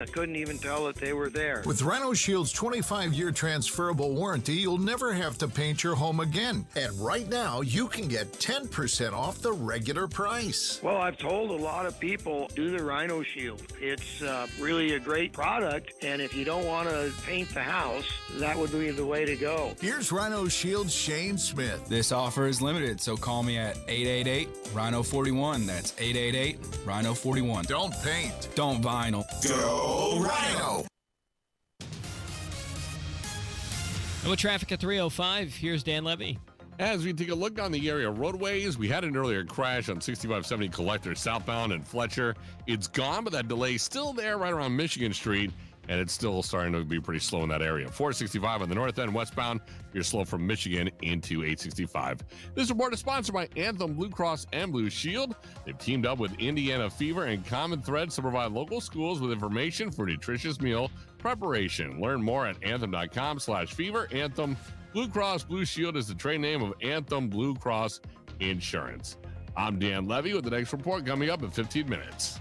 I couldn't even tell that they were there. With Rhino Shield's 25-year transferable warranty, you'll never have to paint your home again. And right now, you can get 10% off the regular price. Well, I've told a lot of people, do the Rhino Shield. It's really a great product, and if you don't want to paint the house, that would be the way to go. Here's Rhino Shield's Shane Smith. This offer is limited, so call me at 888-RHINO-41. That's 888-RHINO-41. Don't paint. Don't vinyl. Go Rhino! And with traffic at 3:05, here's Dan Levy. As we take a look on the area roadways, we had an earlier crash on 6570 Collector southbound in Fletcher. It's gone, but that delay is still there right around Michigan Street, and it's still starting to be pretty slow in that area. 465 on the north end westbound, you're slow from Michigan into 865. This report is sponsored by Anthem Blue Cross and Blue Shield. They've teamed up with Indiana Fever and Common Threads to provide local schools with information for nutritious meal preparation. Learn more at anthem.com/fever. Anthem Blue Cross Blue Shield is the trade name of Anthem Blue Cross Insurance. I'm Dan Levy with the next report coming up in 15 minutes.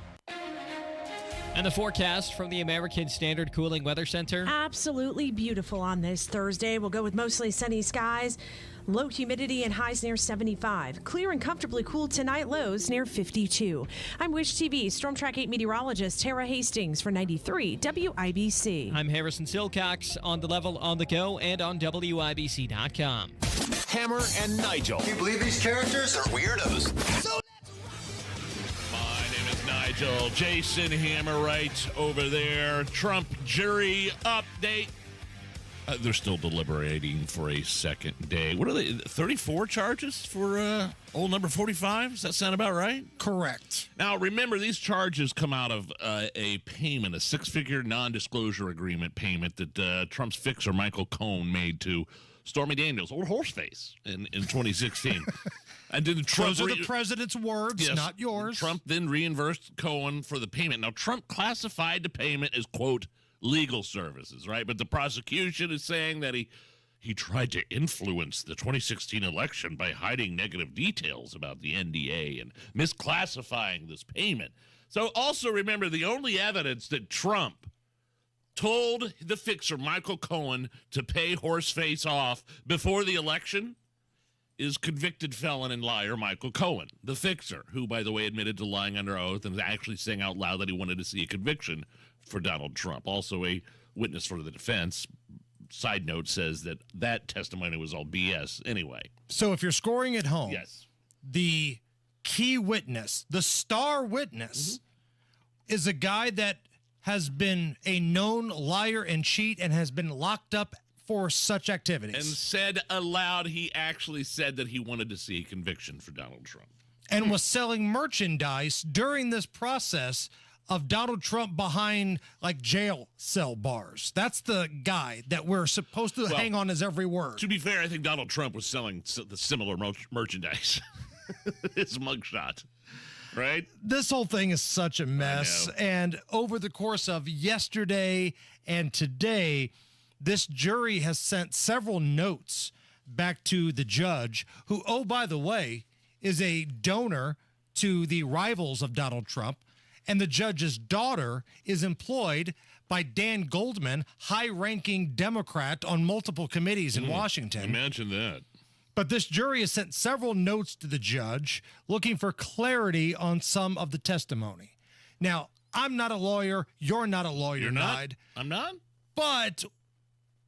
And the forecast from the American Standard Cooling Weather Center. Absolutely beautiful on this Thursday. We'll go with mostly sunny skies, low humidity, and highs near 75. Clear and comfortably cool tonight, lows near 52. I'm Wish TV Storm Track 8 meteorologist Tara Hastings for 93 WIBC. I'm Harrison Silcox on the level, on the go, and on WIBC.com. Hammer and Nigel. Can you believe these characters are weirdos? So Nigel, Jason Hammer right over there. Trump jury update. They're still deliberating for a second day. What are they, 34 charges for old number 45? Does that sound about right? Correct. Now, remember, these charges come out of a payment, a six-figure non-disclosure agreement payment that Trump's fixer, Michael Cohen, made to Stormy Daniels, old horseface, in 2016. And then Those are the president's words, yes, not yours. Trump then reimbursed Cohen for the payment. Now, Trump classified the payment as, quote, legal services, right? But the prosecution is saying that he tried to influence the 2016 election by hiding negative details about the NDA and misclassifying this payment. So also remember, the only evidence that Trump told the fixer, Michael Cohen, to pay Horseface off before the election is convicted felon and liar Michael Cohen, the fixer, who, by the way, admitted to lying under oath and actually saying out loud that he wanted to see a conviction for Donald Trump. Also a witness for the defense, side note, says that that testimony was all BS anyway. So if you're scoring at home, yes, the key witness, the star witness, is a guy that has been a known liar and cheat and has been locked up for such activities. And said aloud, he actually said that he wanted to see a conviction for Donald Trump. And was selling merchandise during this process of Donald Trump behind, like, jail cell bars. That's the guy that we're supposed to hang on his every word. To be fair, I think Donald Trump was selling the similar merchandise. His mugshot, right? This whole thing is such a mess. And over the course of yesterday and today, this jury has sent several notes back to the judge, who, oh, by the way, is a donor to the rivals of Donald Trump. And the judge's daughter is employed by Dan Goldman, high-ranking Democrat on multiple committees in Washington. Imagine that. But this jury has sent several notes to the judge looking for clarity on some of the testimony. Now, I'm not a lawyer. You're not a lawyer, You're not? Nide. I'm not? But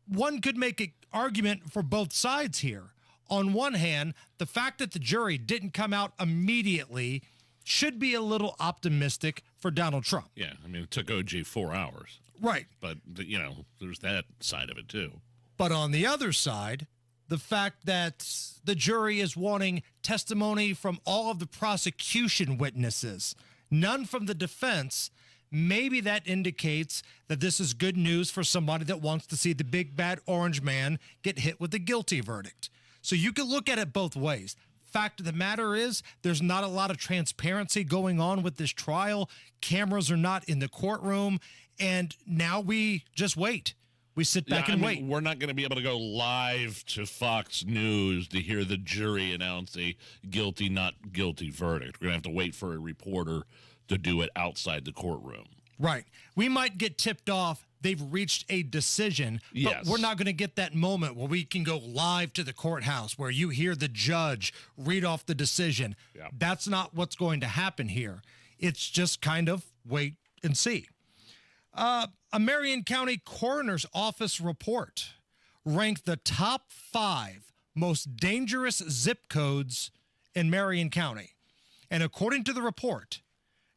one could make an argument for both sides here. On one hand, the fact that the jury didn't come out immediately should be a little optimistic for Donald Trump. Yeah, I mean, it took OJ 4 hours. Right. But, you know, there's that side of it, too. But on the other side, the fact that the jury is wanting testimony from all of the prosecution witnesses, none from the defense, maybe that indicates that this is good news for somebody that wants to see the big bad orange man get hit with a guilty verdict. So you can look at it both ways. Fact of the matter is, there's not a lot of transparency going on with this trial. Cameras are not in the courtroom, and now we just wait. We sit back and wait. We're not going to be able to go live to Fox News to hear the jury announce a guilty, not guilty verdict. We're going to have to wait for a reporter to do it outside the courtroom. Right. We might get tipped off they've reached a decision, but Yes. we're not going to get that moment where we can go live to the courthouse where you hear the judge read off the decision. Yeah. That's not what's going to happen here. It's just kind of wait and see. A Marian County Coroner's Office report ranked the top 5 most dangerous zip codes in Marian County. And according to the report,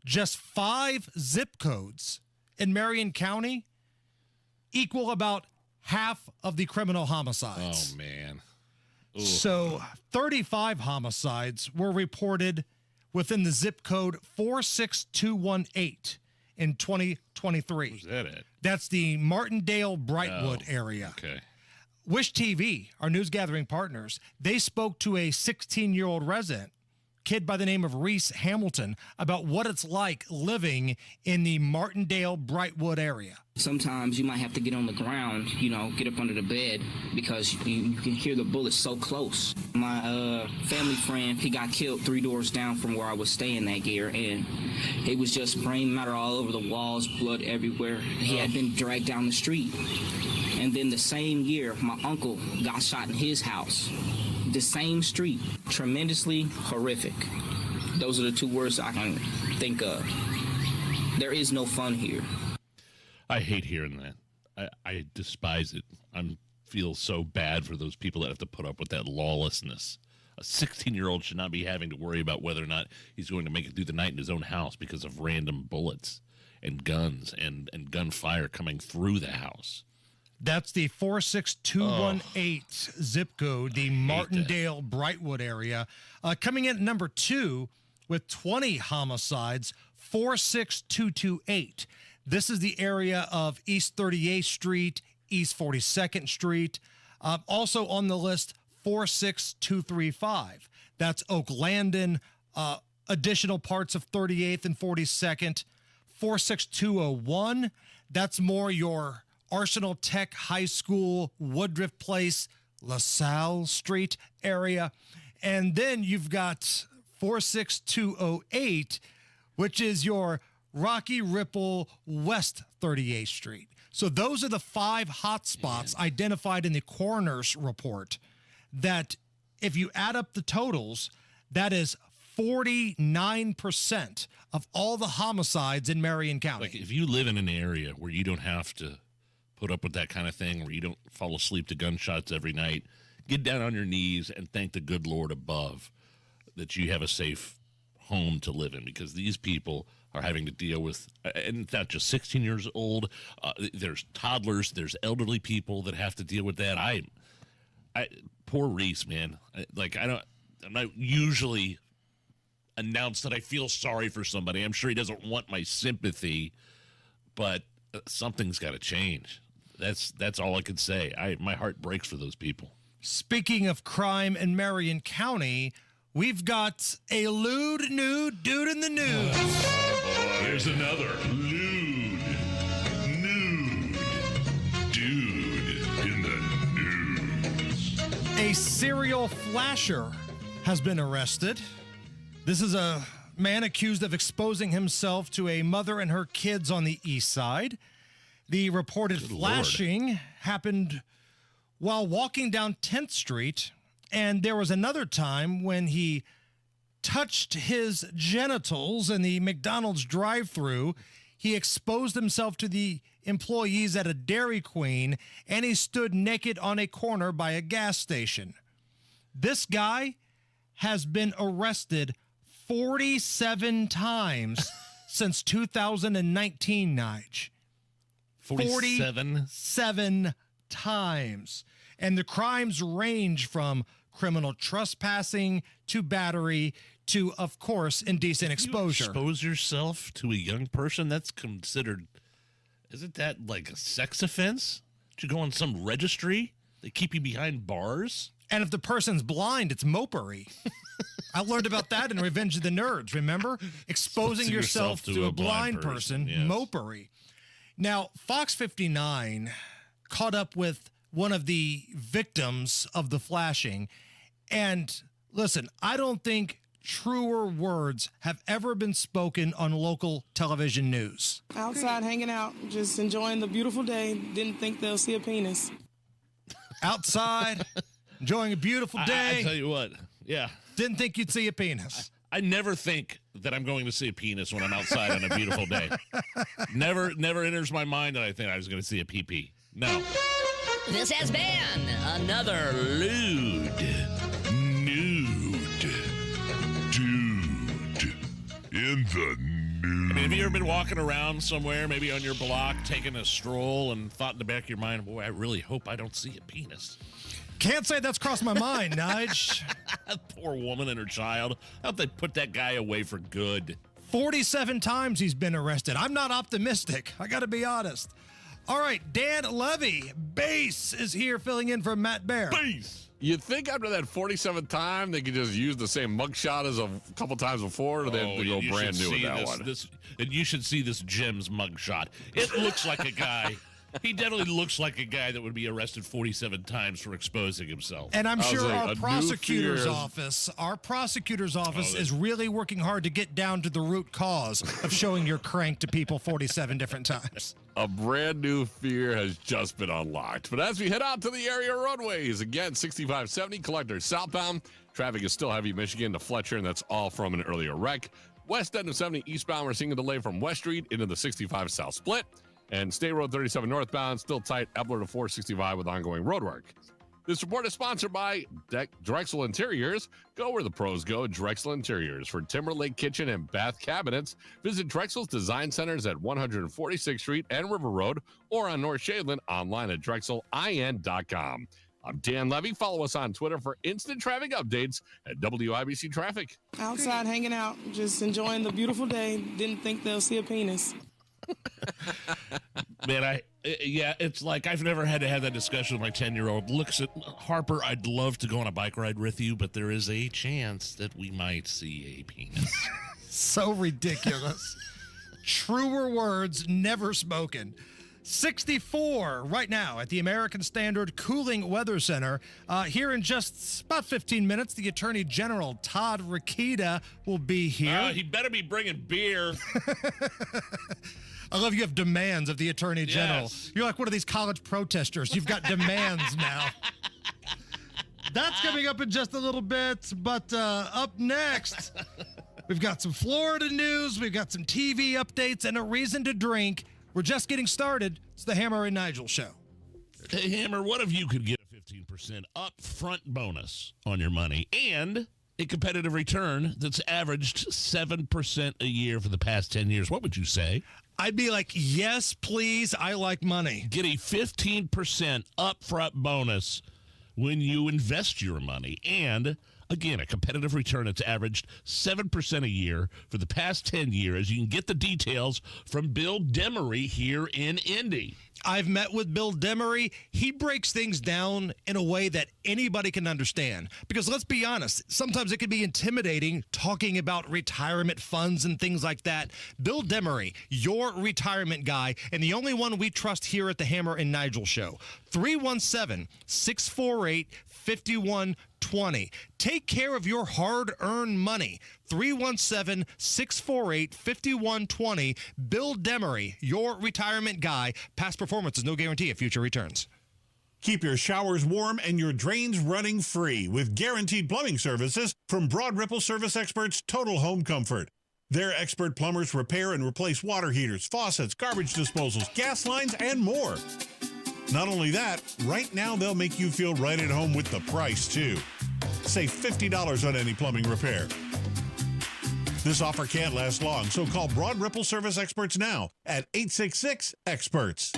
just 5 zip codes in Marian County equal about half of the criminal homicides. Oh, man. So 35 homicides were reported within the zip code 46218 in 2023. Where's that at? That's the Martindale Brightwood Oh, area. Okay. Wish TV, our news gathering partners, they spoke to a 16-year-old resident, kid by the name of Reese Hamilton, about what it's like living in the Martindale Brightwood area. Sometimes you might have to get on the ground, get up under the bed because you can hear the bullets so close. My family friend, he got killed 3 doors down from where I was staying that year, and it was just brain matter all over the walls, blood everywhere. He had been dragged down the street. And then the same year, my uncle got shot in his house. The same street. Tremendously horrific. Those are the 2 words I can think of. There is no fun here. I hate hearing that. I despise it. I feel so bad for those people that have to put up with that lawlessness. A 16-year-old should not be having to worry about whether or not he's going to make it through the night in his own house because of random bullets and guns and gunfire coming through the house. That's the 46218 zip code, the Martindale Brightwood area. Coming in at number 2 with 20 homicides, 46228. This is the area of East 38th Street, East 42nd Street. Also on the list, 46235. That's Oak Landon, additional parts of 38th and 42nd. 46201, that's more your Arsenal Tech High School, Woodruff Place, LaSalle Street area. And then you've got 46208, which is your Rocky Ripple, West 38th Street. So those are the 5 hot spots identified in the coroner's report that if you add up the totals, that is 49% of all the homicides in Marion County. Like if you live in an area where you don't have to put up with that kind of thing, where you don't fall asleep to gunshots every night, get down on your knees and thank the good Lord above that you have a safe home to live in, because these people are having to deal with, and it's not just 16 years old, there's toddlers, there's elderly people that have to deal with that. I poor Reese, man. I'm not usually announce that I feel sorry for somebody. I'm sure he doesn't want my sympathy, but something's got to change. That's all I can say. My heart breaks for those people. Speaking of crime in Marion County, we've got a lewd nude dude in the news. Here's another lewd nude dude in the news. A serial flasher has been arrested. This is a man accused of exposing himself to a mother and her kids on the east side. The reported flashing happened while walking down 10th Street, and there was another time when he touched his genitals in the McDonald's drive-thru. He exposed himself to the employees at a Dairy Queen, and he stood naked on a corner by a gas station. This guy has been arrested 47 times since 2019, Nige. 47 times. And the crimes range from criminal trespassing to battery to, of course, indecent exposure. You expose yourself to a young person, that's considered, isn't that like a sex offense? To go on some registry? They keep you behind bars? And if the person's blind, it's mopery. I learned about that in Revenge of the Nerds, remember? Exposing yourself to a blind person, yes. Mopery. Now, Fox 59 caught up with one of the victims of the flashing. And listen, I don't think truer words have ever been spoken on local television news. Outside hanging out, just enjoying the beautiful day. Didn't think they'll see a penis. Outside, enjoying a beautiful day. I tell you what, yeah. Didn't think you'd see a penis. I never think that I'm going to see a penis when I'm outside on a beautiful day. Never enters my mind that I think I was going to see a pee-pee. No. This has been another lewd, Nude. Dude. In the nude. I mean, have you ever been walking around somewhere, maybe on your block, taking a stroll, and thought in the back of your mind, boy, I really hope I don't see a penis? Can't say that's crossed my mind, Nige. Poor woman and her child. I hope they put that guy away for good. 47 times he's been arrested. I'm not optimistic. I got to be honest. All right, Dan Levy, Bass, is here filling in for Matt Bear. Bass! You'd think after that 47th time, they could just use the same mugshot as a couple times before, or they have to go brand new with that one. And you should see this Jim's mugshot. It looks like a guy. He definitely looks like a guy that would be arrested 47 times for exposing himself. And I'm sure our prosecutor's office is really working hard to get down to the root cause of showing your crank to people 47 different times. A brand new fear has just been unlocked. But as we head out to the area roadways, again, 6570 Collector southbound. Traffic is still heavy Michigan to Fletcher, and that's all from an earlier wreck. West end of 70 eastbound, we're seeing a delay from West Street into the 65 South split. And State Road 37 northbound, still tight, Epler to 465 with ongoing road work. This report is sponsored by Drexel Interiors. Go where the pros go, Drexel Interiors. For Timberlake Kitchen and Bath Cabinets, visit Drexel's Design Centers at 146th Street and River Road, or on North Shadeland, online at drexelin.com. I'm Dan Levy. Follow us on Twitter for instant traffic updates at WIBC Traffic. Outside hanging out, just enjoying the beautiful day. Didn't think they'll see a penis. Man, it's like I've never had to have that discussion with my 10-year-old. Looks at Harper, I'd love to go on a bike ride with you, but there is a chance that we might see a penis. So ridiculous. Truer words never spoken. 64 right now at the American Standard Cooling Weather Center. Here in just about 15 minutes, the Attorney General, Todd Rokita, will be here. He better be bringing beer. I love you have demands of the Attorney General. Yes. You're like one of these college protesters. You've got demands now. That's coming up in just a little bit, but up next, we've got some Florida news, we've got some TV updates, and a reason to drink. We're just getting started. It's the Hammer and Nigel Show. Hey, Hammer, what if you could get a 15% upfront bonus on your money and a competitive return that's averaged 7% a year for the past 10 years? What would you say? I'd be like, yes, please. I like money. Get a 15% upfront bonus when you invest your money. And, again, a competitive return that's averaged 7% a year for the past 10 years. You can get the details from Bill Demery here in Indy. I've met with Bill Demery. He breaks things down in a way that anybody can understand. Because let's be honest, sometimes it can be intimidating talking about retirement funds and things like that. Bill Demery, your retirement guy, and the only one we trust here at the Hammer and Nigel Show. 317-648-5120. Take care of your hard-earned money. 317-648-5120. Bill Demery, your retirement guy. Past performance is no guarantee of future returns. Keep your showers warm and your drains running free with guaranteed plumbing services from Broad Ripple Service Experts Total Home Comfort. Their expert plumbers repair and replace water heaters, faucets, garbage disposals, gas lines, and more. Not only that, right now they'll make you feel right at home with the price, too. Save $50 on any plumbing repair. This offer can't last long, so call Broad Ripple Service Experts now at 866-EXPERTS.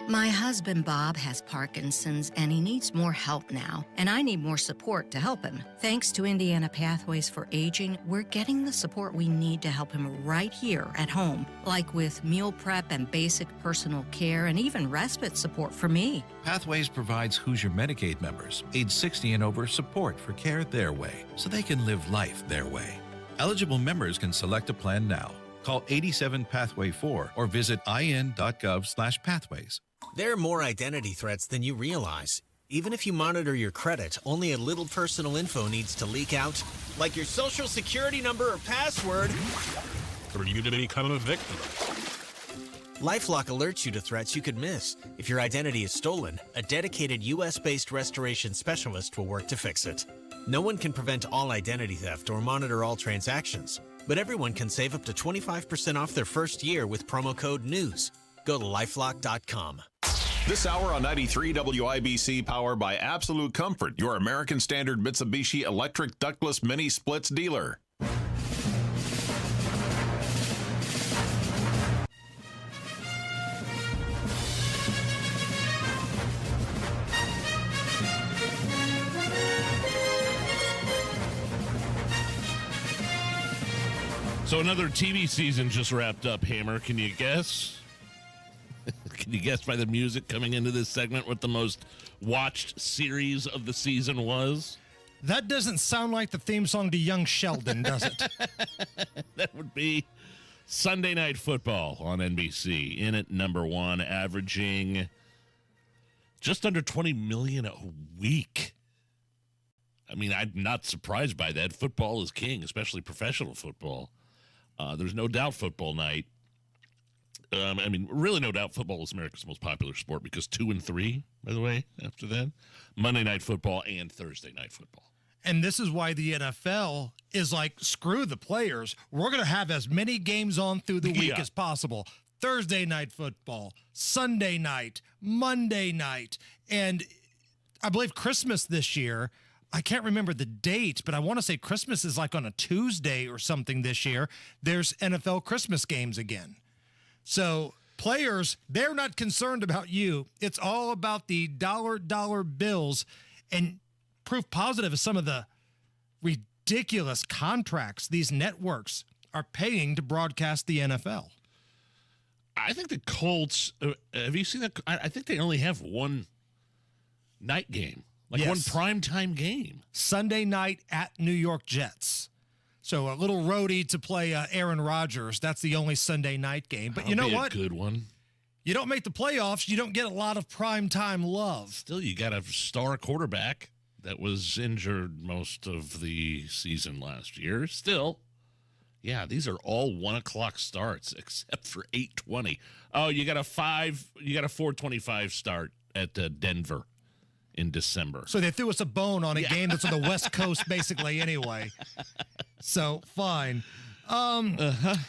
My husband, Bob, has Parkinson's, and he needs more help now, and I need more support to help him. Thanks to Indiana Pathways for Aging, we're getting the support we need to help him right here at home, like with meal prep and basic personal care, and even respite support for me. Pathways provides Hoosier Medicaid members, age 60 and over, support for care their way, so they can live life their way. Eligible members can select a plan now. Call 87-PATHWAY-4 or visit in.gov/pathways. There are more identity threats than you realize. Even if you monitor your credit, only a little personal info needs to leak out, like your social security number or password. Or you to become a victim. LifeLock alerts you to threats you could miss. If your identity is stolen, a dedicated U.S.-based restoration specialist will work to fix it. No one can prevent all identity theft or monitor all transactions, but everyone can save up to 25% off their first year with promo code NEWS. Go to lifelock.com. This hour on 93 WIBC, powered by Absolute Comfort, your American Standard Mitsubishi electric ductless mini splits dealer. So another TV season just wrapped up, Hammer. Can you guess? Can you guess by the music coming into this segment what the most watched series of the season was? That doesn't sound like the theme song to Young Sheldon, does it? That would be Sunday Night Football on NBC. In at number one, averaging just under 20 million a week. I mean, I'm not surprised by that. Football is king, especially professional football. There's no doubt football night. I mean, really no doubt football is America's most popular sport because 2 and 3, by the way, after that. Monday Night Football and Thursday Night Football. And this is why the NFL is like, screw the players. We're going to have as many games on through the week as possible. Thursday Night Football, Sunday night, Monday night. And I believe Christmas this year, I can't remember the date, but I want to say Christmas is like on a Tuesday or something this year. There's NFL Christmas games again. So players, they're not concerned about you. It's all about the dollar bills. And proof positive is some of the ridiculous contracts these networks are paying to broadcast the NFL. I think the Colts, have you seen that? I think they only have one night game. Like one primetime game. Sunday night at New York Jets. So a little roadie to play Aaron Rodgers. That's the only Sunday night game. But you know what? A good one. You don't make the playoffs, you don't get a lot of primetime love. Still, you got a star quarterback that was injured most of the season last year. Still, yeah, these are all 1 o'clock starts except for 8:20. Oh, you got a 4:25 start at Denver in December. So they threw us a bone on a game that's on the West Coast basically anyway. So, fine.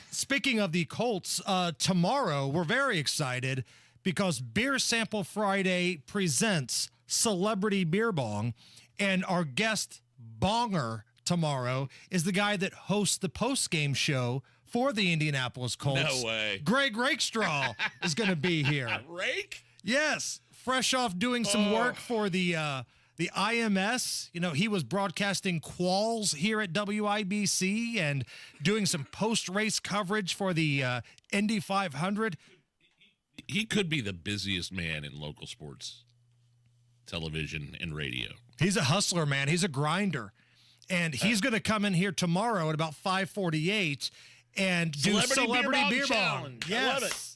Speaking of the Colts, tomorrow we're very excited because Beer Sample Friday presents Celebrity Beer Bong, and our guest bonger tomorrow is the guy that hosts the postgame show for the Indianapolis Colts. No way. Greg Rakestraw is going to be here. Rake? Yes. Fresh off doing some work for the IMS. You know, he was broadcasting quals here at WIBC and doing some post-race coverage for the Indy 500. He could be the busiest man in local sports, television, and radio. He's a hustler, man. He's a grinder. And he's going to come in here tomorrow at about 5:48 and do Celebrity Beer Bong. Yes. I love it.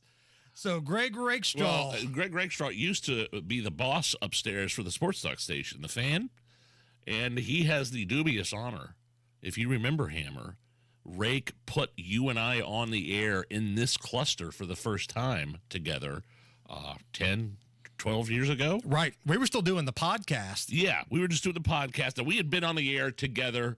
So Greg Rakestraw. Well, Greg Rakestraw used to be the boss upstairs for the sports talk station, The Fan, and he has the dubious honor, if you remember, Hammer, Rake put you and I on the air in this cluster for the first time together 10, 12 years ago. Right. We were still doing the podcast. Yeah, we were just doing the podcast, and we had been on the air together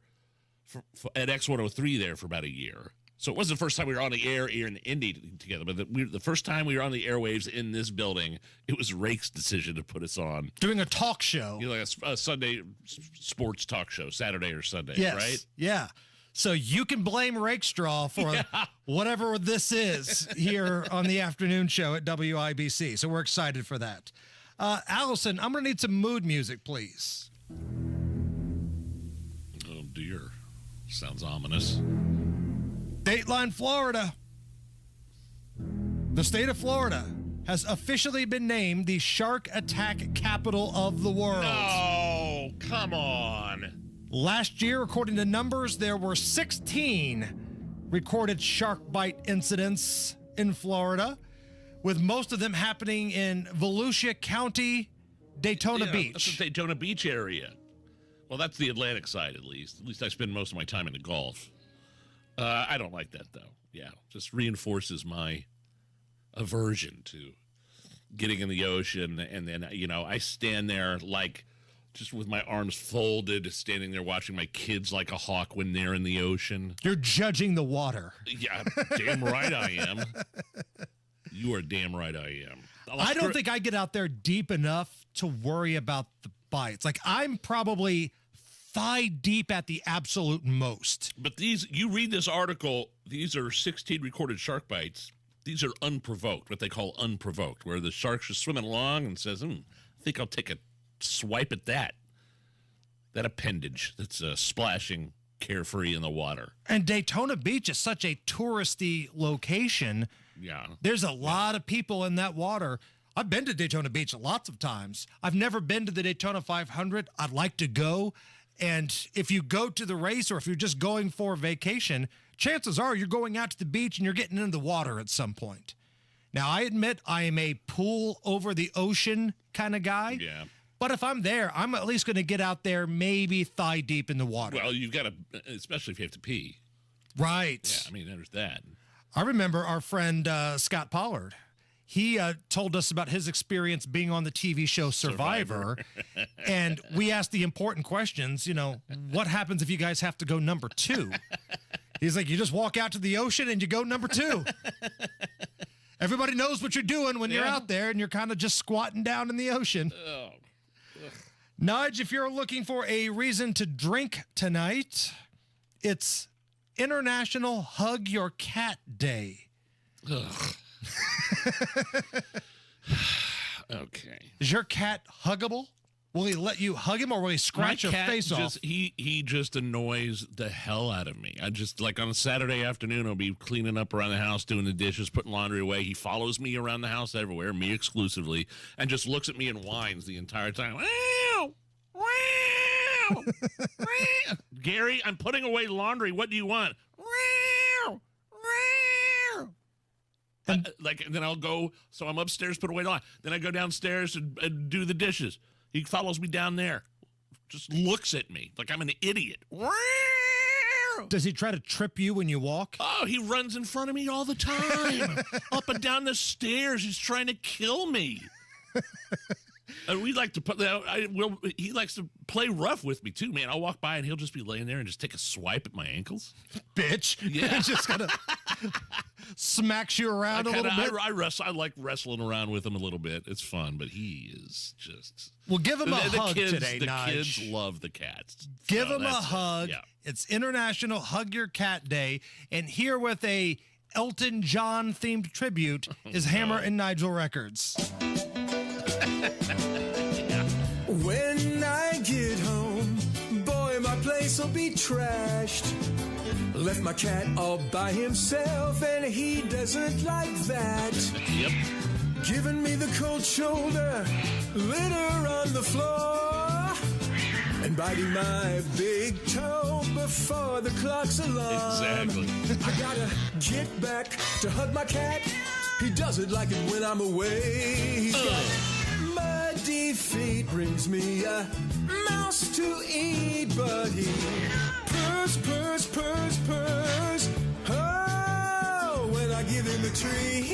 at X103 there for about a year. So it wasn't the first time we were on the air here in Indy together, but the first time we were on the airwaves in this building, it was Rake's decision to put us on. Doing a talk show. You know, like a Sunday sports talk show, Saturday or Sunday, yes. Right? Yeah. So you can blame Rakestraw for whatever this is here on the afternoon show at WIBC. So we're excited for that. Allison, I'm going to need some mood music, please. Oh, dear. Sounds ominous. Dateline, Florida. The state of Florida has officially been named the shark attack capital of the world. No, come on. Last year, according to numbers, there were 16 recorded shark bite incidents in Florida, with most of them happening in Volusia County, Daytona Yeah, Beach. That's the Daytona Beach area. Well, that's the Atlantic side, at least. At least I spend most of my time in the Gulf. I don't like that, though. Yeah, just reinforces my aversion to getting in the ocean. And then, I stand there like just with my arms folded, standing there watching my kids like a hawk when they're in the ocean. You're judging the water. Yeah, damn right I am. You are damn right I am. I don't think I get out there deep enough to worry about the bites. Like, I'm probably thigh deep at the absolute most. But you read this article, these are 16 recorded shark bites. These are unprovoked, what they call unprovoked, where the shark's just swimming along and says, I think I'll take a swipe at that appendage that's splashing carefree in the water. And Daytona Beach is such a touristy location. Yeah. There's a lot of people in that water. I've been to Daytona Beach lots of times. I've never been to the Daytona 500. I'd like to go. And if you go to the race or if you're just going for a vacation, chances are you're going out to the beach and you're getting into the water at some point. Now, I admit I am a pool over the ocean kind of guy. Yeah. But if I'm there, I'm at least going to get out there maybe thigh deep in the water. Well, you've got to, especially if you have to pee. Right. Yeah, I mean, there's that. I remember our friend Scott Pollard. He told us about his experience being on the TV show Survivor. And we asked the important questions, what happens if you guys have to go number 2? He's like, you just walk out to the ocean and you go number 2. Everybody knows what you're doing when you're out there and you're kind of just squatting down in the ocean. Oh. Nige, if you're looking for a reason to drink tonight, it's International Hug Your Cat Day. Ugh. Okay. Is your cat huggable? Will he let you hug him or will he scratch your face off? He just annoys the hell out of me. I just, like on a Saturday afternoon, I'll be cleaning up around the house, doing the dishes, putting laundry away. He follows me around the house everywhere, me exclusively, and just looks at me and whines the entire time. Wow! Wow! Wow! Gary, I'm putting away laundry. What do you want? Wow! Wow! And then I'll go, so I'm upstairs, put away the laundry. Then I go downstairs and do the dishes. He follows me down there, just looks at me like I'm an idiot. Does he try to trip you when you walk? Oh, he runs in front of me all the time. Up and down the stairs. He's trying to kill me. And we like to put he likes to play rough with me too, man. I'll walk by and he'll just be laying there and just take a swipe at my ankles. Bitch. Yeah. Just kind of smacks you around a little bit. I like wrestling around with him a little bit. It's fun, but he is just... Well, give him a hug today, The Nige. kids love the cats. Give him a hug. Yeah. It's International Hug Your Cat Day. And here with a Elton John themed tribute is Hammer and Nigel Records. When I get home, boy, my place will be trashed. Left my cat all by himself, and he doesn't like that. Yep. Giving me the cold shoulder, litter on the floor, and biting my big toe before the clock's alarm. Exactly. I gotta get back to hug my cat. He doesn't like it when I'm away. He's got muddy feet, brings me a mouse to eat, but he purrs, purrs, purrs, purrs. Oh, when I give him a treat.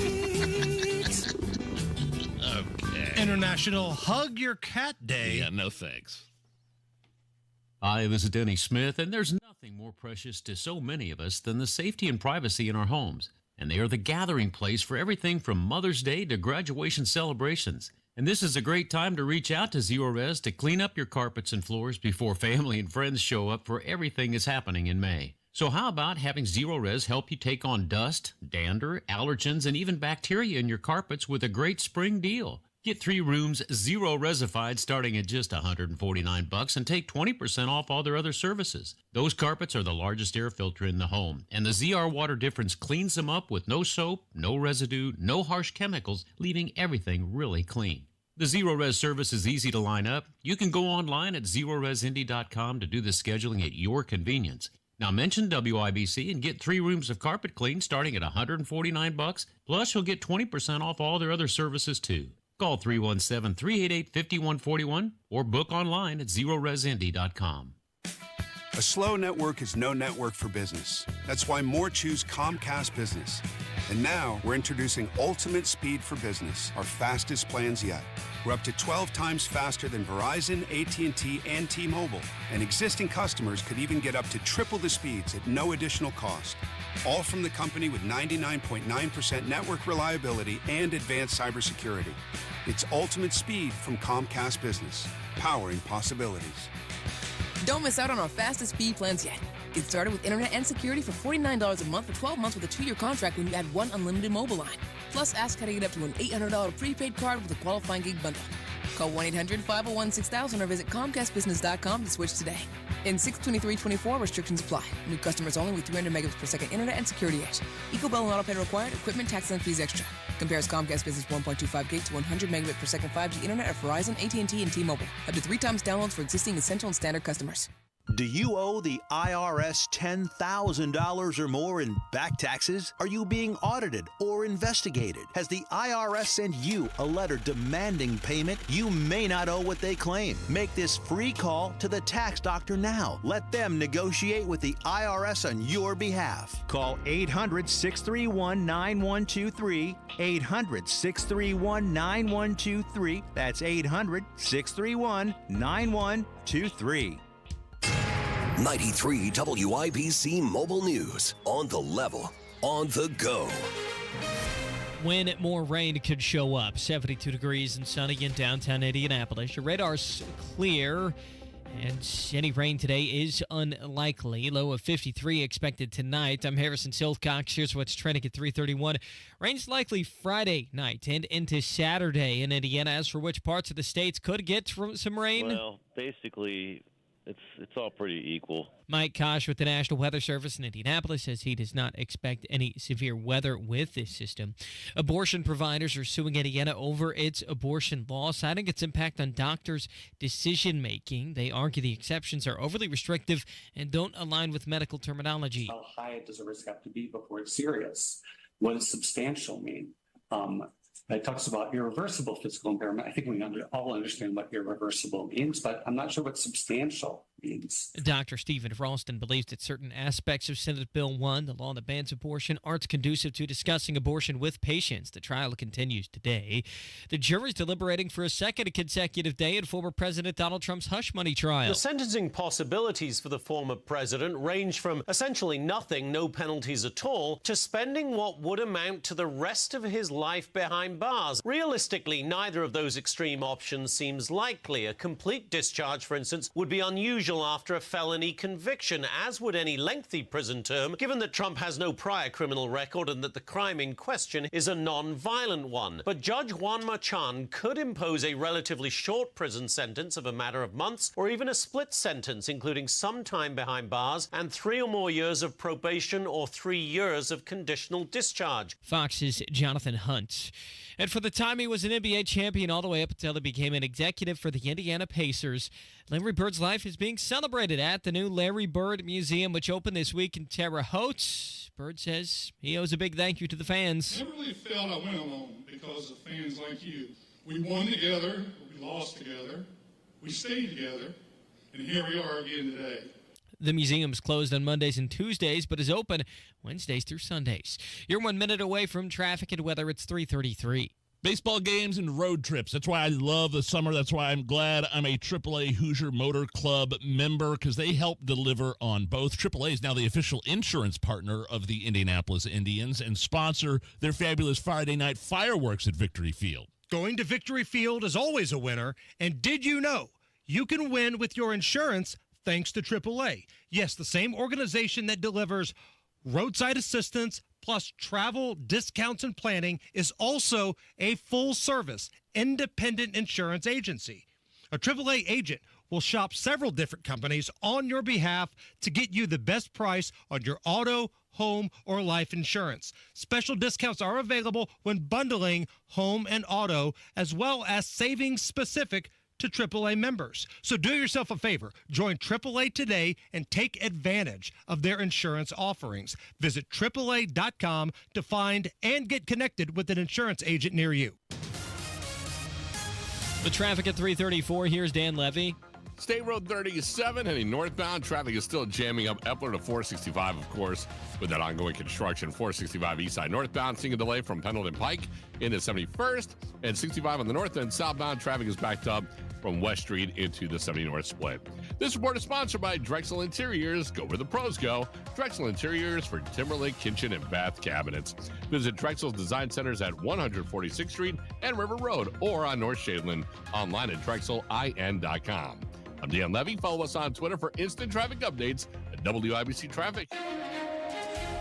Okay. International Hug Your Cat Day. Yeah, no thanks. Hi, this is Denny Smith, and there's nothing more precious to so many of us than the safety and privacy in our homes. And they are the gathering place for everything from Mother's Day to graduation celebrations. And this is a great time to reach out to Zero Res to clean up your carpets and floors before family and friends show up for everything that's happening in May. So how about having Zero Res help you take on dust, dander, allergens, and even bacteria in your carpets with a great spring deal? Get 3 rooms Zero Resified starting at just $149 and take 20% off all their other services. Those carpets are the largest air filter in the home, and the ZR Water Difference cleans them up with no soap, no residue, no harsh chemicals, leaving everything really clean. The Zero Res service is easy to line up. You can go online at ZeroResIndy.com to do the scheduling at your convenience. Now mention WIBC and get 3 rooms of carpet clean starting at $149, plus you'll get 20% off all their other services too. Call 317-388-5141 or book online at zeroresindy.com. A slow network is no network for business. That's why more choose Comcast Business. And now we're introducing Ultimate Speed for Business, our fastest plans yet. We're up to 12 times faster than Verizon, AT&T, and T-Mobile. And existing customers could even get up to triple the speeds at no additional cost. All from the company with 99.9% network reliability and advanced cybersecurity. It's Ultimate Speed from Comcast Business, powering possibilities. Don't miss out on our fastest speed plans yet. Get started with internet and security for $49 a month for 12 months with a 2-year contract when you add one unlimited mobile line. Plus, ask how to get up to an $800 prepaid card with a qualifying gig bundle. Call 1-800-501-6000 or visit ComcastBusiness.com to switch today. In 62324, restrictions apply. New customers only with 300 megabits per second internet and security edge. EcoBell and autopay required. Equipment, tax, and fees extra. Compares Comcast Business 1.25 gig to 100 megabit per second 5G internet at Verizon, AT&T, and T-Mobile. Up to 3 times downloads for existing essential and standard customers. Do you owe the IRS $10,000 or more in back taxes? Are you being audited or investigated? Has the IRS sent you a letter demanding payment? You may not owe what they claim. Make this free call to the tax doctor now. Let them negotiate with the IRS on your behalf. Call 800-631-9123. 800-631-9123. That's 800-631-9123. 93 WIBC Mobile News. On the level, on the go. When more rain could show up, 72 degrees and sunny in downtown Indianapolis. Your radar's clear, and any rain today is unlikely. Low of 53 expected tonight. I'm Harrison Silcox. Here's what's trending at 3:31. Rain's likely Friday night and into Saturday in Indiana. As for which parts of the states could get some rain? Well, basically, it's all pretty equal. Mike Kosh with the National Weather Service in Indianapolis says he does not expect any severe weather with this system. Abortion providers are suing Indiana over its abortion law, citing its impact on doctors' decision-making. They argue the exceptions are overly restrictive and don't align with medical terminology. How high does a risk have to be before it's serious? What does substantial mean? It talks about irreversible physical impairment. I think we all understand what irreversible means, but I'm not sure what substantial means. Dr. Stephen Ralston believes that certain aspects of Senate Bill 1, the law that bans abortion, aren't conducive to discussing abortion with patients. The trial continues today. The jury's deliberating for a second consecutive day in former President Donald Trump's hush money trial. The sentencing possibilities for the former president range from essentially nothing, no penalties at all, to spending what would amount to the rest of his life behind bars. Realistically, neither of those extreme options seems likely. A complete discharge, for instance, would be unusual after a felony conviction, as would any lengthy prison term, given that Trump has no prior criminal record and that the crime in question is a non-violent one. But Judge Juan Machan could impose a relatively short prison sentence of a matter of months, or even a split sentence, including some time behind bars and 3 or more years of probation or 3 years of conditional discharge. Fox's Jonathan Hunt. And for the time he was an NBA champion all the way up until he became an executive for the Indiana Pacers, Larry Bird's life is being celebrated at the new Larry Bird Museum, which opened this week in Terre Haute. Bird says he owes a big thank you to the fans. I never really felt I went alone because of fans like you. We won together, we lost together, we stayed together, and here we are again today. The museum is closed on Mondays and Tuesdays, but is open Wednesdays through Sundays. You're 1 minute away from traffic and weather. It's 3:33. Baseball games and road trips. That's why I love the summer. That's why I'm glad I'm a AAA Hoosier Motor Club member, because they help deliver on both. AAA is now the official insurance partner of the Indianapolis Indians and sponsor their fabulous Friday night fireworks at Victory Field. Going to Victory Field is always a winner. And did you know you can win with your insurance thanks to AAA? Yes, the same organization that delivers roadside assistance plus travel discounts and planning is also a full-service independent insurance agency. A AAA agent will shop several different companies on your behalf to get you the best price on your auto, home, or life insurance. Special discounts are available when bundling home and auto, as well as savings specific to AAA members. So do yourself a favor. Join AAA today and take advantage of their insurance offerings. Visit AAA.com to find and get connected with an insurance agent near you. The traffic at 334. Here's Dan Levy. State Road 37 heading northbound. Traffic is still jamming up Epler to 465, of course, with that ongoing construction. 465 east side northbound, seeing a delay from Pendleton Pike into 71st. And 65 on the north end southbound. Traffic is backed up from West Street into the 70 North split. This report is sponsored by Drexel Interiors. Go where the pros go. Drexel Interiors for Timberlake kitchen and bath cabinets. Visit Drexel's design centers at 146th Street and River Road or on North Shadeland. Online at drexelin.com. I'm Dan Levy. Follow us on Twitter for instant traffic updates at WIBC Traffic.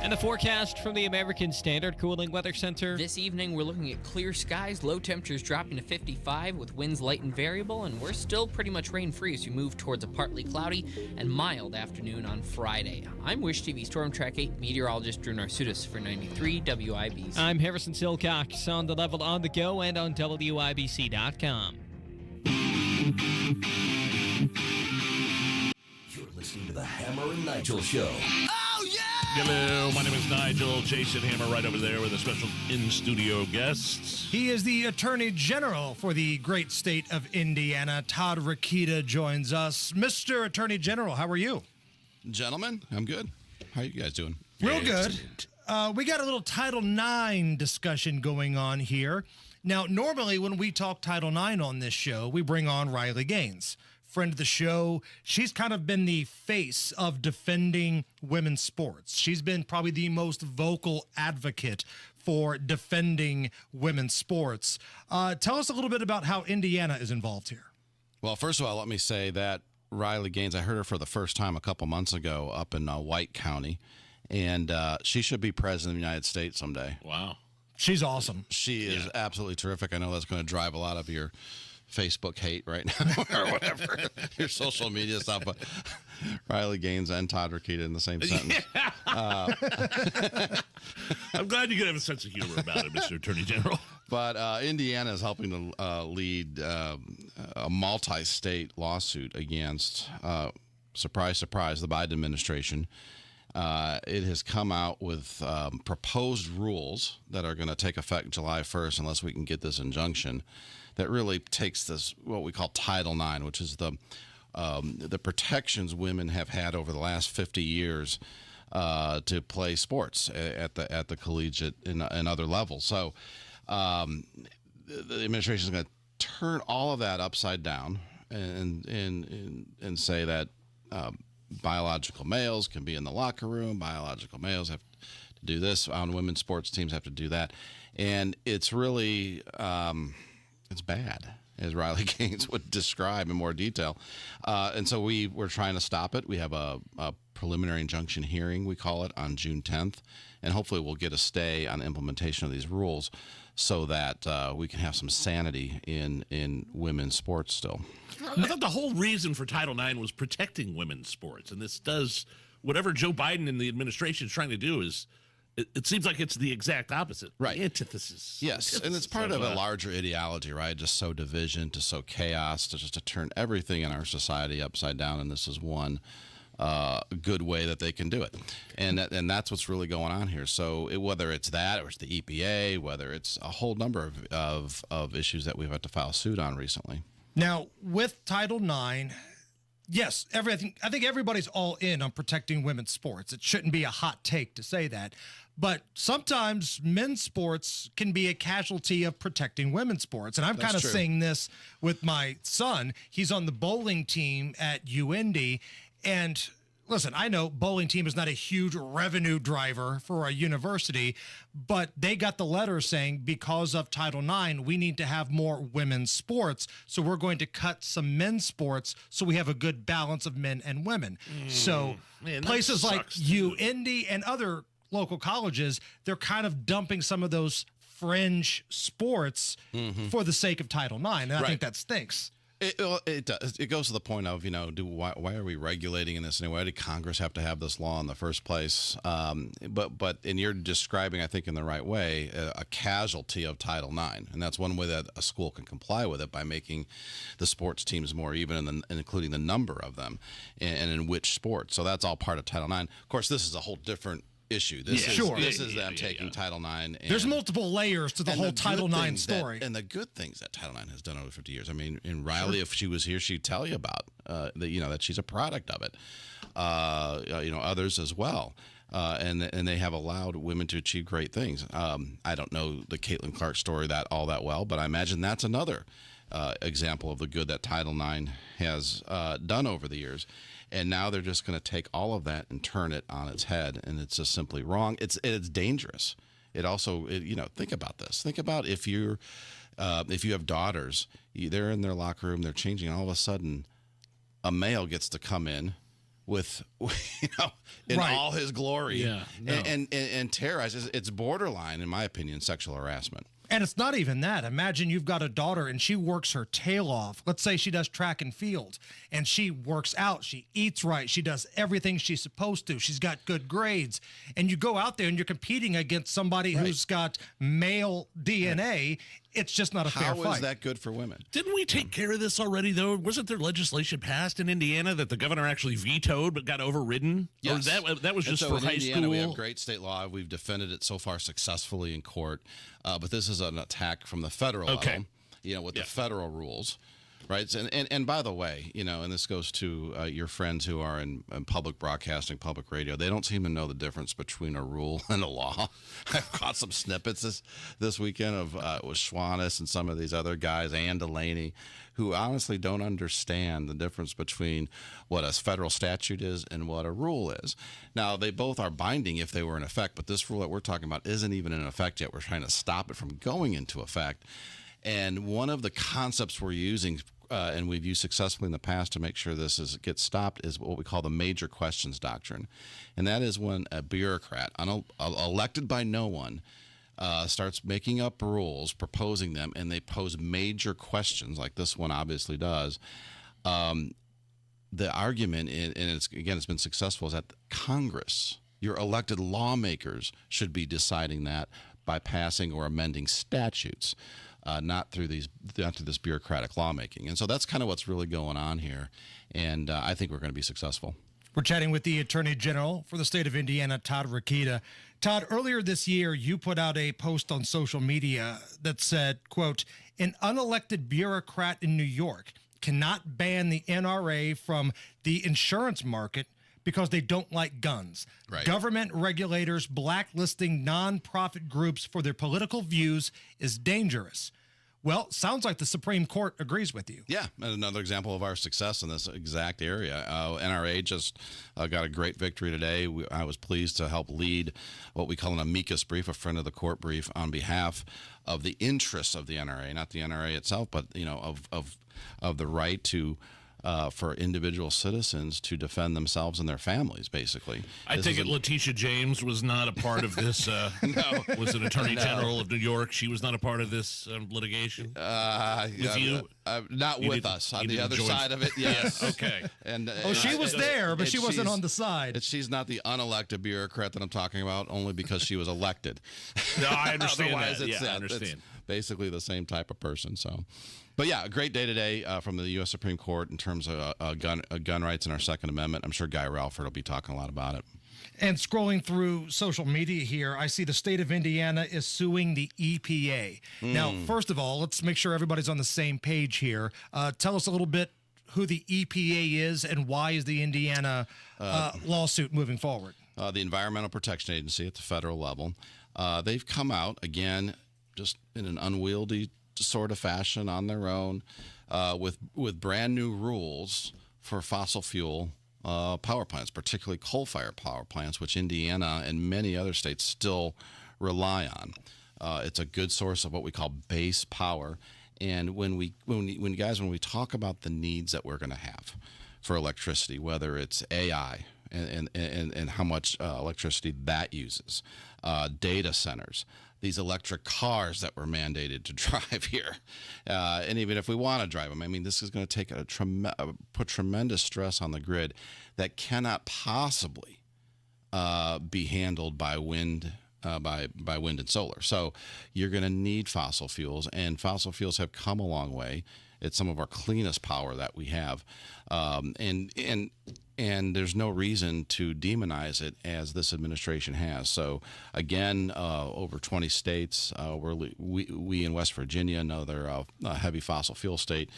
And the forecast from the American Standard Cooling Weather Center. This evening, we're looking at clear skies, low temperatures dropping to 55 with winds light and variable, and we're still pretty much rain-free as we move towards a partly cloudy and mild afternoon on Friday. I'm Wish TV Storm Track 8 meteorologist Drew Narsutis for 93 WIBC. I'm Harrison Silcox on the level on the go and on WIBC.com. You're listening to the Hammer and Nigel Show. Oh, yeah! Hello, my name is Nigel. Jason Hammer right over there with a special in-studio guest. He is the Attorney General for the great state of Indiana. Todd Rokita joins us. Mr. Attorney General, how are you? Gentlemen, I'm good. How are you guys doing? Real good. We got a little Title IX discussion going on here. Now, normally when we talk Title IX on this show, we bring on Riley Gaines, friend of the show. She's kind of been the face of defending women's sports. She's been probably the most vocal advocate for defending women's sports. Tell us a little bit about how Indiana is involved here. Well, first of all, let me say that Riley Gaines, I heard her for the first time a couple months ago up in White County, and she should be president of the United States someday. Wow. She's awesome. She is absolutely terrific. I know that's going to drive a lot of your Facebook hate right now or whatever, your social media stuff, but Riley Gaines and Todd Rokita in the same sentence. I'm glad you could have a sense of humor about it, Mr. Attorney General. But Indiana is helping to lead a multi-state lawsuit against, surprise, surprise, the Biden administration. It has come out with proposed rules that are going to take effect July 1st unless we can get this injunction that really takes this, what we call Title IX, which is the protections women have had over the last 50 years to play sports at the collegiate and other levels. So the administration is going to turn all of that upside down and say that biological males can be in the locker room. Biological males have to do this. On women's sports teams have to do that. And it's really, it's bad, as Riley Gaines would describe in more detail. And so we're trying to stop it. We have a preliminary injunction hearing, we call it, on June 10th. And hopefully we'll get a stay on implementation of these rules so that we can have some sanity in women's sports still. I thought the whole reason for Title IX was protecting women's sports, and this does whatever Joe Biden and the administration is trying to do is. It seems like it's the exact opposite. Right. The antithesis. Yes, and it's part of a larger ideology, right? Just sow division, to sow chaos, to turn everything in our society upside down, and this is one good way that they can do it. And that's what's really going on here. So whether it's that or it's the EPA, whether it's a whole number of issues that we've had to file suit on recently. Now, with Title IX, yes, I think everybody's all in on protecting women's sports. It shouldn't be a hot take to say that. But sometimes men's sports can be a casualty of protecting women's sports. And I'm kind of seeing this with my son. He's on the bowling team at UIndy. And listen, I know bowling team is not a huge revenue driver for a university, but they got the letter saying because of Title IX, we need to have more women's sports. So we're going to cut some men's sports so we have a good balance of men and women. So places like UIndy and other local colleges, they're kind of dumping some of those fringe sports for the sake of Title IX. And I think that stinks. It does. It goes to the point of, why are we regulating in this anyway? Why did Congress have to have this law in the first place? But you're describing, I think, in the right way, a casualty of Title IX. And that's one way that a school can comply with it, by making the sports teams more even, and including the number of them and in which sports. So that's all part of Title IX. Of course, this is a whole different issue. This is them taking Title IX. And, there's multiple layers to the whole Title IX story. And the good things that Title IX has done over 50 years. I mean, and Riley, if she was here, she'd tell you about that she's a product of it. Others as well. And they have allowed women to achieve great things. I don't know the Caitlin Clark story all that well, but I imagine that's another example of the good that Title IX has done over the years. And now they're just going to take all of that and turn it on its head, and it's just simply wrong. It's dangerous. It also, think about this. Think about if you have daughters, they're in their locker room, they're changing, and all of a sudden, a male gets to come in with, in all his glory, and terrorize. It's borderline, in my opinion, sexual harassment. And it's not even that. Imagine you've got a daughter and she works her tail off. Let's say she does track and field and she works out. She eats right. She does everything she's supposed to. She's got good grades. And you go out there and you're competing against somebody who's got male DNA. It's just not a fair fight. How is that good for women? Didn't we take care of this already, though? Wasn't there legislation passed in Indiana that the governor actually vetoed but got overridden? Yes. Or that was just for high Indiana, school? We have great state law. We've defended it so far successfully in court. But this is an attack from the federal level, with the federal rules. Right. And by the way, and this goes to your friends who are in public broadcasting, public radio, they don't seem to know the difference between a rule and a law. I've caught some snippets this weekend of with Schwannis and some of these other guys, and Delaney, who honestly don't understand the difference between what a federal statute is and what a rule is. Now, they both are binding if they were in effect, but this rule that we're talking about isn't even in effect yet. We're trying to stop it from going into effect. And one of the concepts we're using, and we've used successfully in the past to make sure this gets stopped, is what we call the major questions doctrine. And that is when a bureaucrat, elected by no one, starts making up rules, proposing them, and they pose major questions, like this one obviously does. The argument, and it's been successful, is that Congress, your elected lawmakers, should be deciding that by passing or amending statutes. Not through this bureaucratic lawmaking. And so that's kind of what's really going on here. And I think we're going to be successful. We're chatting with the Attorney General for the state of Indiana, Todd Rokita. Todd, earlier this year, you put out a post on social media that said, quote, an unelected bureaucrat in New York cannot ban the NRA from the insurance market because they don't like guns. Right. Government regulators blacklisting nonprofit groups for their political views is dangerous. Well, sounds like the Supreme Court agrees with you. Yeah, another example of our success in this exact area. NRA just got a great victory today. I was pleased to help lead what we call an amicus brief, a friend of the court brief, on behalf of the interests of the NRA, not the NRA itself, but of the right to for individual citizens to defend themselves and their families, basically. I take it Letitia James was not a part of this. No. Was an Attorney General of New York. She was not a part of this litigation? With you? Not with us. On the other side of it, yes. Okay. And she was there, but she wasn't on the side. She's not the unelected bureaucrat that I'm talking about, only because she was elected. No, I understand Otherwise, that. it's, I understand. It's basically the same type of person, so... But yeah, a great day today from the U.S. Supreme Court in terms of gun rights and our Second Amendment. I'm sure Guy Ralford will be talking a lot about it. And scrolling through social media here, I see the state of Indiana is suing the EPA. Now, first of all, let's make sure everybody's on the same page here. Tell us a little bit who the EPA is and why is the Indiana lawsuit moving forward? The Environmental Protection Agency at the federal level. They've come out, again, just in an unwieldy sort of fashion on their own with brand new rules for fossil fuel power plants, particularly coal-fired power plants, which Indiana and many other states still rely on. It's a good source of what we call base power. And when we talk about the needs that we're going to have for electricity, whether it's AI and how much electricity that uses, data centers, these electric cars that were mandated to drive here, and even if we want to drive them, I mean, this is going to take put tremendous stress on the grid that cannot possibly be handled by wind, by wind and solar. So you're going to need fossil fuels, and fossil fuels have come a long way. It's some of our cleanest power that we have, and there's no reason to demonize it as this administration has. So again, over 20 states, we in West Virginia, another heavy fossil fuel state,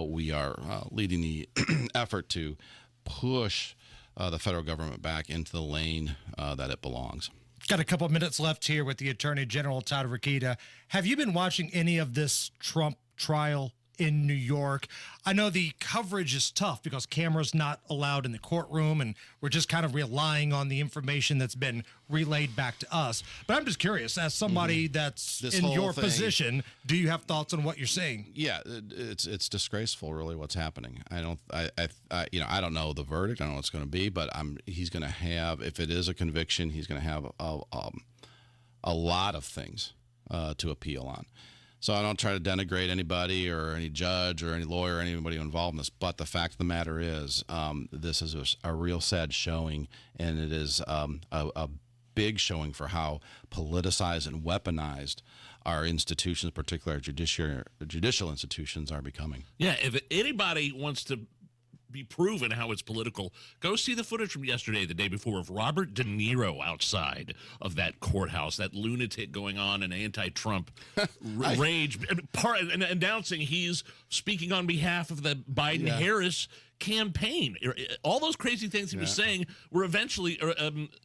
we are leading the effort to push the federal government back into the lane that it belongs. Got a couple minutes left here with the Attorney General, Todd Rokita. Have you been watching any of this Trump trial in New York? I know the coverage is tough because cameras not allowed in the courtroom, and we're just kind of relying on the information that's been relayed back to us. But I'm just curious, as somebody that's in your position, do you have thoughts on what you're seeing? Yeah, it's disgraceful, really, what's happening. I don't know the verdict. I don't know what it's going to be, but he's going to have, if it is a conviction, he's going to have a lot of things to appeal on. So I don't try to denigrate anybody or any judge or any lawyer or anybody involved in this. But the fact of the matter is, this is a real sad showing, and it is a big showing for how politicized and weaponized our institutions, particularly our judicial institutions, are becoming. Yeah, if anybody wants to be proven how it's political, go see the footage from yesterday, the day before, of Robert De Niro outside of that courthouse, that lunatic going on an anti-Trump rage, and announcing he's speaking on behalf of the Biden-Harris campaign. All those crazy things he was saying were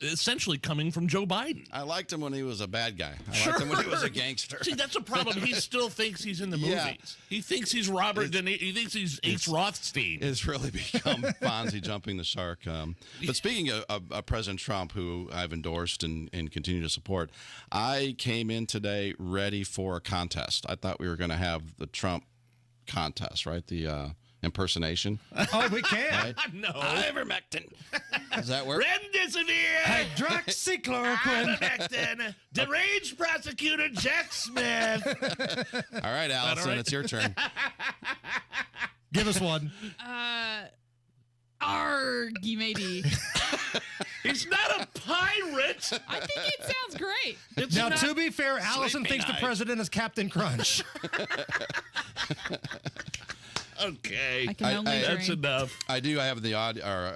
essentially coming from Joe Biden. I liked him when he was a bad guy. Liked him when he was a gangster. See, that's a problem. He still thinks he's in the movies. He thinks he's Robert De Niro. He thinks he's H. Rothstein. It's really become Fonzie jumping the shark. But speaking of President Trump, who I've endorsed and continue to support, I came in today ready for a contest. I thought we were going to have the Trump contest, right? The impersonation. Oh, we can. Right? No. Ivermectin. Does that work? Remdesivir. Hydroxychloroquine. Ivermectin. Deranged prosecutor Jack Smith. All right, Allison, it's your turn. Give us one. Argy-matey. He's not a pirate. I think it sounds great. Now, to be fair, Allison thinks the president is Captain Crunch. Okay, I can only that's drink. enough. I do. I have the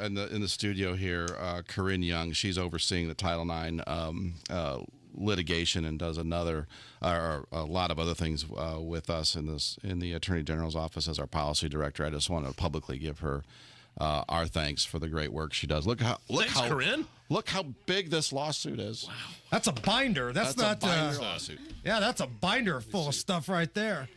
in the studio here, Corinne Young. She's overseeing the Title IX litigation and does a lot of other things with us in the Attorney General's office as our policy director. I just want to publicly give her our thanks for the great work she does. Thanks, Corinne. Look how big this lawsuit is. Wow, that's a binder. That's not a binder lawsuit. Yeah, that's a binder full of stuff right there.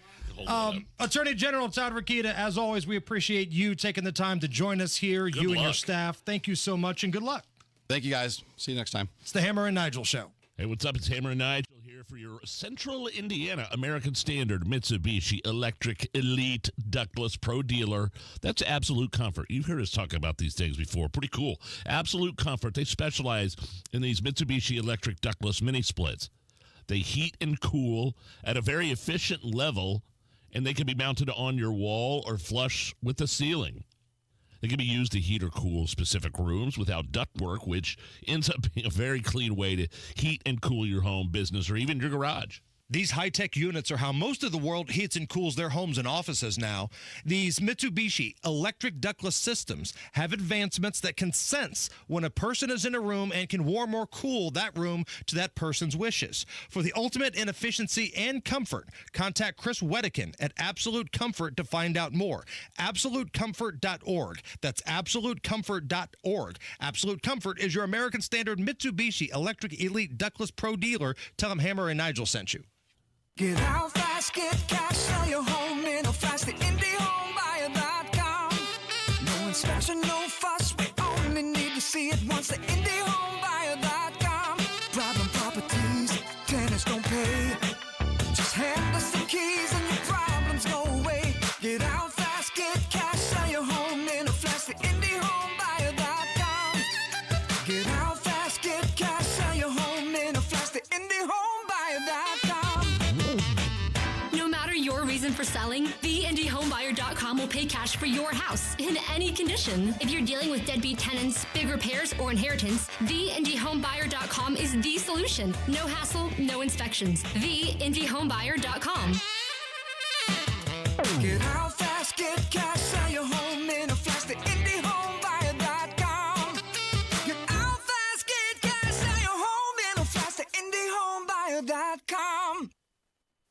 Attorney General Todd Rokita, as always, we appreciate you taking the time to join us here, and your staff. Thank you so much, and good luck. Thank you, guys. See you next time. It's the Hammer and Nigel Show. Hey, what's up? It's Hammer and Nigel here for your Central Indiana American Standard Mitsubishi Electric Elite Ductless Pro Dealer. That's Absolute Comfort. You've heard us talk about these things before. Pretty cool. Absolute Comfort. They specialize in these Mitsubishi Electric Ductless Mini Splits. They heat and cool at a very efficient level, and they can be mounted on your wall or flush with the ceiling. They can be used to heat or cool specific rooms without ductwork, which ends up being a very clean way to heat and cool your home, business, or even your garage. These high-tech units are how most of the world heats and cools their homes and offices now. These Mitsubishi electric ductless systems have advancements that can sense when a person is in a room and can warm or cool that room to that person's wishes. For the ultimate in efficiency and comfort, contact Chris Wedekin at Absolute Comfort to find out more. AbsoluteComfort.org. That's AbsoluteComfort.org. Absolute Comfort is your American Standard Mitsubishi Electric Elite Ductless Pro Dealer. Tell them Hammer and Nigel sent you. Get out fast, get cash, sell your home in a flash. The IndieHomeBuyer.com. No inspection, no fuss. We only need to see it once. The IndieHomeBuyer.com. Problem properties, tenants don't pay. Just hand us the keys and your problems go away. Get out fast, get cash, sell your home in a flash. The IndieHomeBuyer.com. Get out fast, get cash, sell your home in a flash. The IndieHomeBuyer.com. For selling, theindyhomebuyer.com will pay cash for your house in any condition. If you're dealing with deadbeat tenants, big repairs, or inheritance, theindyhomebuyer.com is the solution. No hassle, no inspections. Theindyhomebuyer.com. Get out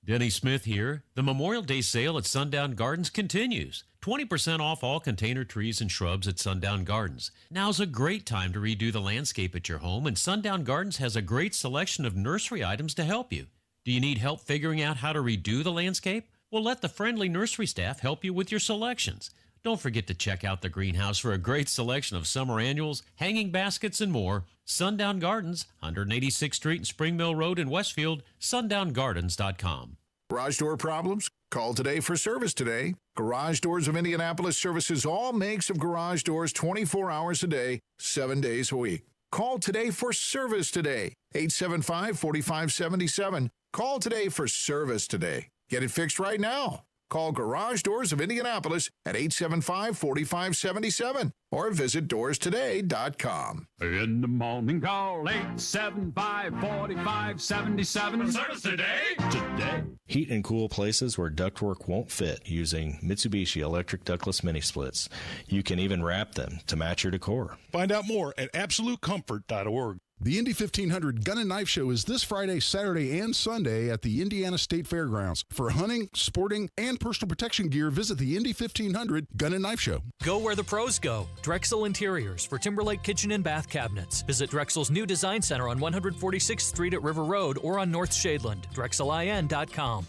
Denny Smith here. The Memorial Day sale at Sundown Gardens continues. 20% off all container trees and shrubs at Sundown Gardens. Now's a great time to redo the landscape at your home, and Sundown Gardens has a great selection of nursery items to help you. Do you need help figuring out how to redo the landscape? Well, let the friendly nursery staff help you with your selections. Don't forget to check out the greenhouse for a great selection of summer annuals, hanging baskets, and more. Sundown Gardens, 186th Street and Spring Mill Road in Westfield, sundown.gardens.com. Garage door problems? Call today for service today. Garage Doors of Indianapolis services all makes of garage doors 24 hours a day, 7 days a week. Call today for service today. 875-4577. Call today for service today. Get it fixed right now. Call Garage Doors of Indianapolis at 875-4577 or visit doorstoday.com. In the morning, call 875-4577. Service today. Heat and cool places where ductwork won't fit using Mitsubishi electric ductless mini splits. You can even wrap them to match your decor. Find out more at absolutecomfort.org. The Indy 1500 Gun and Knife Show is this Friday, Saturday, and Sunday at the Indiana State Fairgrounds. For hunting, sporting, and personal protection gear, visit the Indy 1500 Gun and Knife Show. Go where the pros go. Drexel Interiors for Timberlake kitchen and bath cabinets. Visit Drexel's new design center on 146th Street at River Road or on North Shadeland. DrexelIN.com.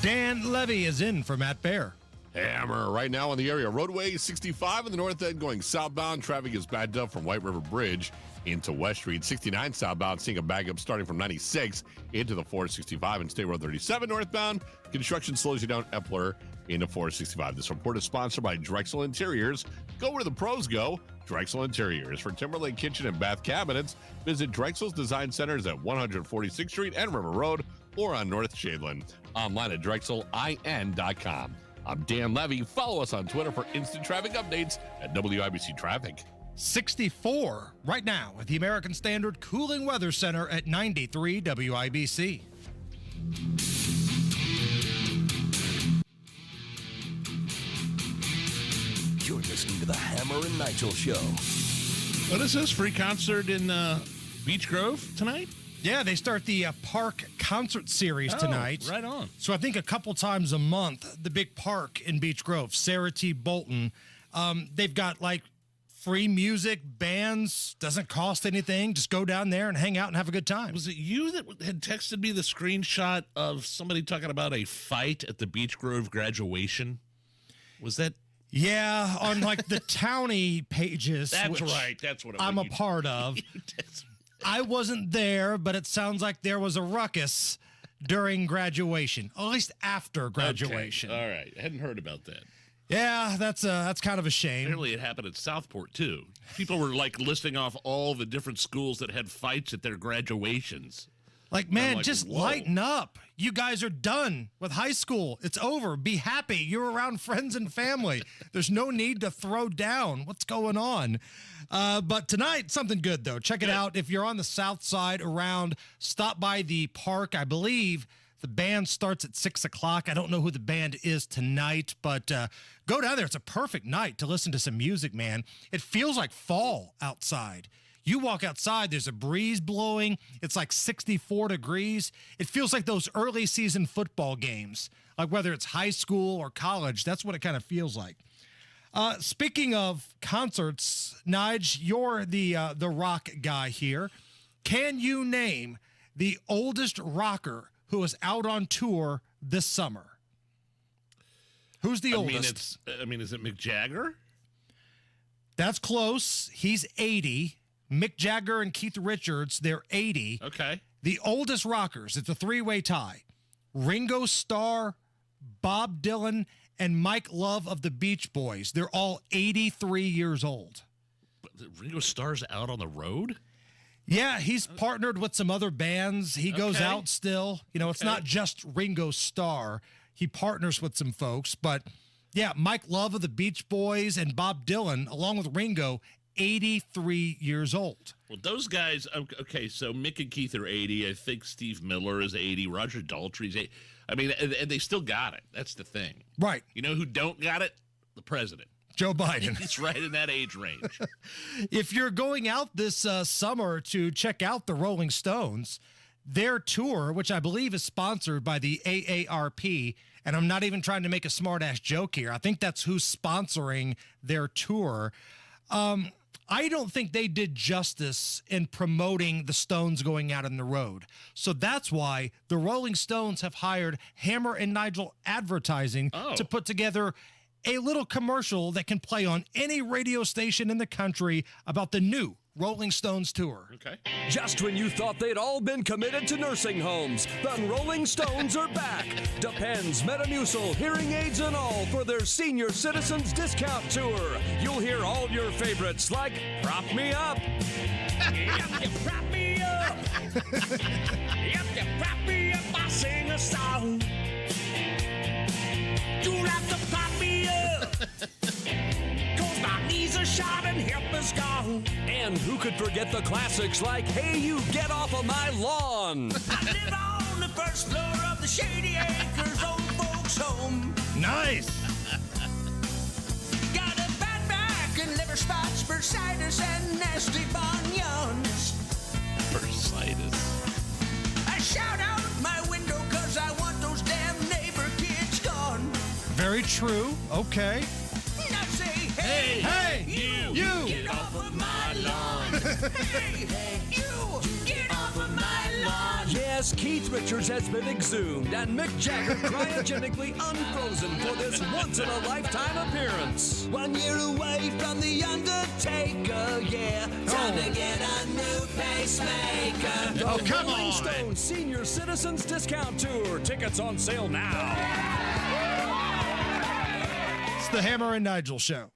Dan Levy is in for Matt Bear. Hammer right now in the area. Roadway 65 in the north end going southbound. Traffic is backed up from White River Bridge into West Street. 69 southbound, seeing a bag up starting from 96 into the 465 and State Road 37 northbound. Construction slows you down Epler into 465. This report is sponsored by Drexel Interiors. Go where the pros go. Drexel Interiors. For Timberlake kitchen and bath cabinets, visit Drexel's Design Centers at 146th Street and River Road or on North Shadeland. Online at DrexelIN.com. I'm Dan Levy. Follow us on Twitter for instant traffic updates at WIBC Traffic. 64 right now at the American Standard Cooling Weather Center at 93 WIBC. You're listening to the Hammer and Nigel Show. What is this, free concert in Beech Grove tonight? Yeah, they start the Park Concert Series tonight. Right on. So I think a couple times a month, the big park in Beech Grove, Sarah T. Bolton, they've got like free music, bands, doesn't cost anything. Just go down there and hang out and have a good time. Was it you that had texted me the screenshot of somebody talking about a fight at the Beech Grove graduation? Was that? Yeah, on like the Townie pages. That's right. That's what I'm a part of. I wasn't there, but it sounds like there was a ruckus during graduation, or at least after graduation. Okay. All right. I hadn't heard about that. Yeah, that's kind of a shame. Apparently it happened at Southport, too. People were, like, listing off all the different schools that had fights at their graduations. Like, man, just lighten up. You guys are done with high school. It's over. Be happy. You're around friends and family. There's no need to throw down. What's going on? But tonight, something good, though. Check it out. If you're on the south side around, stop by the park. I believe the band starts at 6 o'clock. I don't know who the band is tonight, but go down there. It's a perfect night to listen to some music, man. It feels like fall outside. You walk outside, there's a breeze blowing. It's like 64 degrees. It feels like those early season football games, like whether it's high school or college. That's what it kind of feels like. Speaking of concerts, Nige, you're the rock guy here. Can you name the oldest rocker who was out on tour this summer? Who's the oldest? Is it Mick Jagger? That's close. He's 80. Mick Jagger and Keith Richards, they're 80. Okay. The oldest rockers, it's a three-way tie. Ringo Starr, Bob Dylan, and Mike Love of the Beach Boys. They're all 83 years old. But Ringo Starr's out on the road? Yeah, he's partnered with some other bands. He goes out still. You know, it's not just Ringo Starr. He partners with some folks. But, yeah, Mike Love of the Beach Boys and Bob Dylan, along with Ringo, 83 years old. Well, those guys, okay, so Mick and Keith are 80. I think Steve Miller is 80. Roger Daltrey's 80. I mean, and they still got it. That's the thing. Right. You know who don't got it? The president. Joe Biden. He's right in that age range. If you're going out this summer to check out the Rolling Stones, their tour, which I believe is sponsored by the AARP, and I'm not even trying to make a smart-ass joke here. I think that's who's sponsoring their tour. I don't think they did justice in promoting the Stones going out on the road. So that's why the Rolling Stones have hired Hammer and Nigel Advertising to put together a little commercial that can play on any radio station in the country about the new Rolling Stones tour. Okay. Just when you thought they'd all been committed to nursing homes, the Rolling Stones are back. Depends, Metamucil, hearing aids and all for their senior citizens discount tour. You'll hear all your favorites like Prop Me Up. Yep, you prop me up. Yep, you prop me up. I sing a song. You have to prop me up. My knees are shot and hip is gone. And who could forget the classics like Hey You, Get Off of My Lawn. I live on the first floor of the Shady Acres old folks home. Nice. Got a bad back and liver spots, bursitis and nasty bunions. Bursitis. I shout out my window cause I want those damn neighbor kids gone. Very true. Okay. Now say, Hey, you, get off of my lawn. Hey, you, get off of my lawn. Yes, Keith Richards has been exhumed and Mick Jagger cryogenically unfrozen for this once-in-a-lifetime appearance. 1 year away from the Undertaker, yeah. Time to get a new pacemaker. The come Rolling on. Stones Senior Citizens Discount Tour. Tickets on sale now. It's the Hammer and Nigel Show.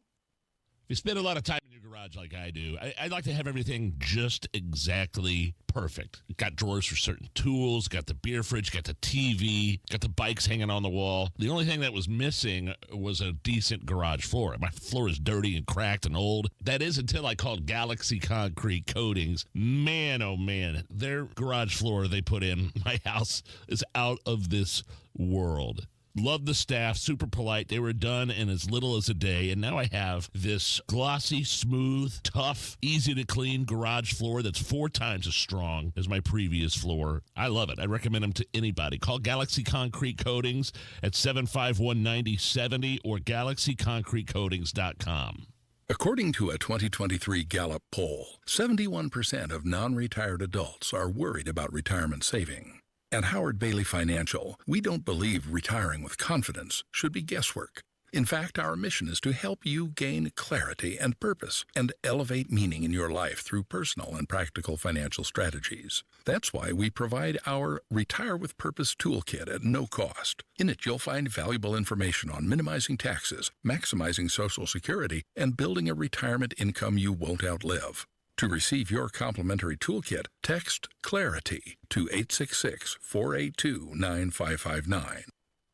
If you spend a lot of time in your garage like I do, I like to have everything just exactly perfect. Got drawers for certain tools, got the beer fridge, got the TV, got the bikes hanging on the wall. The only thing that was missing was a decent garage floor. My floor is dirty and cracked and old. That is until I called Galaxy Concrete Coatings. Man, oh man, their garage floor they put in my house is out of this world. Love the staff, super polite. They were done in as little as a day, and now I have this glossy, smooth, tough, easy to clean garage floor that's 4 times as strong as my previous floor. I love it. I recommend them to anybody. Call Galaxy Concrete Coatings at 751-9070 or galaxyconcretecoatings.com. According to a 2023 Gallup poll, 71% of non-retired adults are worried about retirement saving. At Howard Bailey Financial, we don't believe retiring with confidence should be guesswork. In fact, our mission is to help you gain clarity and purpose and elevate meaning in your life through personal and practical financial strategies. That's why we provide our Retire with Purpose Toolkit at no cost. In it, you'll find valuable information on minimizing taxes, maximizing Social Security, and building a retirement income you won't outlive. To receive your complimentary toolkit, text CLARITY to 866-482-9559.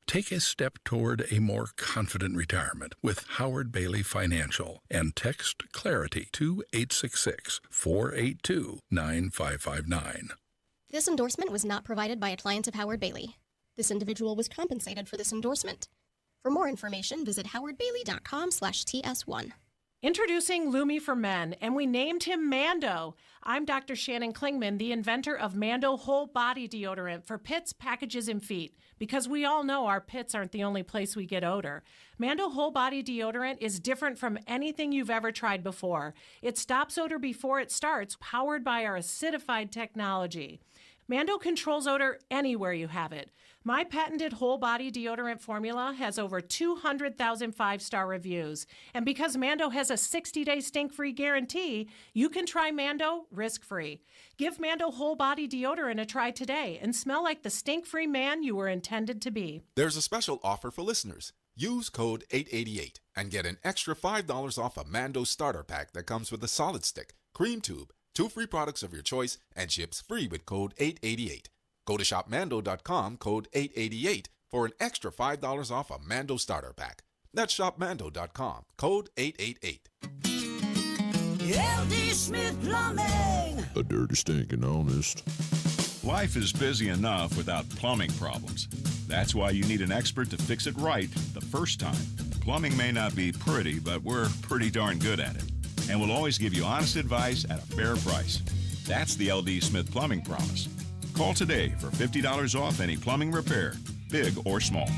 Take a step toward a more confident retirement with Howard Bailey Financial and text CLARITY to 866-482-9559. This endorsement was not provided by a client of Howard Bailey. This individual was compensated for this endorsement. For more information, visit howardbailey.com/TS1. Introducing Lumi for Men, and we named him Mando. I'm Dr. Shannon Klingman, the inventor of Mando Whole Body Deodorant for pits, packages, and feet, because we all know our pits aren't the only place we get odor. Mando Whole Body Deodorant is different from anything you've ever tried before. It stops odor before it starts, powered by our acidified technology. Mando controls odor anywhere you have it. My patented whole body deodorant formula has over 200,000 5-star reviews. And because Mando has a 60-day stink-free guarantee, you can try Mando risk-free. Give Mando whole body deodorant a try today and smell like the stink-free man you were intended to be. There's a special offer for listeners. Use code 888 and get an extra $5 off a Mando starter pack that comes with a solid stick, cream tube, 2 free products of your choice, and ships free with code 888. Go to shopmando.com, code 888, for an extra $5 off a Mando starter pack. That's shopmando.com, code 888. LD Smith Plumbing. A dirty, stinking honest. Life is busy enough without plumbing problems. That's why you need an expert to fix it right the first time. Plumbing may not be pretty, but we're pretty darn good at it. And we'll always give you honest advice at a fair price. That's the LD Smith Plumbing Promise. Call today for $50 off any plumbing repair, big or small.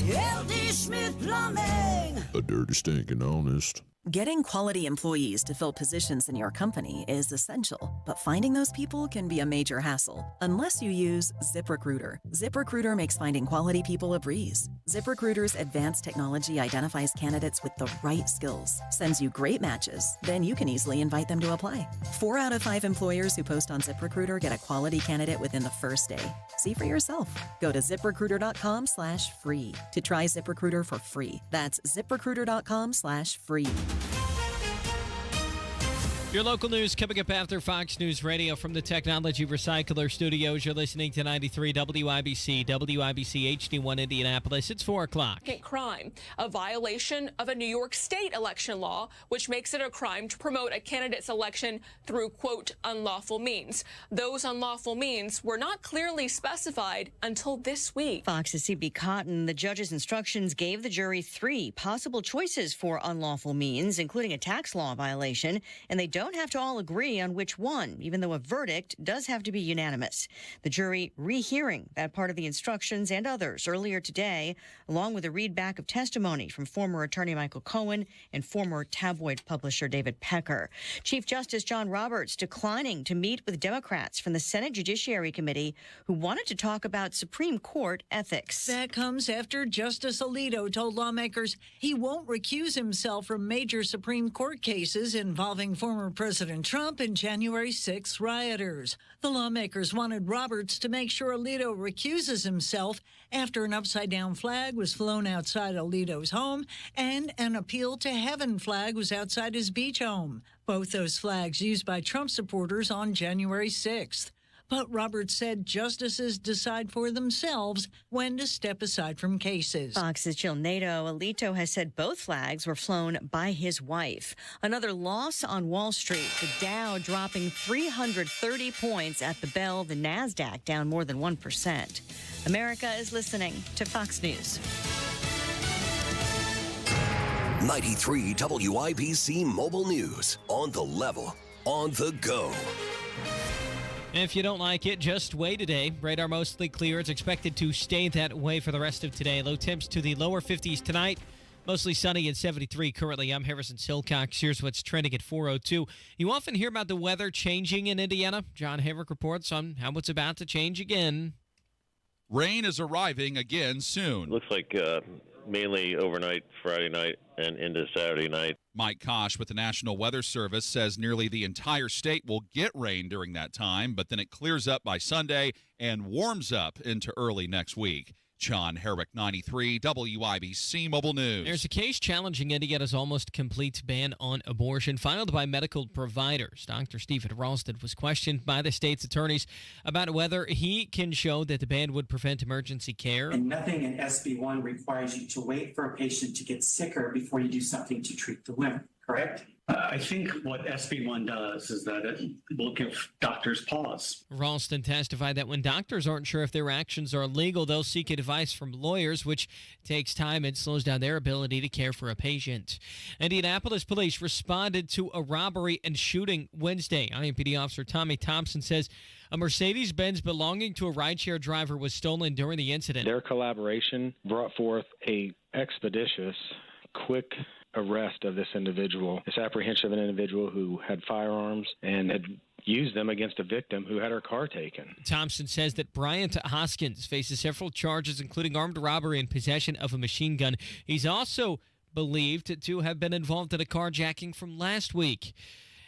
LD Smith Plumbing. A dirty, stinking honest. Getting quality employees to fill positions in your company is essential, but finding those people can be a major hassle unless you use ZipRecruiter. ZipRecruiter makes finding quality people a breeze. ZipRecruiter's advanced technology identifies candidates with the right skills, sends you great matches, then you can easily invite them to apply. 4 out of 5 employers who post on ZipRecruiter get a quality candidate within the first day. See for yourself. Go to ZipRecruiter.com/free to try ZipRecruiter for free. That's ZipRecruiter.com/free. Your local news coming up after Fox News Radio from the Technology Recycler Studios. You're listening to 93 WIBC, WIBC HD1 Indianapolis. It's 4 o'clock. Crime, a violation of a New York State election law, which makes it a crime to promote a candidate's election through, quote, unlawful means. Those unlawful means were not clearly specified until this week. Fox's C.B. Cotton, the judge's instructions gave the jury 3 possible choices for unlawful means, including a tax law violation, and they don't have to all agree on which one, even though a verdict does have to be unanimous. The jury rehearing that part of the instructions and others earlier today, along with a readback of testimony from former attorney Michael Cohen and former tabloid publisher David Pecker. Chief Justice John Roberts declining to meet with Democrats from the Senate Judiciary Committee who wanted to talk about Supreme Court ethics. That comes after Justice Alito told lawmakers he won't recuse himself from major Supreme Court cases involving former President Trump and January 6 rioters. The lawmakers wanted Roberts to make sure Alito recuses himself after an upside-down flag was flown outside Alito's home and an Appeal to Heaven flag was outside his beach home. Both those flags used by Trump supporters on January 6th. But Roberts said justices decide for themselves when to step aside from cases. Fox's Jill Nato. Alito has said both flags were flown by his wife. Another loss on Wall Street. The Dow dropping 330 points at the bell. The NASDAQ down more than 1%. America is listening to Fox News. 93 WIBC Mobile News. On the level, on the go. If you don't like it, just wait today. Radar mostly clear. It's expected to stay that way for the rest of today. Low temps to the lower 50s tonight. Mostly sunny at 73 currently. I'm Harrison Silcox. Here's what's trending at 4:02. You often hear about the weather changing in Indiana. John Havrick reports on how it's about to change again. Rain is arriving again soon. Looks like mainly overnight Friday night and into Saturday night. Mike Kosh with the National Weather Service says nearly the entire state will get rain during that time, but then it clears up by Sunday and warms up into early next week. John Herrick, 93 WIBC Mobile News. There's a case challenging Indiana's almost complete ban on abortion filed by medical providers. Dr. Stephen Ralston was questioned by the state's attorneys about whether he can show that the ban would prevent emergency care. And nothing in SB1 requires you to wait for a patient to get sicker before you do something to treat the women, correct? I think what SB1 does is that it will give doctors pause. Ralston testified that when doctors aren't sure if their actions are legal, they'll seek advice from lawyers, which takes time and slows down their ability to care for a patient. Indianapolis police responded to a robbery and shooting Wednesday. IMPD officer Tommy Thompson says a Mercedes-Benz belonging to a rideshare driver was stolen during the incident. Their collaboration brought forth a expeditious, quick arrest of this individual, this apprehension of an individual who had firearms and had used them against a victim who had her car taken. Thompson says that Bryant Hoskins faces several charges, including armed robbery and possession of a machine gun. He's also believed to have been involved in a carjacking from last week.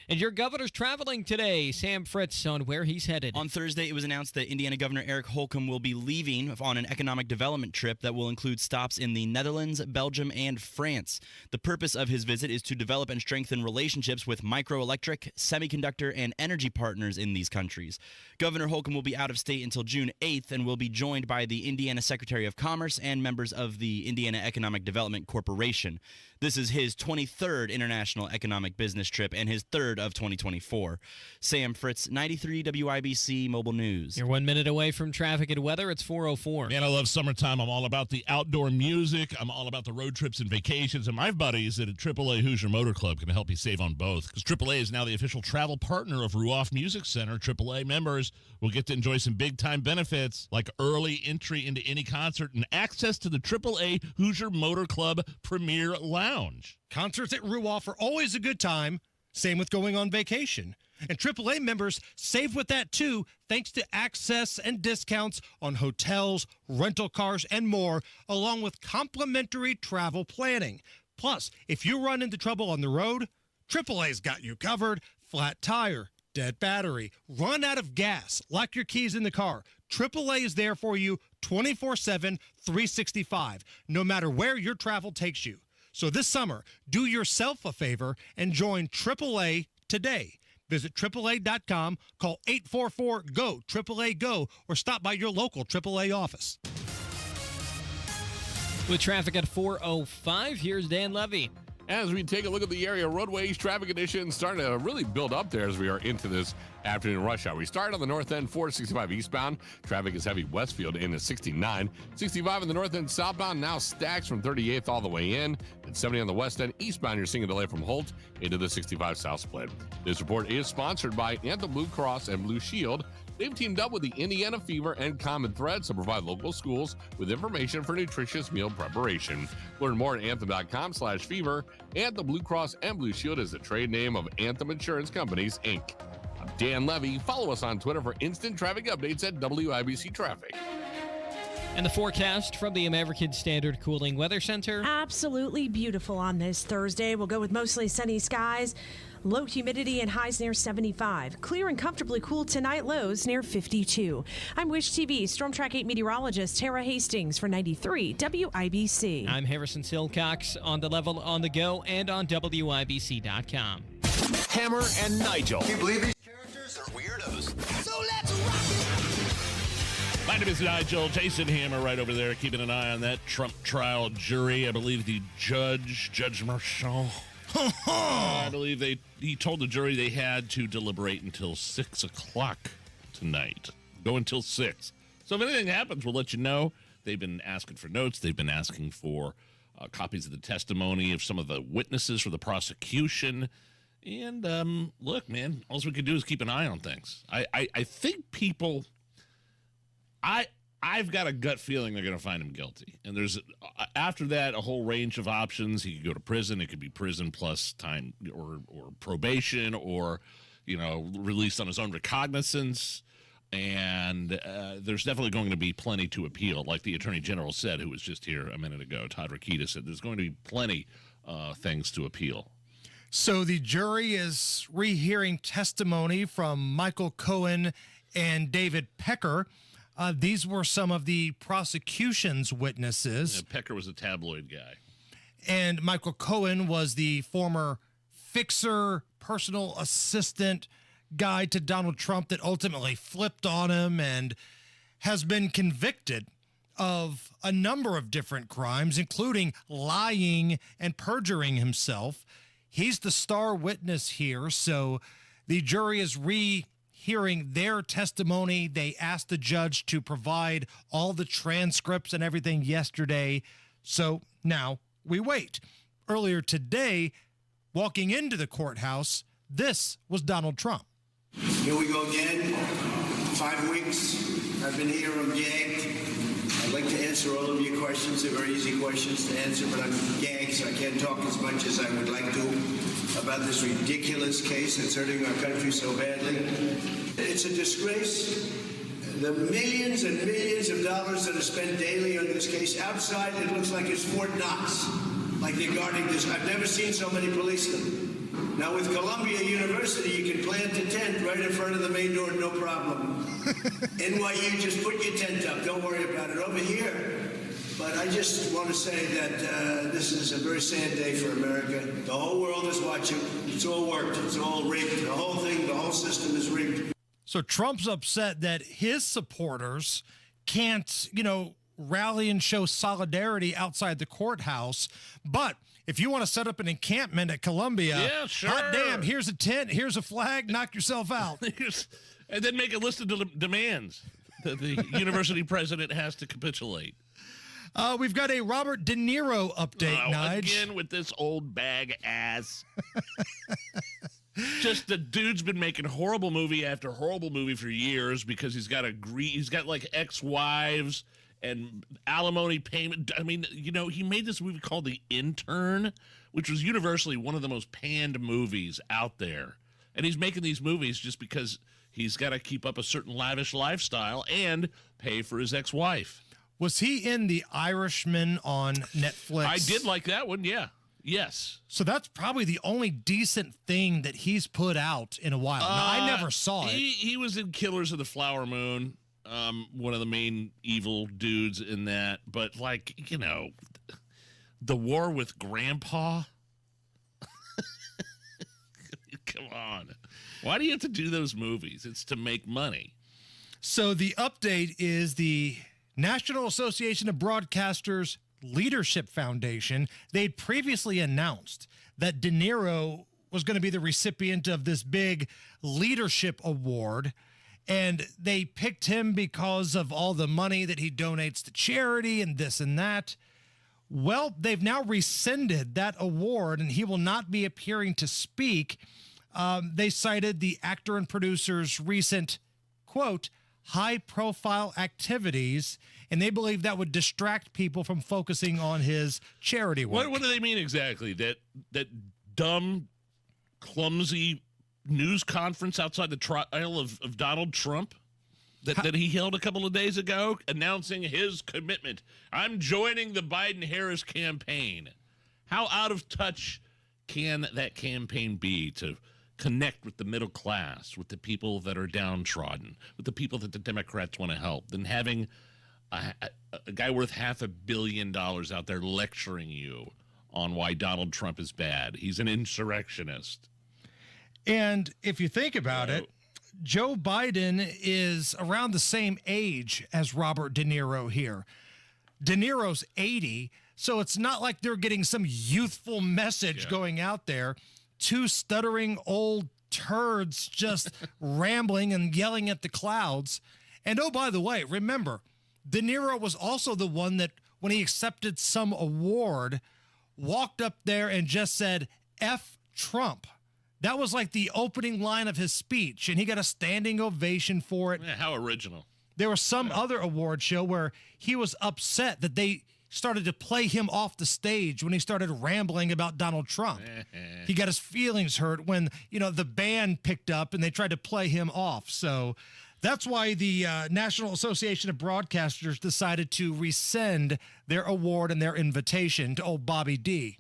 And your governor's traveling today. Sam Fritz on where he's headed. On Thursday, it was announced that Indiana Governor Eric Holcomb will be leaving on an economic development trip that will include stops in the Netherlands, Belgium, and France. The purpose of his visit is to develop and strengthen relationships with microelectric, semiconductor, and energy partners in these countries. Governor Holcomb will be out of state until June 8th and will be joined by the Indiana Secretary of Commerce and members of the Indiana Economic Development Corporation. This is his 23rd international economic business trip and his third of 2024. Sam Fritz, 93 WIBC Mobile News. You're 1 minute away from traffic and weather. It's 4:04. Man, I love summertime. I'm all about the outdoor music. I'm all about the road trips and vacations. And my buddies at AAA Hoosier Motor Club can help you save on both. Because AAA is now the official travel partner of Ruoff Music Center. AAA members will get to enjoy some big-time benefits like early entry into any concert and access to the AAA Hoosier Motor Club Premier Lounge. Concerts at Ruoff are always a good time. Same with going on vacation. And AAA members save with that too, thanks to access and discounts on hotels, rental cars, and more, along with complimentary travel planning. Plus, if you run into trouble on the road, AAA's got you covered. Flat tire, dead battery, run out of gas, lock your keys in the car. AAA is there for you 24/7, 365, no matter where your travel takes you. So this summer, do yourself a favor and join AAA today. Visit AAA.com, call 844-GO, AAA-GO, or stop by your local AAA office. With traffic at 4:05, here's Dan Levy. As we take a look at the area, roadways, traffic conditions starting to really build up there as we are into this afternoon rush hour. We start on the north end, 465 eastbound. Traffic is heavy westfield into 69. 65 on the north end southbound, now stacks from 38th all the way in. And 70 on the west end eastbound, you're seeing a delay from Holt into the 65 south split. This report is sponsored by Anthem Blue Cross and Blue Shield. They've teamed up with the Indiana Fever and Common Thread to provide local schools with information for nutritious meal preparation. Learn more at anthem.com/fever. Anthem Blue Cross and Blue Shield is the trade name of Anthem Insurance Companies, Inc. I'm Dan Levy. Follow us on Twitter for instant traffic updates at WIBC Traffic. And the forecast from the American Standard Cooling Weather Center. Absolutely beautiful on this Thursday. We'll go with mostly sunny skies. Low humidity and highs near 75. Clear and comfortably cool tonight, lows near 52. I'm Wish TV Storm Track 8 meteorologist Tara Hastings for 93 WIBC. I'm Harrison Silcox on the level, on the go, and on WIBC.com. Hammer and Nigel. Can you believe these characters are weirdos? So let's rock it. My name is Nigel. Jason Hammer right over there keeping an eye on that Trump trial jury. I believe the Judge Marshall, I believe he told the jury they had to deliberate until 6 o'clock tonight. Go until 6. So if anything happens, we'll let you know. They've been asking for notes. They've been asking for copies of the testimony of some of the witnesses for the prosecution. And look, man, all we can do is keep an eye on things. I think people... I've got a gut feeling they're going to find him guilty. And there's, after that, a whole range of options. He could go to prison. It could be prison plus time or probation or, released on his own recognizance. And there's definitely going to be plenty to appeal. Like the Attorney General said, who was just here a minute ago, Todd Rokita said, there's going to be plenty things to appeal. So the jury is rehearing testimony from Michael Cohen and David Pecker. These were some of the prosecution's witnesses. Yeah, Pecker was a tabloid guy. And Michael Cohen was the former fixer, personal assistant guy to Donald Trump that ultimately flipped on him and has been convicted of a number of different crimes, including lying and perjuring himself. He's the star witness here, so the jury is hearing their testimony. They asked the judge to provide all the transcripts and everything yesterday. So now we wait. Earlier today, walking into the courthouse, this was Donald Trump. Here we go again. 5 weeks. I've been here. I'm gagged. I'd like to answer all of your questions. They're very easy questions to answer, but I'm gagged, so I can't talk as much as I would like to about this ridiculous case that's hurting our country so badly. It's a disgrace. The millions and millions of dollars that are spent daily on this case, outside it looks like it's Fort Knox, like they're guarding this. I've never seen so many policemen. Now with Columbia University, you can plant a tent right in front of the main door, no problem. NYU, just put your tent up. Don't worry about it. Over here, but I just want to say that this is a very sad day for America. The whole world is watching. It's all worked. It's all rigged. The whole thing, the whole system is rigged. So Trump's upset that his supporters can't, rally and show solidarity outside the courthouse. But if you want to set up an encampment at Columbia, yeah, sure. hot damn, here's a tent, here's a flag, knock yourself out. And then make a list of demands that the university president has to capitulate. We've got a Robert De Niro update, Nige. Again with this old bag ass. Just the dude's been making horrible movie after horrible movie for years because he's got like ex-wives and alimony payment. I mean, you know, he made this movie called The Intern, which was universally one of the most panned movies out there. And he's making these movies just because he's got to keep up a certain lavish lifestyle and pay for his ex-wife. Was he in The Irishman on Netflix? I did like that one, yeah. Yes. So that's probably the only decent thing that he's put out in a while. Now, I never saw it. He was in Killers of the Flower Moon, one of the main evil dudes in that. But, like, you know, The War with Grandpa? Come on. Why do you have to do those movies? It's to make money. So the update is the National Association of Broadcasters Leadership Foundation. They'd previously announced that De Niro was going to be the recipient of this big leadership award, and they picked him because of all the money that he donates to charity and this and that. Well, they've now rescinded that award, and he will not be appearing to speak. They cited the actor and producer's recent, quote, high-profile activities, and they believe that would distract people from focusing on his charity work. What do they mean exactly? That dumb, clumsy news conference outside the trial of Donald Trump that he held a couple of days ago, announcing his commitment. I'm joining the Biden-Harris campaign. How out of touch can that campaign be to connect with the middle class, with the people that are downtrodden, with the people that the Democrats want to help, than having a guy worth $500 million out there lecturing you on why Donald Trump is bad? He's an insurrectionist. And if you think about it, Joe Biden is around the same age as Robert De Niro here. De Niro's 80, so it's not like they're getting some youthful message going out there. Two stuttering old turds just rambling and yelling at the clouds. And oh, by the way, remember, De Niro was also the one that, when he accepted some award, walked up there and just said, F Trump. That was like the opening line of his speech, and he got a standing ovation for it. Yeah, how original. There was some other award show where he was upset that they started to play him off the stage when he started rambling about Donald Trump. He got his feelings hurt when, the band picked up and they tried to play him off. So that's why the National Association of Broadcasters decided to rescind their award and their invitation to old Bobby D.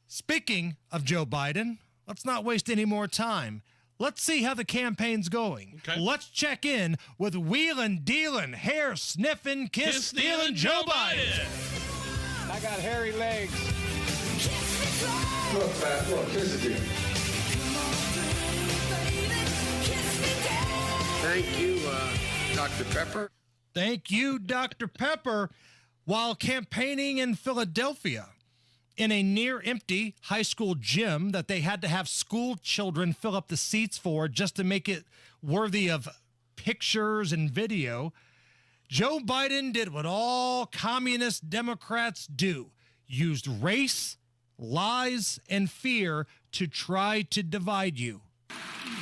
Speaking of Joe Biden, let's not waste any more time. Let's see how the campaign's going. Okay. Let's check in with wheelin', dealin', hair sniffing, kiss stealing Joe Biden. I got hairy legs. Look, fat, look, kiss it. Thank you, Dr. Pepper. Thank you, Dr. Pepper. While campaigning in Philadelphia, in a near-empty high school gym that they had to have school children fill up the seats for just to make it worthy of pictures and video, Joe Biden did what all communist Democrats do, used race, lies, and fear to try to divide you.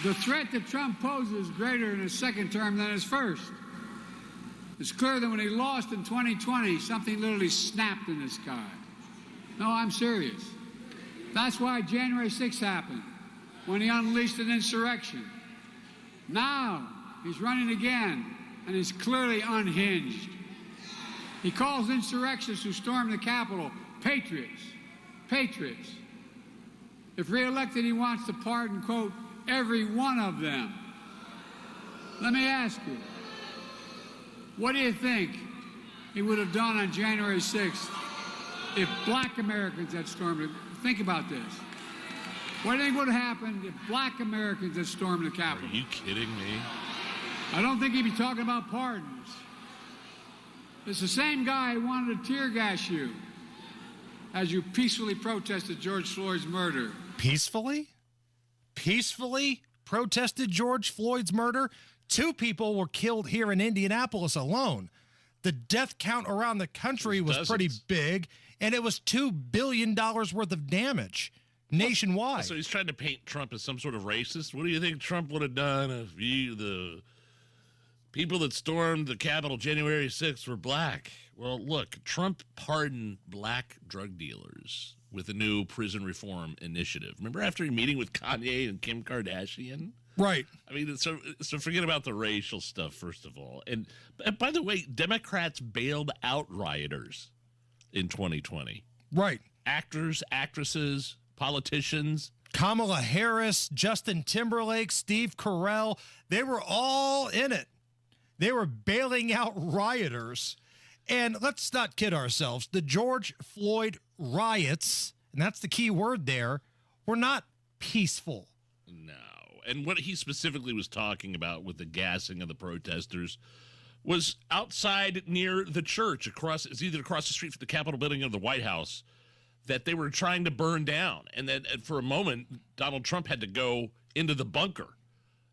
The threat that Trump poses is greater in his second term than his first. It's clear that when he lost in 2020, something literally snapped in the sky. No, I'm serious. That's why January 6th happened, when he unleashed an insurrection. Now, he's running again, and he's clearly unhinged. He calls insurrectionists who stormed the Capitol patriots. Patriots. If reelected, he wants to pardon, quote, every one of them. Let me ask you, what do you think he would have done on January 6th? If black Americans had stormed it? Think about this. What do you think would have happened if black Americans had stormed the Capitol? Are you kidding me? I don't think he'd be talking about pardons. It's the same guy who wanted to tear gas you as you peacefully protested George Floyd's murder. Peacefully? Peacefully protested George Floyd's murder? 2 people were killed here in Indianapolis alone. The death count around the country was pretty big, and it was $2 billion worth of damage nationwide. So he's trying to paint Trump as some sort of racist. What do you think Trump would have done if the people that stormed the Capitol January 6th were black? Well, look, Trump pardoned black drug dealers with a new prison reform initiative. Remember after he meeting with Kanye and Kim Kardashian? Right. I mean, so forget about the racial stuff, first of all. And by the way, Democrats bailed out rioters in 2020. Right. Actors, actresses, politicians. Kamala Harris, Justin Timberlake, Steve Carell, they were all in it. They were bailing out rioters. And let's not kid ourselves. The George Floyd riots, and that's the key word there, were not peaceful. No. And what he specifically was talking about with the gassing of the protesters was outside near the church, it's either across the street from the Capitol building or the White House, that they were trying to burn down. And then for a moment, Donald Trump had to go into the bunker.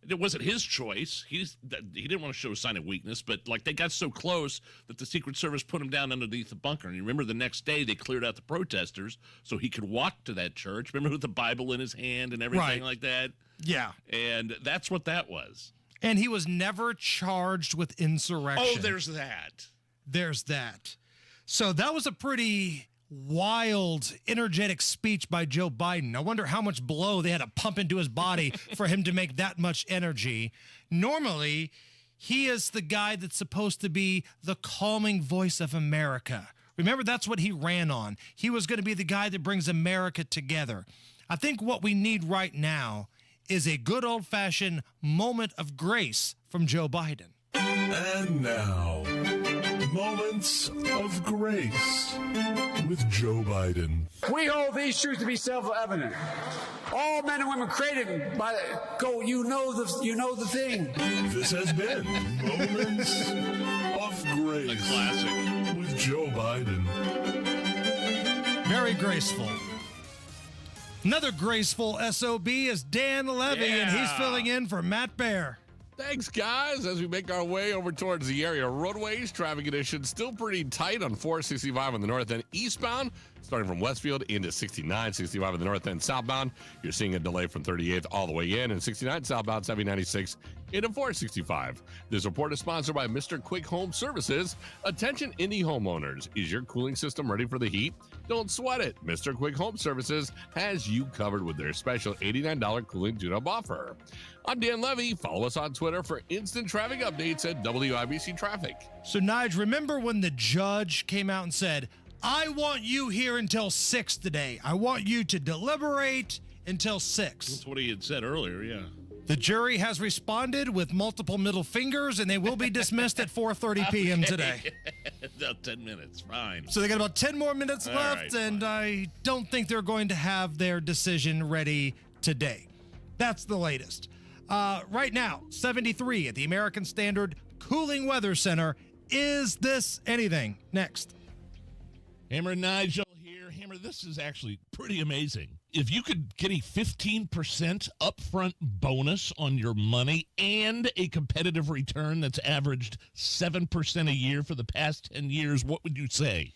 It wasn't his choice. He didn't want to show a sign of weakness, but like they got so close that the Secret Service put him down underneath the bunker. And you remember the next day they cleared out the protesters so he could walk to that church. Remember with the Bible in his hand and everything like that? Yeah. And that's what that was. And he was never charged with insurrection. Oh, there's that. There's that. So that was a pretty wild, energetic speech by Joe Biden. I wonder how much blow they had to pump into his body for him to make that much energy. Normally, he is the guy that's supposed to be the calming voice of America. Remember, that's what he ran on. He was going to be the guy that brings America together. I think what we need right now is a good old-fashioned moment of grace from Joe Biden. And now, Moments of Grace with Joe Biden. We hold these truths to be self-evident. All men and women created by you know the thing. This has been Moments of Grace. A classic. With Joe Biden. Very graceful. Another graceful SOB is Dan Levy, and he's filling in for Matt Bear. Thanks, guys. As we make our way over towards the area roadways, traffic conditions still pretty tight on 465 on the north end eastbound, starting from Westfield into 69, 65 on the north end southbound. You're seeing a delay from 38th all the way in, and 69 southbound, 796 into 465. This report is sponsored by Mr. Quick Home Services. Attention, indie homeowners. Is your cooling system ready for the heat? Don't sweat it. Mr. Quick Home Services has you covered with their special $89 cooling tune-up offer. I'm Dan Levy. Follow us on Twitter for instant traffic updates at WIBC Traffic. So, Nigel, remember when the judge came out and said, I want you here until 6 today. I want you to deliberate until 6. That's what he had said earlier, yeah. The jury has responded with multiple middle fingers, and they will be dismissed at 4:30 p.m. today. About 10 minutes, fine. So they got about 10 more minutes left, and I don't think they're going to have their decision ready today. That's the latest. Right now, 73 at the American Standard Cooling Weather Center. Is this anything? Next. Hammer and Nigel here. Hammer, this is actually pretty amazing. If you could get a 15% upfront bonus on your money and a competitive return that's averaged 7% a year for the past 10 years, what would you say?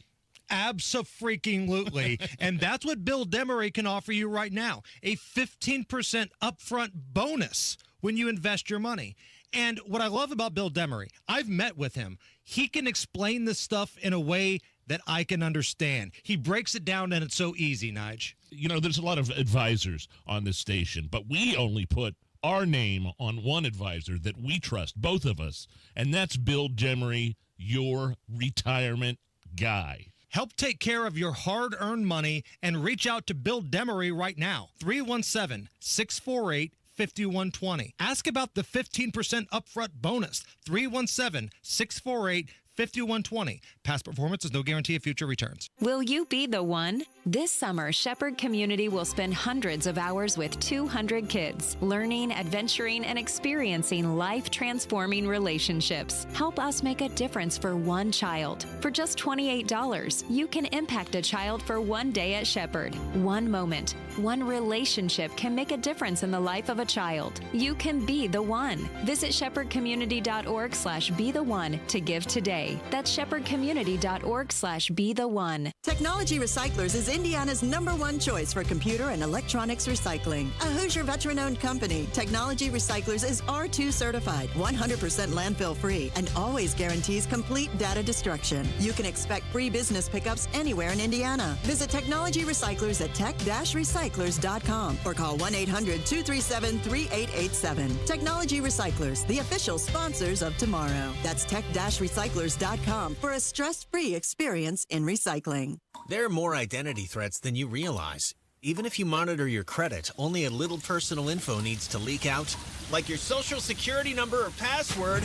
Abso-freaking-lutely. And that's what Bill Demery can offer you right now. A 15% upfront bonus when you invest your money. And what I love about Bill Demery, I've met with him. He can explain this stuff in a way that I can understand. He breaks it down, and it's so easy, Nige. You know, there's a lot of advisors on this station, but we only put our name on one advisor that we trust, both of us, and that's Bill Demery, your retirement guy. Help take care of your hard-earned money and reach out to Bill Demery right now. 317-648-5120. Ask about the 15% upfront bonus. 317-648-5120. 5120. Past performance is no guarantee of future returns. Will you be the one? This summer, Shepherd Community will spend hundreds of hours with 200 kids, learning, adventuring, and experiencing life-transforming relationships. Help us make a difference for one child. For just $28, you can impact a child for one day at Shepherd. One moment, one relationship can make a difference in the life of a child. You can be the one. Visit shepherdcommunity.org/be the one to give today. That's shepherdcommunity.org/be the one. Technology Recyclers is Indiana's #1 choice for computer and electronics recycling. A Hoosier veteran-owned company, Technology Recyclers is R2 certified, 100% landfill free, and always guarantees complete data destruction. You can expect free business pickups anywhere in Indiana. Visit Technology Recyclers at tech-recyclers.com or call 1-800-237-3887. Technology Recyclers, the official sponsors of tomorrow. That's tech-recyclers.com for a stress-free experience in recycling. There are more identity threats than you realize. Even if you monitor your credit, only a little personal info needs to leak out, like your social security number or password,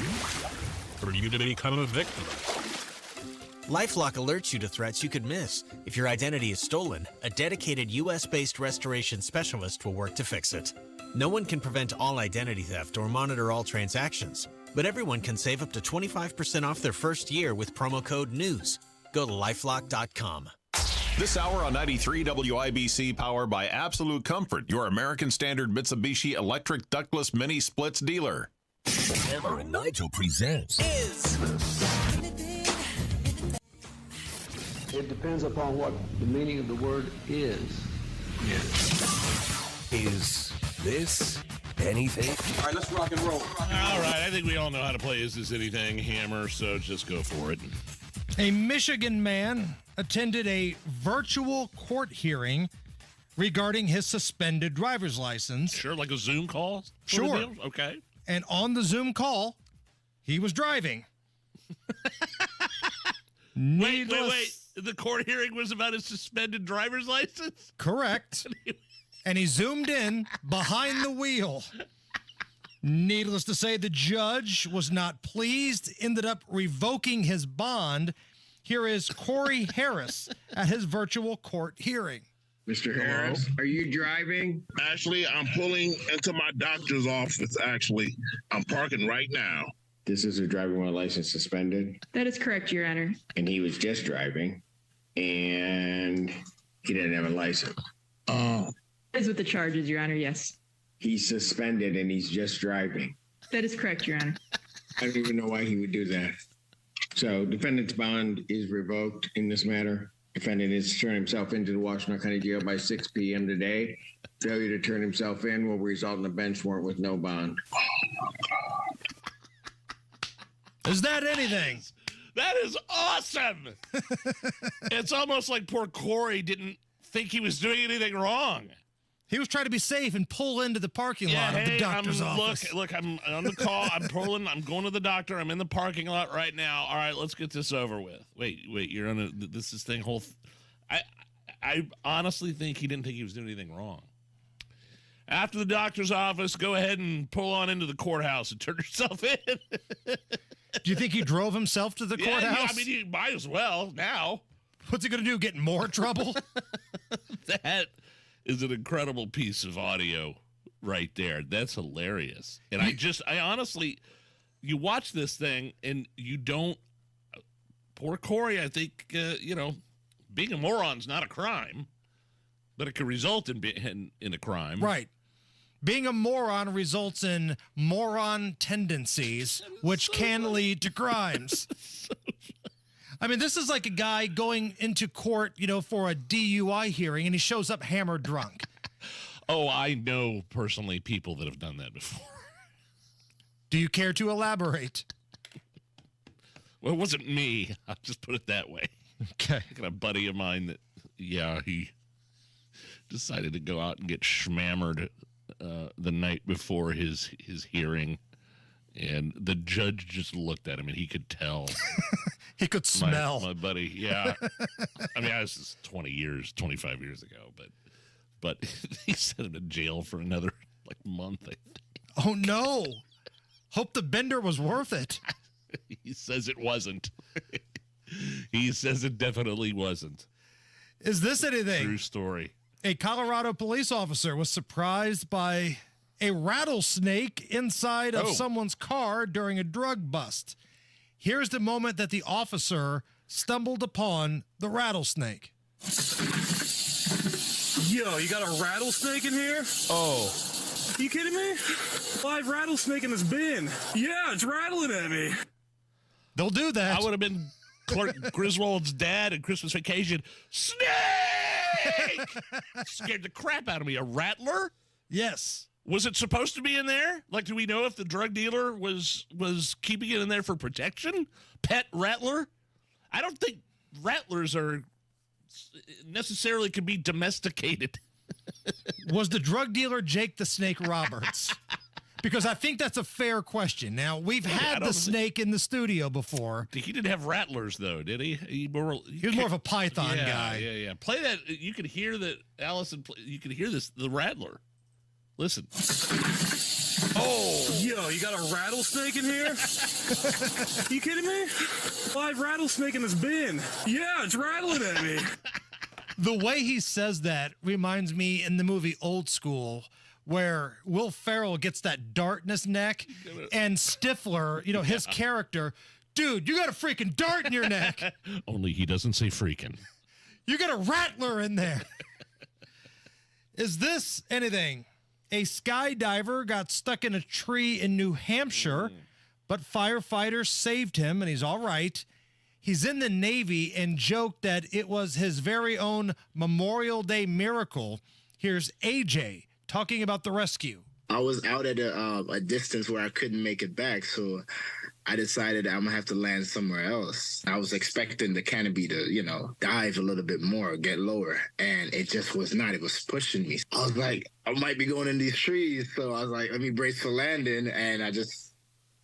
for you to become a victim. LifeLock alerts you to threats you could miss. If your identity is stolen, a dedicated U.S.-based restoration specialist will work to fix it. No one can prevent all identity theft or monitor all transactions, but everyone can save up to 25% off their first year with promo code NEWS. Go to lifelock.com. This hour on 93 WIBC, powered by Absolute Comfort, your American Standard Mitsubishi electric ductless mini splits dealer. Hammer and Nigel presents It depends upon what the meaning of the word is. Is this anything? All right, let's rock and roll. All right, I think we all know how to play Is This Anything, Hammer, so just go for it. A Michigan man attended a virtual court hearing regarding his suspended driver's license. Sure, like a Zoom call? Sure. Okay. And on the Zoom call, he was driving. Wait. The court hearing was about his suspended driver's license? Correct. And he zoomed in behind the wheel. Needless to say, the judge was not pleased, ended up revoking his bond. Here is Corey Harris at his virtual court hearing. Mr. Harris, are you driving? Actually, I'm pulling into my doctor's office, actually. I'm parking right now. This is a driver with a license suspended? That is correct, Your Honor. And he was just driving, and he didn't have a license. That is with the charges, Your Honor, yes. He's suspended, and he's just driving. That is correct, Your Honor. I don't even know why he would do that. So, defendant's bond is revoked in this matter. Defendant is to turn himself into the Washington County Jail by 6 p.m. today. Failure to turn himself in will result in a bench warrant with no bond. Is that anything? That is awesome. It's almost like poor Corey didn't think he was doing anything wrong. He was trying to be safe and pull into the parking lot of the doctor's office. Look, I'm on the call. I'm pulling. I'm going to the doctor. I'm in the parking lot right now. All right, let's get this over with. Wait. You're on this thing whole. I honestly think he didn't think he was doing anything wrong. After the doctor's office, go ahead and pull on into the courthouse and turn yourself in. Do you think he drove himself to the courthouse? Yeah, I mean, you might as well now. What's he going to do, get in more trouble? That is an incredible piece of audio right there. That's hilarious. And I honestly, you watch this thing and you don't, poor Corey, I think, being a moron's not a crime, but it could result in a crime. Right. Being a moron results in moron tendencies, which can lead to crimes. I mean, this is like a guy going into court, for a DUI hearing, and he shows up hammered drunk. Oh, I know personally people that have done that before. Do you care to elaborate? Well, it wasn't me. I'll just put it that way. Okay. I got a buddy of mine that, he decided to go out and get schmammered the night before his hearing, and the judge just looked at him, and he could tell. He could smell. My buddy, yeah. I mean, this is 25 years ago, but he sent him to jail for another month, I think. Oh, no. Hope the bender was worth it. He says it wasn't. He says it definitely wasn't. Is this anything? True story. A Colorado police officer was surprised by a rattlesnake inside of someone's car during a drug bust. Here's the moment that the officer stumbled upon the rattlesnake. Yo, you got a rattlesnake in here? Oh. Are you kidding me? Live rattlesnake in this bin. Yeah, it's rattling at me. They'll do that. I would have been Clark Griswold's dad in Christmas Vacation. Snake! Scared the crap out of me. A rattler? Yes. Was it supposed to be in there? Like, do we know if the drug dealer was keeping it in there for protection? Pet rattler? I don't think rattlers are necessarily can be domesticated. Was the drug dealer Jake the Snake Roberts? Because I think that's a fair question. Now, we've had the snake in the studio before. He didn't have rattlers, though, did he? He was more of a python guy. Yeah. Play that. You could hear that, Allison, you could hear the rattler. Listen. Oh. Yo, you got a rattlesnake in here? Are you kidding me? Live rattlesnake in this bin. Yeah, it's rattling at me. The way he says that reminds me in the movie Old School, where Will Ferrell gets that dart in his neck, and Stifler, his character, dude, you got a freaking dart in your neck. Only he doesn't say freaking. You got a rattler in there. Is this anything? A skydiver got stuck in a tree in New Hampshire, but firefighters saved him, and he's all right. He's in the Navy and joked that it was his very own Memorial Day miracle. Here's AJ talking about the rescue. I was out at a distance where I couldn't make it back, so I decided I'm going to have to land somewhere else. I was expecting the canopy to, dive a little bit more, get lower, and it just was not. It was pushing me. I was like, I might be going in these trees, so I was like, let me brace for landing, and I just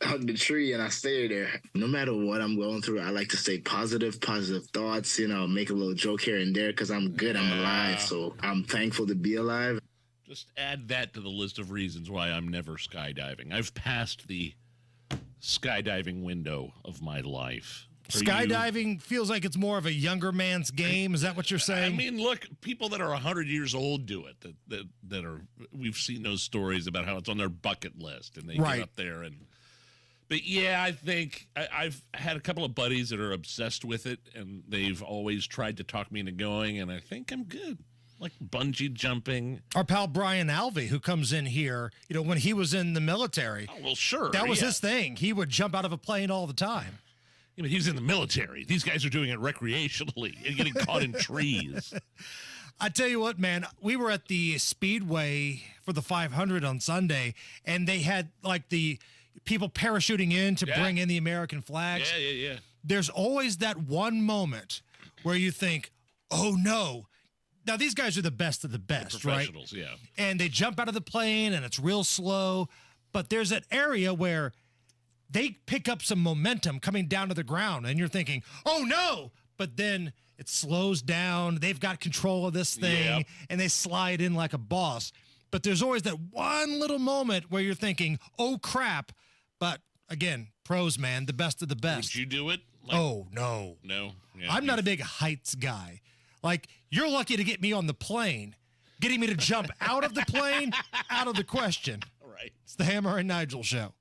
hugged the tree and I stayed there. No matter what I'm going through, I like to stay positive thoughts, make a little joke here and there because I'm good, I'm alive, so I'm thankful to be alive. Just add that to the list of reasons why I'm never skydiving. I've passed the skydiving window of my life. Skydiving feels like it's more of a younger man's game. Is that what you're saying? I mean, look, people that are 100 years old do it. That are, we've seen those stories about how it's on their bucket list and they get up there and. But yeah, I think I've had a couple of buddies that are obsessed with it, and they've always tried to talk me into going, and I think I'm good. Like bungee jumping. Our pal Brian Alvey, who comes in here, when he was in the military. Oh, well, sure. That was his thing. He would jump out of a plane all the time. Yeah, but he's in the military. These guys are doing it recreationally and getting caught in trees. I tell you what, man, we were at the Speedway for the 500 on Sunday, and they had like the people parachuting in to bring in the American flags. Yeah. There's always that one moment where you think, oh, no. Now, these guys are the best of the best, professionals, right? Yeah. And they jump out of the plane, and it's real slow. But there's that area where they pick up some momentum coming down to the ground, and you're thinking, oh, no. But then it slows down. They've got control of this thing, and they slide in like a boss. But there's always that one little moment where you're thinking, oh, crap. But, again, pros, man, the best of the best. Would you do it? Oh, no. No? Yeah, I'm not a big heights guy. Like, you're lucky to get me on the plane. Getting me to jump out of the plane, out of the question. Right. It's the Hammer and Nigel show.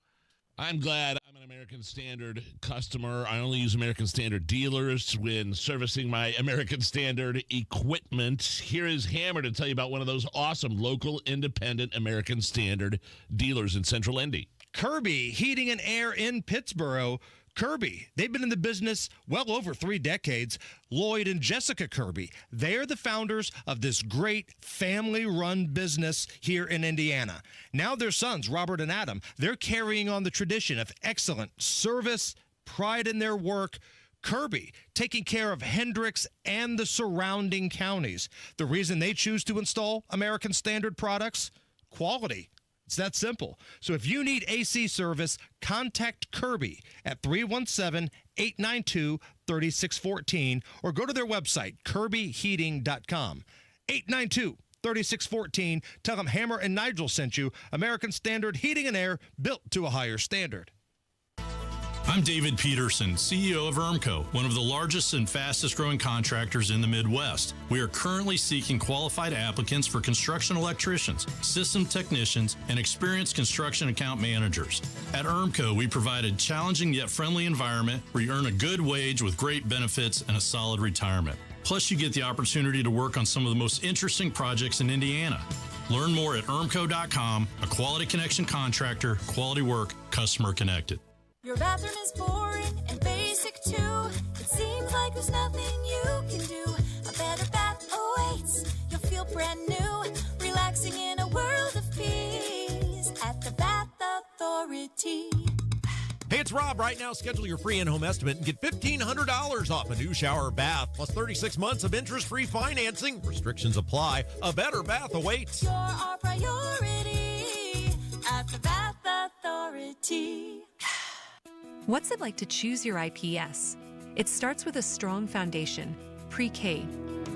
I'm glad I'm an American Standard customer. I only use American Standard dealers when servicing my American Standard equipment. Here is Hammer to tell you about one of those awesome local independent American Standard dealers in Central Indy. Kirby Heating and Air in Pittsburgh. Kirby, they've been in the business well over 3 decades. Lloyd and Jessica Kirby, they are the founders of this great family-run business here in Indiana. Now their sons, Robert and Adam, they're carrying on the tradition of excellent service, pride in their work. Kirby, taking care of Hendricks and the surrounding counties. The reason they choose to install American Standard products? Quality. It's that simple. So if you need AC service, contact Kirby at 317-892-3614 or go to their website, kirbyheating.com. 892-3614. Tell them Hammer and Nigel sent you. American Standard Heating and Air, built to a higher standard. I'm David Peterson, CEO of ERMCO, one of the largest and fastest growing contractors in the Midwest. We are currently seeking qualified applicants for construction electricians, system technicians, and experienced construction account managers. At ERMCO, we provide a challenging yet friendly environment where you earn a good wage with great benefits and a solid retirement. Plus, you get the opportunity to work on some of the most interesting projects in Indiana. Learn more at ERMCO.com, a quality connection contractor, quality work, customer connected. Your bathroom is boring and basic too. It seems like there's nothing you can do. A better bath awaits. You'll feel brand new, relaxing in a world of peace at the Bath Authority. Hey, it's Rob. Right now, schedule your free in-home estimate and get $1,500 off a new shower or bath, plus 36 months of interest-free financing. Restrictions apply. A better bath awaits. You're our priority at the Bath Authority. What's it like to choose your IPS? It starts with a strong foundation, pre-K.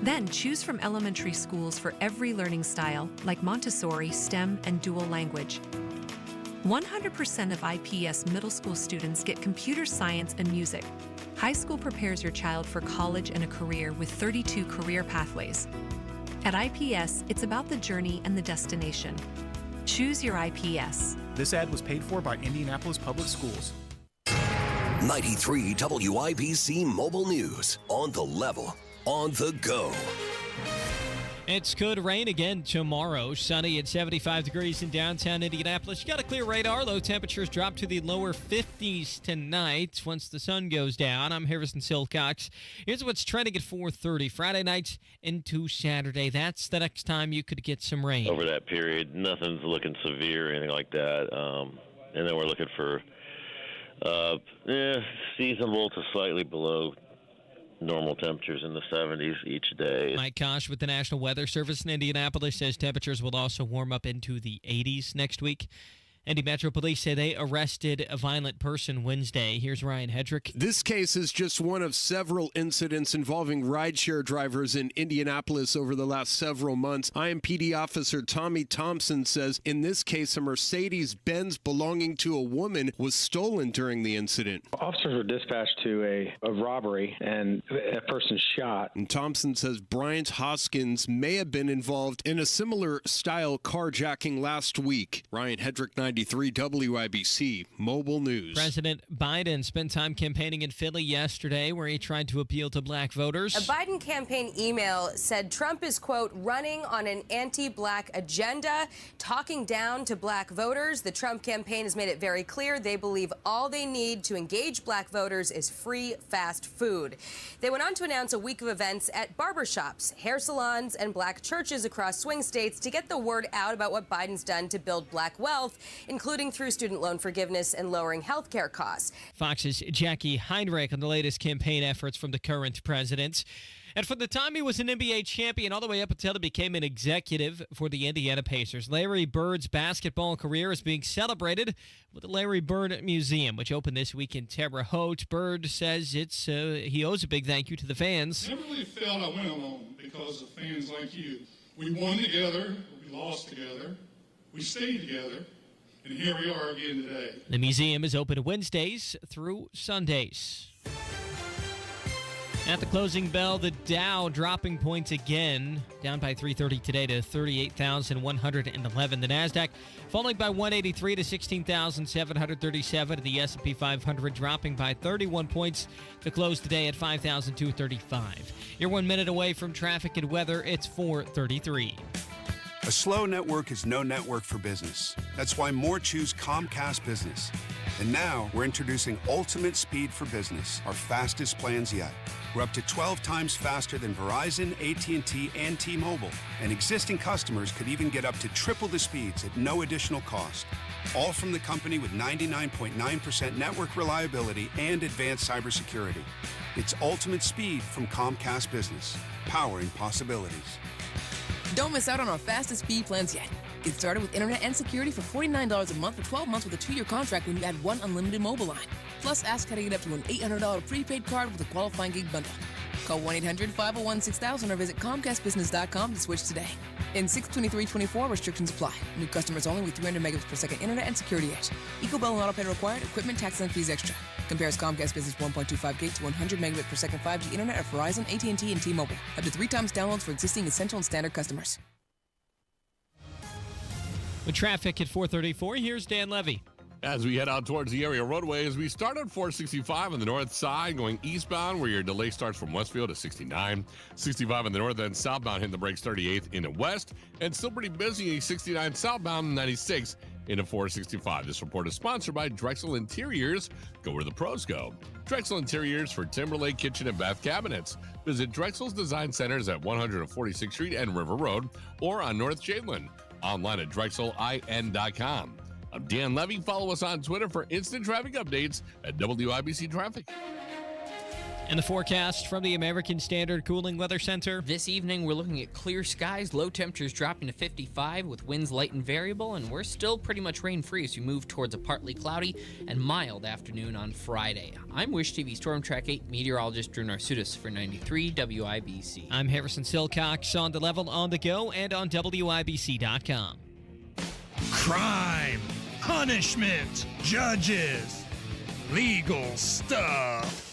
Then choose from elementary schools for every learning style, like Montessori, STEM, and dual language. 100% of IPS middle school students get computer science and music. High school prepares your child for college and a career with 32 career pathways. At IPS, it's about the journey and the destination. Choose your IPS. This ad was paid for by Indianapolis Public Schools. 93 WIBC Mobile News. On the level, on the go. It's could rain again tomorrow. Sunny at 75 degrees in downtown Indianapolis. You got a clear radar. Low temperatures drop to the lower 50s tonight once the sun goes down. I'm Harrison Silcox. Here's what's trending at 4:30. Friday night into Saturday. That's the next time you could get some rain. Over that period, nothing's looking severe or anything like that. And then we're looking for seasonable to slightly below normal temperatures in the 70s each day. Mike Kosh with the National Weather Service in Indianapolis says temperatures will also warm up into the 80s next week. Indy Metro Police say they arrested a violent person Wednesday. Here's Ryan Hedrick. This case is just one of several incidents involving rideshare drivers in Indianapolis over the last several months. IMPD officer Tommy Thompson says in this case, a Mercedes-Benz belonging to a woman was stolen during the incident. Officers were dispatched to a robbery and a person shot. And Thompson says Bryant Hoskins may have been involved in a similar style carjacking last week. Ryan Hedrick, 93 WIBC Mobile News. President Biden spent time campaigning in Philly yesterday where he tried to appeal to black voters. A Biden campaign email said Trump is, quote, running on an anti-black agenda, talking down to black voters. The Trump campaign has made it very clear they believe all they need to engage black voters is free fast food. They went on to announce a week of events at barbershops, hair salons, and black churches across swing states to get the word out about what Biden's done to build black wealth, including through student loan forgiveness and lowering health care costs. Fox's Jackie Heinrich on the latest campaign efforts from the current president. And from the time he was an NBA champion all the way up until he became an executive for the Indiana Pacers, Larry Bird's basketball career is being celebrated with the Larry Bird Museum, which opened this week in Terre Haute. Bird says he owes a big thank you to the fans. I never really felt I went alone because of fans like you. We won together, we lost together, we stayed together. And here we are again today. The museum is open Wednesdays through Sundays. At the closing bell, the Dow dropping points again, down by 330 today to 38,111. The NASDAQ falling by 183 to 16,737. The S&P 500 dropping by 31 points to close today at 5,235. You're 1 minute away from traffic and weather. It's 4:33. A slow network is no network for business. That's why more choose Comcast Business. And now we're introducing Ultimate Speed for Business, our fastest plans yet. We're up to 12 times faster than Verizon, AT&T, and T-Mobile. And existing customers could even get up to triple the speeds at no additional cost. All from the company with 99.9% network reliability and advanced cybersecurity. It's Ultimate Speed from Comcast Business, powering possibilities. Don't miss out on our fastest speed plans yet. Get started with internet and security for $49 a month for 12 months with a 2-year contract when you add one unlimited mobile line. Plus, ask how to get up to an $800 prepaid card with a qualifying gig bundle. Call 1-800-501-6000 or visit ComcastBusiness.com to switch today. In 62324, restrictions apply. New customers only with 300 megabits per second internet and security edge. EcoBell and AutoPay required. Equipment, tax, and fees extra. Compares Comcast Business 1.25 gig to 100 megabit per second 5G internet at Verizon, AT&T, and T-Mobile. Up to 3 times downloads for existing essential and standard customers. With traffic at 434, here's Dan Levy. As we head out towards the area roadways, we start on 465 on the north side, going eastbound, where your delay starts from Westfield at 69. 65 on the north, then southbound hitting the brakes 38th into west, and still pretty busy 69 southbound, 96 into 465. This report is sponsored by Drexel Interiors. Go where the pros go. Drexel Interiors for Timberlake Kitchen and Bath Cabinets. Visit Drexel's Design Centers at 146th Street and River Road, or on North Jadeland. Online at drexelin.com. I'm Dan Levy. Follow us on Twitter for instant traffic updates at WIBC Traffic. And the forecast from the American Standard Cooling Weather Center. This evening, we're looking at clear skies, low temperatures dropping to 55 with winds light and variable, and we're still pretty much rain-free as we move towards a partly cloudy and mild afternoon on Friday. I'm Wish TV Storm Track 8 meteorologist Drew Narsutis for 93 WIBC. I'm Harrison Silcox on the level, on the go, and on WIBC.com. Crime, punishment, judges, legal stuff.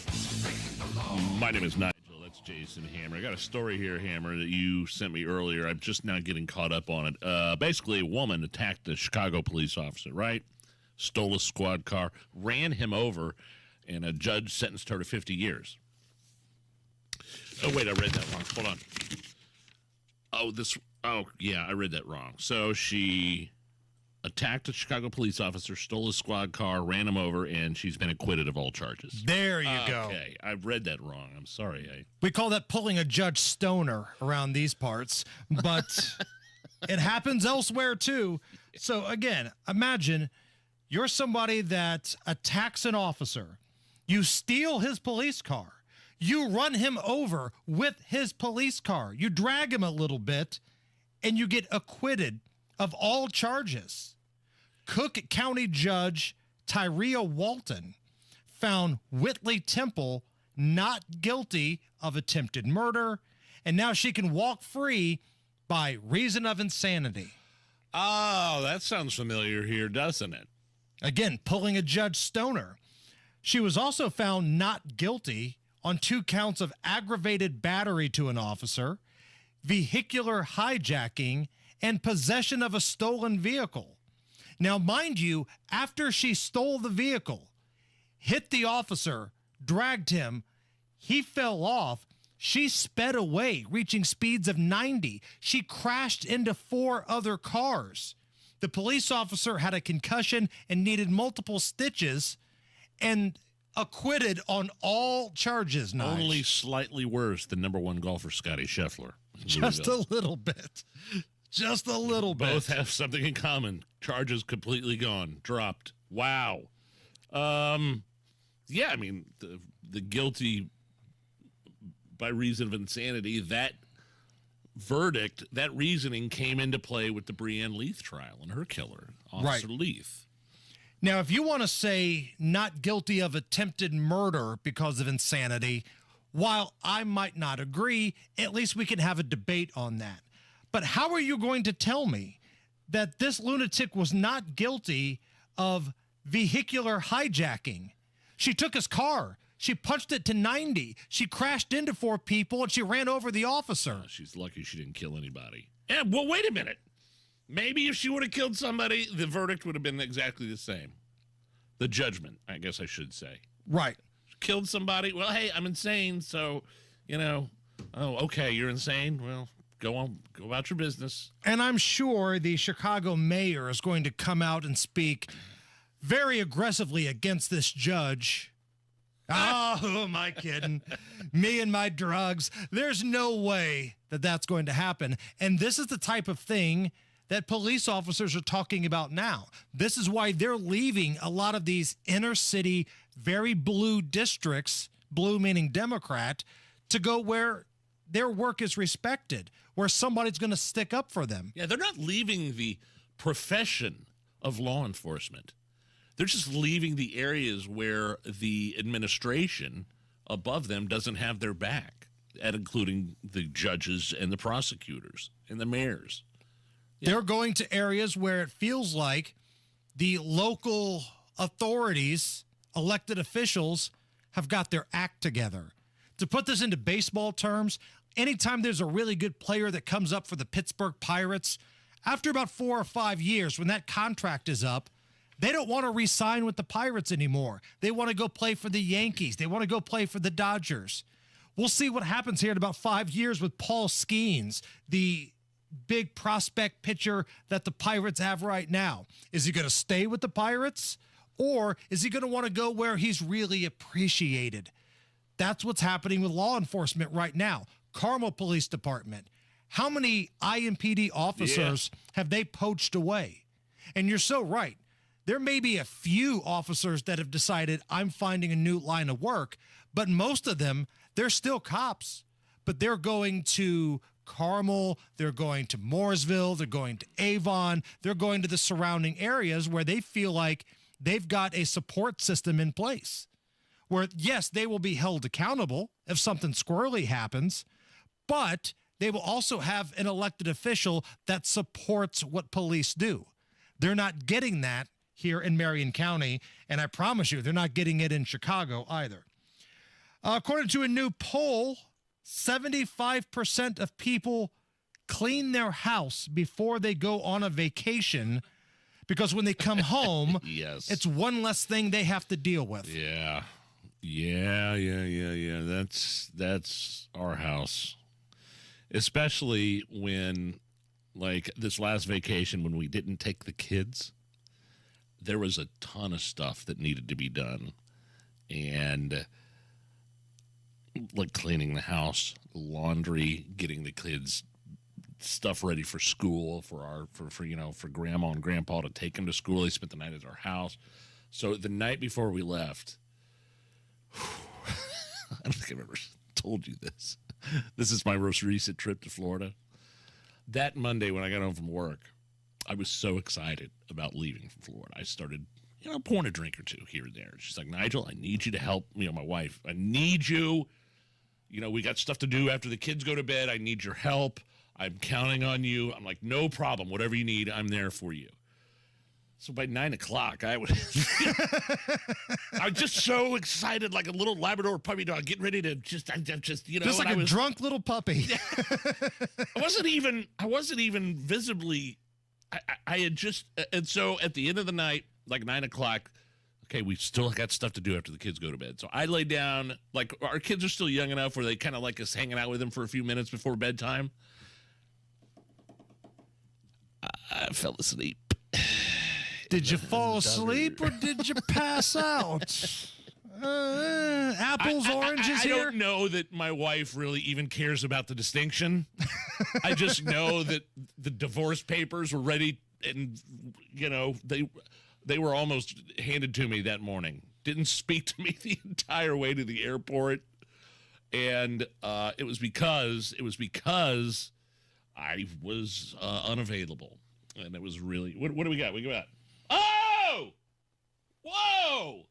My name is Nigel. That's Jason Hammer. I got a story here, Hammer, that you sent me earlier. I'm just now getting caught up on it. Basically, a woman attacked a Chicago police officer, right? Stole a squad car, ran him over, and a judge sentenced her to 50 years. Oh, wait, I read that wrong. Hold on. I read that wrong. So she attacked a Chicago police officer, stole his squad car, ran him over, and she's been acquitted of all charges. There you go. Okay, I read that wrong. I'm sorry. We call that pulling a Judge Stoner around these parts, but it happens elsewhere too. So again, imagine you're somebody that attacks an officer. You steal his police car. You run him over with his police car. You drag him a little bit, and you get acquitted of all charges. Cook County Judge Tyria Walton found Whitley Temple not guilty of attempted murder, and now she can walk free by reason of insanity. Oh, that sounds familiar here, doesn't it? Again, pulling a Judge Stoner. She was also found not guilty on 2 counts of aggravated battery to an officer, vehicular hijacking, and possession of a stolen vehicle. Now, mind you, after she stole the vehicle, hit the officer, dragged him, he fell off, she sped away, reaching speeds of 90. She crashed into 4 other cars. The police officer had a concussion and needed multiple stitches and acquitted on all charges. Nige. Only slightly worse than number 1 golfer Scotty Scheffler. Just a little bit. Just a little bit. Both have something in common. Charges completely gone, dropped. Wow. Yeah, I mean, the guilty by reason of insanity, that verdict, that reasoning came into play with the Breanne Leith trial and her killer, Officer Leith. Now, if you want to say not guilty of attempted murder because of insanity, while I might not agree, at least we can have a debate on that. But how are you going to tell me that this lunatic was not guilty of vehicular hijacking? She took his car. She punched it to 90. She crashed into 4 people, and she ran over the officer. She's lucky she didn't kill anybody. Yeah, well, wait a minute. Maybe if she would have killed somebody, the verdict would have been exactly the same. The judgment, I guess I should say. Right. Killed somebody. Well, hey, I'm insane, so, oh, okay, you're insane. Well, go on, go about your business. And I'm sure the Chicago mayor is going to come out and speak very aggressively against this judge. Oh, who am I kidding? Me and my drugs. There's no way that that's going to happen. And this is the type of thing that police officers are talking about now. This is why they're leaving a lot of these inner city, very blue districts, blue meaning Democrat, to go where their work is respected, where somebody's going to stick up for them. Yeah, they're not leaving the profession of law enforcement. They're just leaving the areas where the administration above them doesn't have their back, and including the judges and the prosecutors and the mayors. Yeah. They're going to areas where it feels like the local authorities elected officials have got their act together. To put this into baseball terms, anytime there's a really good player that comes up for the Pittsburgh Pirates, after about 4 or 5 years, when that contract is up, they don't want to re-sign with the Pirates anymore. They want to go play for the Yankees. They want to go play for the Dodgers. We'll see what happens here in about 5 years with Paul Skeens, the big prospect pitcher that the Pirates have right now. Is he going to stay with the Pirates, or is he going to want to go where he's really appreciated? That's what's happening with law enforcement right now. Carmel Police Department. How many IMPD officers have they poached away? And you're so right. There may be a few officers that have decided I'm finding a new line of work, but most of them, they're still cops, but they're going to Carmel, they're going to Mooresville, they're going to Avon, they're going to the surrounding areas where they feel like they've got a support system in place where, yes, they will be held accountable if something squirrely happens, but they will also have an elected official that supports what police do. They're not getting that here in Marian County, and I promise you, they're not getting it in Chicago either. According to a new poll, 75% of people clean their house before they go on a vacation because when they come home, it's one less thing they have to deal with. Yeah. That's our house. Especially when, like, this last vacation when we didn't take the kids, there was a ton of stuff that needed to be done. And like cleaning the house, laundry, getting the kids stuff ready for school, for grandma and grandpa to take them to school. They spent the night at our house. So the night before we left, I don't think I've ever told you this. This is my most recent trip to Florida. That Monday when I got home from work, I was so excited about leaving from Florida. I started, pouring a drink or two here and there. She's like, Nigel, I need you to help, my wife. I need you. We got stuff to do after the kids go to bed. I need your help. I'm counting on you. I'm like, no problem. Whatever you need, I'm there for you. So by 9 o'clock, I was just so excited, like a little Labrador puppy dog, getting ready to just like a drunk little puppy. I wasn't even visibly. I had just, and so at the end of the night, like 9 o'clock, okay, we still got stuff to do after the kids go to bed. So I lay down, like our kids are still young enough where they kind of like us hanging out with them for a few minutes before bedtime. I fell asleep. Did you fall asleep or did you pass out? Apples, oranges here? I don't know that my wife really even cares about the distinction. I just know that the divorce papers were ready and, they were almost handed to me that morning. Didn't speak to me the entire way to the airport. And it was because I was unavailable. And it was really, what do we got? Oh! Whoa!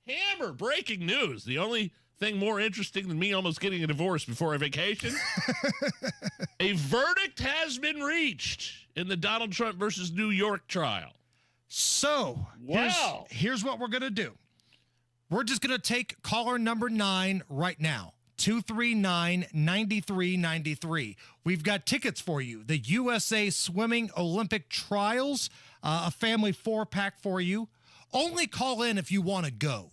Hammer, breaking news. The only thing more interesting than me almost getting a divorce before a vacation. A verdict has been reached in the Donald Trump versus New York trial. So, here's what we're going to do. We're just going to take caller number 9 right now. 239-9393. We've got tickets for you. The USA Swimming Olympic Trials, a family 4-pack for you. Only call in if you want to go,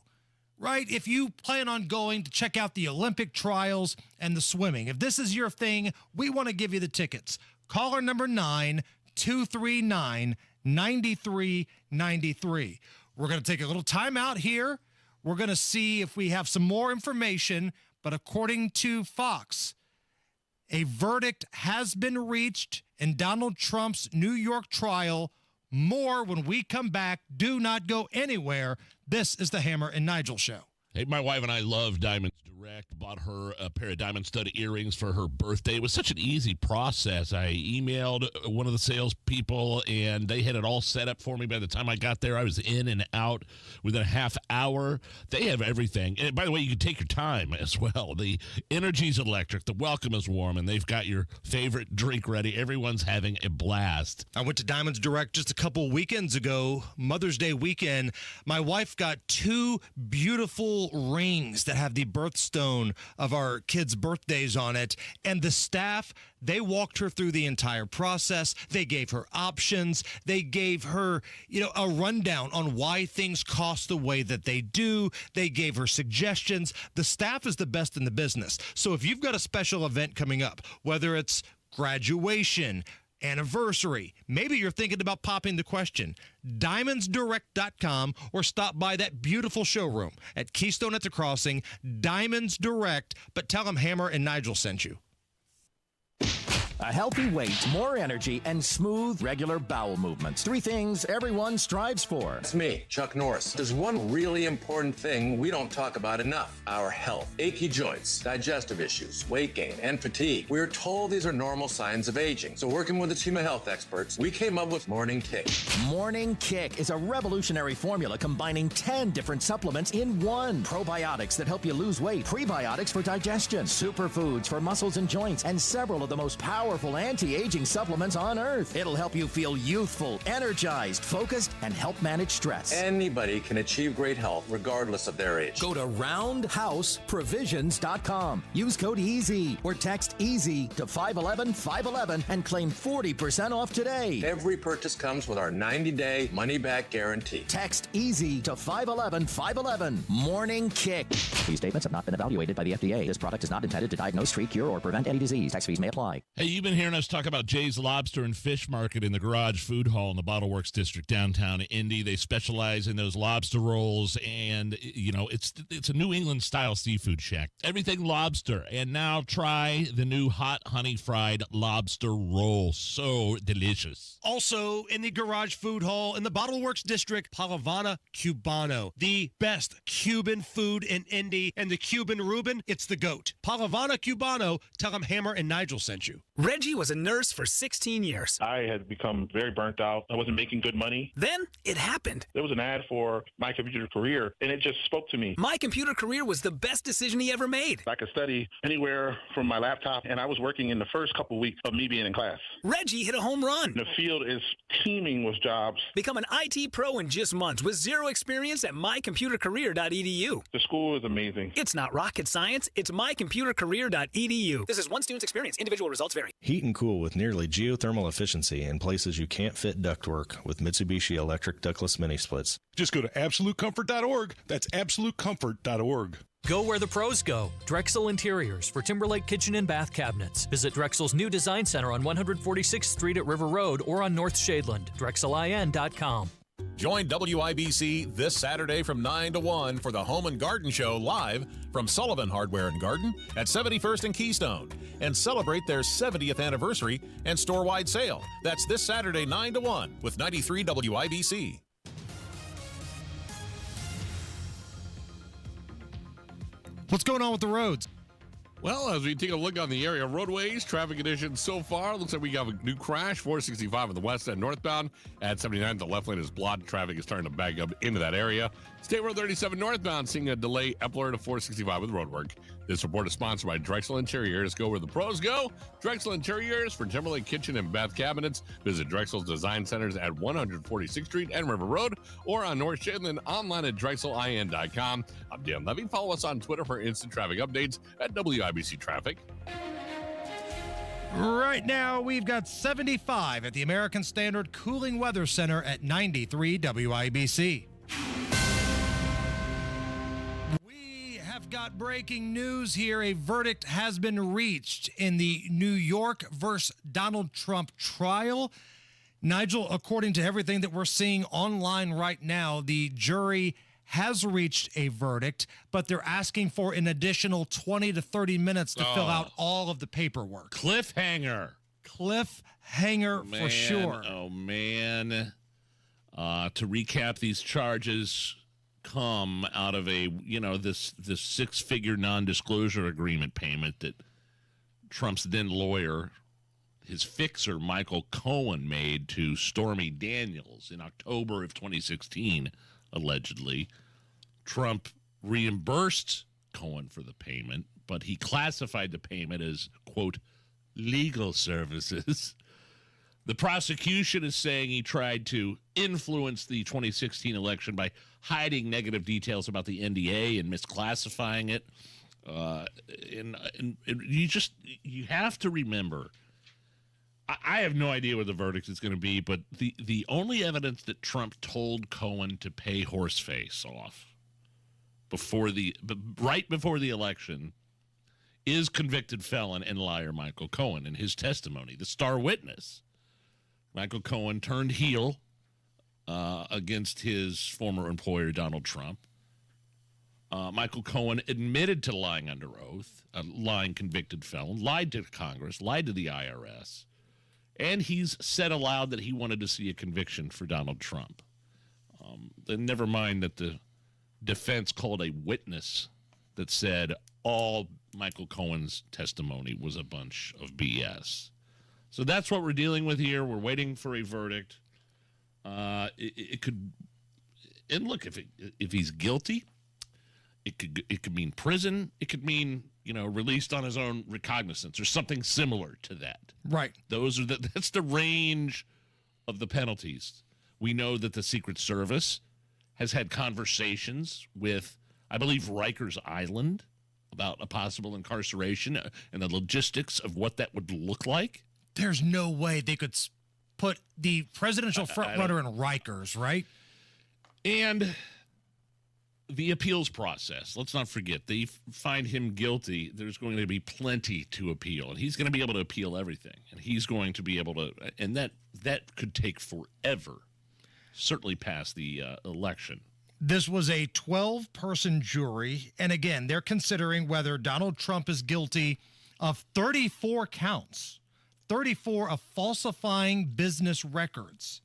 right? If you plan on going to check out the Olympic trials and the swimming. If this is your thing, we want to give you the tickets. Caller number 9, 239-9393. We're going to take a little time out here. We're going to see if we have some more information. But according to Fox, a verdict has been reached in Donald Trump's New York trial. More when we come back. Do not go anywhere. This is the Hammer and Nigel Show. Hey, my wife and I love Diamonds Direct. wrecked, bought her a pair of diamond stud earrings for her birthday. It was such an easy process. I emailed one of the salespeople, and they had it all set up for me. By the time I got there, I was in and out within a half hour. They have everything. And by the way, you can take your time as well. The energy's electric. The welcome is warm, and they've got your favorite drink ready. Everyone's having a blast. I went to Diamonds Direct just a couple weekends ago, Mother's Day weekend. My wife got 2 beautiful rings that have the birthstone of our kids' birthdays on it. And the staff, they walked her through the entire process. They gave her options. They gave her, a rundown on why things cost the way that they do. They gave her suggestions. The staff is the best in the business. So if you've got a special event coming up, whether it's graduation, anniversary, maybe you're thinking about popping the question, diamondsdirect.com, or stop by that beautiful showroom at Keystone at the Crossing, Diamonds Direct, but tell them Hammer and Nigel sent you. A healthy weight, more energy, and smooth, regular bowel movements. 3 things everyone strives for. It's me, Chuck Norris. There's one really important thing we don't talk about enough: our health. Achy joints, digestive issues, weight gain, and fatigue. We're told these are normal signs of aging. So working with a team of health experts, we came up with Morning Kick. Morning Kick is a revolutionary formula combining 10 different supplements in one. Probiotics that help you lose weight, prebiotics for digestion, superfoods for muscles and joints, and several of the most powerful anti-aging supplements on Earth. It'll help you feel youthful, energized, focused, and help manage stress. Anybody can achieve great health regardless of their age. Go to roundhouseprovisions.com. Use code EASY or text EASY to 511-511 and claim 40% off today. Every purchase comes with our 90-day money-back guarantee. Text EASY to 511-511. Morning Kick. These statements have not been evaluated by the FDA. This product is not intended to diagnose, treat, cure, or prevent any disease. Tax fees may apply. Hey, you've been hearing us talk about Jay's Lobster and Fish Market in the Garage Food Hall in the Bottle Works District downtown Indy. They specialize in those lobster rolls, and it's a New England style seafood shack. Everything lobster. And now try the new hot honey fried lobster roll. So delicious. Also in the Garage Food Hall in the Bottle Works District, Palavana Cubano, the best Cuban food in Indy, and the Cuban Reuben, it's the GOAT. Palavana Cubano, tell them Hammer and Nigel sent you. Reggie was a nurse for 16 years. I had become very burnt out. I wasn't making good money. Then it happened. There was an ad for My Computer Career, and it just spoke to me. My Computer Career was the best decision he ever made. I could study anywhere from my laptop, and I was working in the first couple weeks of me being in class. Reggie hit a home run. The field is teeming with jobs. Become an IT pro in just months with zero experience at mycomputercareer.edu. The school is amazing. It's not rocket science. It's mycomputercareer.edu. This is one student's experience. Individual results vary. Heat and cool with nearly geothermal efficiency in places you can't fit ductwork with Mitsubishi electric ductless mini splits. Just go to absolutecomfort.org. That's absolutecomfort.org. Go where the pros go. Drexel Interiors for Timberlake kitchen and bath cabinets. Visit Drexel's new design center on 146th Street at River Road or on North Shadeland. DrexelIN.com. Join WIBC this Saturday from 9 to 1 for the Home and Garden Show live from Sullivan Hardware and Garden at 71st and Keystone, and celebrate their 70th anniversary and store-wide sale. That's this Saturday 9 to 1 with 93 WIBC. What's going on with the roads? Well, as we take a look on the area roadways, traffic conditions so far, looks like we have a new crash, 465 on the west end northbound. At 79, the left lane is blocked. Traffic is starting to back up into that area. State Road 37 northbound, seeing a delay, Epler to 465 with roadwork. This report is sponsored by Drexel Interiors. Go where the pros go. Drexel Interiors for Timberlake kitchen and bath cabinets. Visit Drexel's design centers at 146th Street and River Road, or on North Shadeland, online at drexelin.com. I'm Dan Levy. Follow us on Twitter for instant traffic updates at WIBC Traffic. Right now, we've got 75 at the American Standard Cooling Weather Center at 93 WIBC. We have got breaking news here. A verdict has been reached in the New York versus Donald Trump trial. Nigel, according to everything that we're seeing online right now, the jury has reached a verdict, but they're asking for an additional 20 to 30 minutes to fill out all of the paperwork. Cliffhanger for sure. Oh, man. To recap these charges, come out of a, this six-figure non-disclosure agreement payment that Trump's then lawyer, his fixer, Michael Cohen, made to Stormy Daniels in October of 2016, allegedly. Trump reimbursed Cohen for the payment, but he classified the payment as, quote, legal services. The prosecution is saying he tried to influence the 2016 election by hiding negative details about the NDA and misclassifying it. And you have to remember, I have no idea what the verdict is going to be, but the only evidence that Trump told Cohen to pay Horseface off right before the election is convicted felon and liar Michael Cohen in his testimony. The star witness, Michael Cohen, turned heel against his former employer, Donald Trump. Michael Cohen admitted to lying under oath, a lying convicted felon, lied to Congress, lied to the IRS, and he's said aloud that he wanted to see a conviction for Donald Trump. And never mind that the defense called a witness that said all Michael Cohen's testimony was a bunch of BS. So that's what we're dealing with here. We're waiting for a verdict. It could, and look, if he's guilty, it could mean prison. It could mean, released on his own recognizance or something similar to that. Right. That's the range of the penalties. We know that the Secret Service has had conversations with, I believe, Rikers Island about a possible incarceration and the logistics of what that would look like. There's no way they could put the presidential frontrunner in Rikers, right? And the appeals process. Let's not forget, they find him guilty. There's going to be plenty to appeal, and he's going to be able to appeal everything. And he's going to be able to, and that could take forever, certainly past the election. This was a 12-person jury, and again, they're considering whether Donald Trump is guilty of 34 counts, 34 of falsifying business records.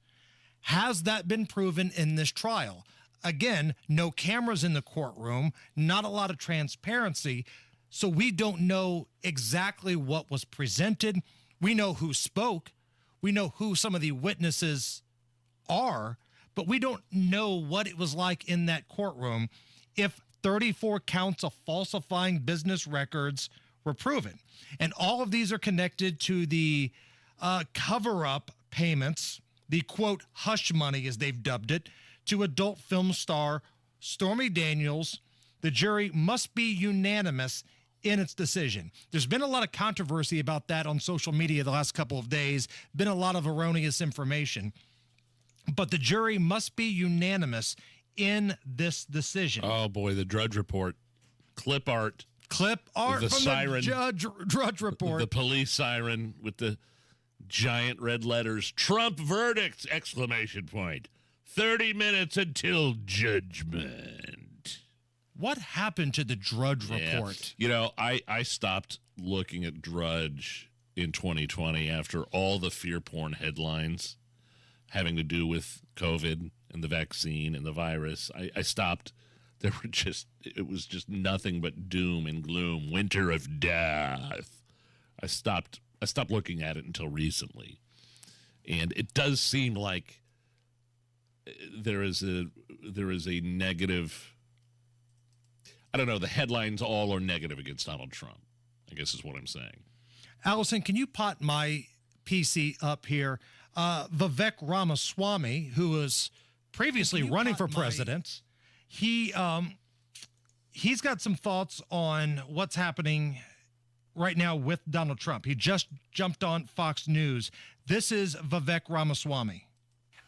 Has that been proven in this trial? Again, no cameras in the courtroom, not a lot of transparency, so we don't know exactly what was presented. We know who spoke. We know who some of the witnesses are, but we don't know what it was like in that courtroom if 34 counts of falsifying business records were proven. And all of these are connected to the cover-up payments, the, quote, hush money, as they've dubbed it, to adult film star Stormy Daniels. The jury must be unanimous in its decision. There's been a lot of controversy about that on social media the last couple of days, been a lot of erroneous information. But the jury must be unanimous in this decision. Oh, boy, the Drudge Report. Clip art the from siren, the Drudge Report. The police siren with the giant red letters, Trump verdict, exclamation point. 30 minutes until judgment. What happened to the Drudge Report? I stopped looking at Drudge in 2020 after all the fear porn headlines having to do with COVID and the vaccine and the virus. I stopped. It was just nothing but doom and gloom, winter of death. I stopped looking at it until recently. And it does seem like there is a negative, I don't know, the headlines all are negative against Donald Trump, I guess is what I'm saying. Allison, can you pot my PC up here? Vivek Ramaswamy, who was previously running for president, he's got some thoughts on what's happening right now with Donald Trump. He just jumped on Fox News. This is Vivek Ramaswamy.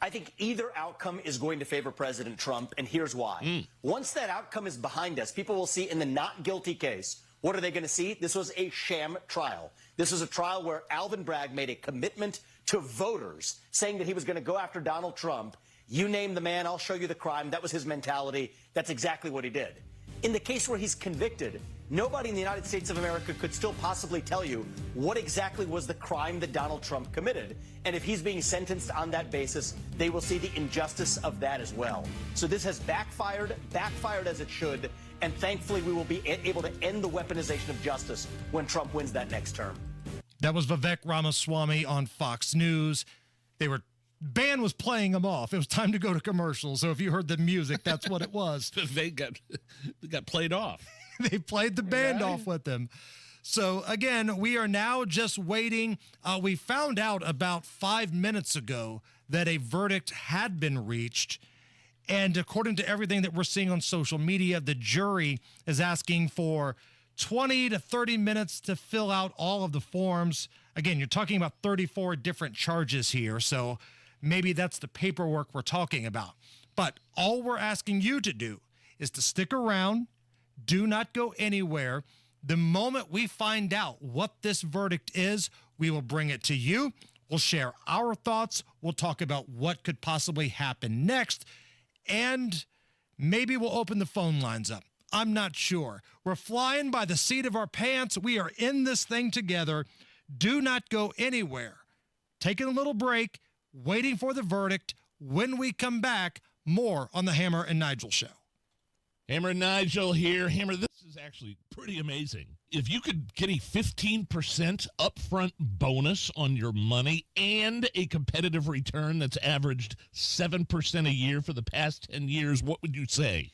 I think either outcome is going to favor President Trump, and here's why. Once that outcome is behind us, people will see in the not guilty case, what are they going to see? This was a sham trial. This was a trial where Alvin Bragg made a commitment to voters saying that he was going to go after Donald Trump. You name the man, I'll show you the crime. That was his mentality. That's exactly what he did. In the case where he's convicted, nobody in the United States of America could still possibly tell you what exactly was the crime that Donald Trump committed. And if he's being sentenced on that basis, they will see the injustice of that as well. So this has backfired as it should, and thankfully we will be able to end the weaponization of justice when Trump wins that next term. That was Vivek Ramaswamy on Fox News. Band was playing them off. It was time to go to commercial. So if you heard the music, that's what it was. They got played off. They played the band off with them. So again, we are now just waiting. We found out about 5 minutes ago that a verdict had been reached. And according to everything that we're seeing on social media, the jury is asking for 20 to 30 minutes to fill out all of the forms. Again, you're talking about 34 different charges here. So maybe that's the paperwork we're talking about. But all we're asking you to do is to stick around. Do not go anywhere. The moment we find out what this verdict is, we will bring it to you. We'll share our thoughts. We'll talk about what could possibly happen next. And maybe we'll open the phone lines up. I'm not sure. We're flying by the seat of our pants. We are in this thing together. Do not go anywhere. Taking a little break, waiting for the verdict. When we come back, more on the Hammer and Nigel Show. Hammer and Nigel here. Hammer, this is actually pretty amazing. If you could get a 15% upfront bonus on your money and a competitive return that's averaged 7% a year for the past 10 years, what would you say?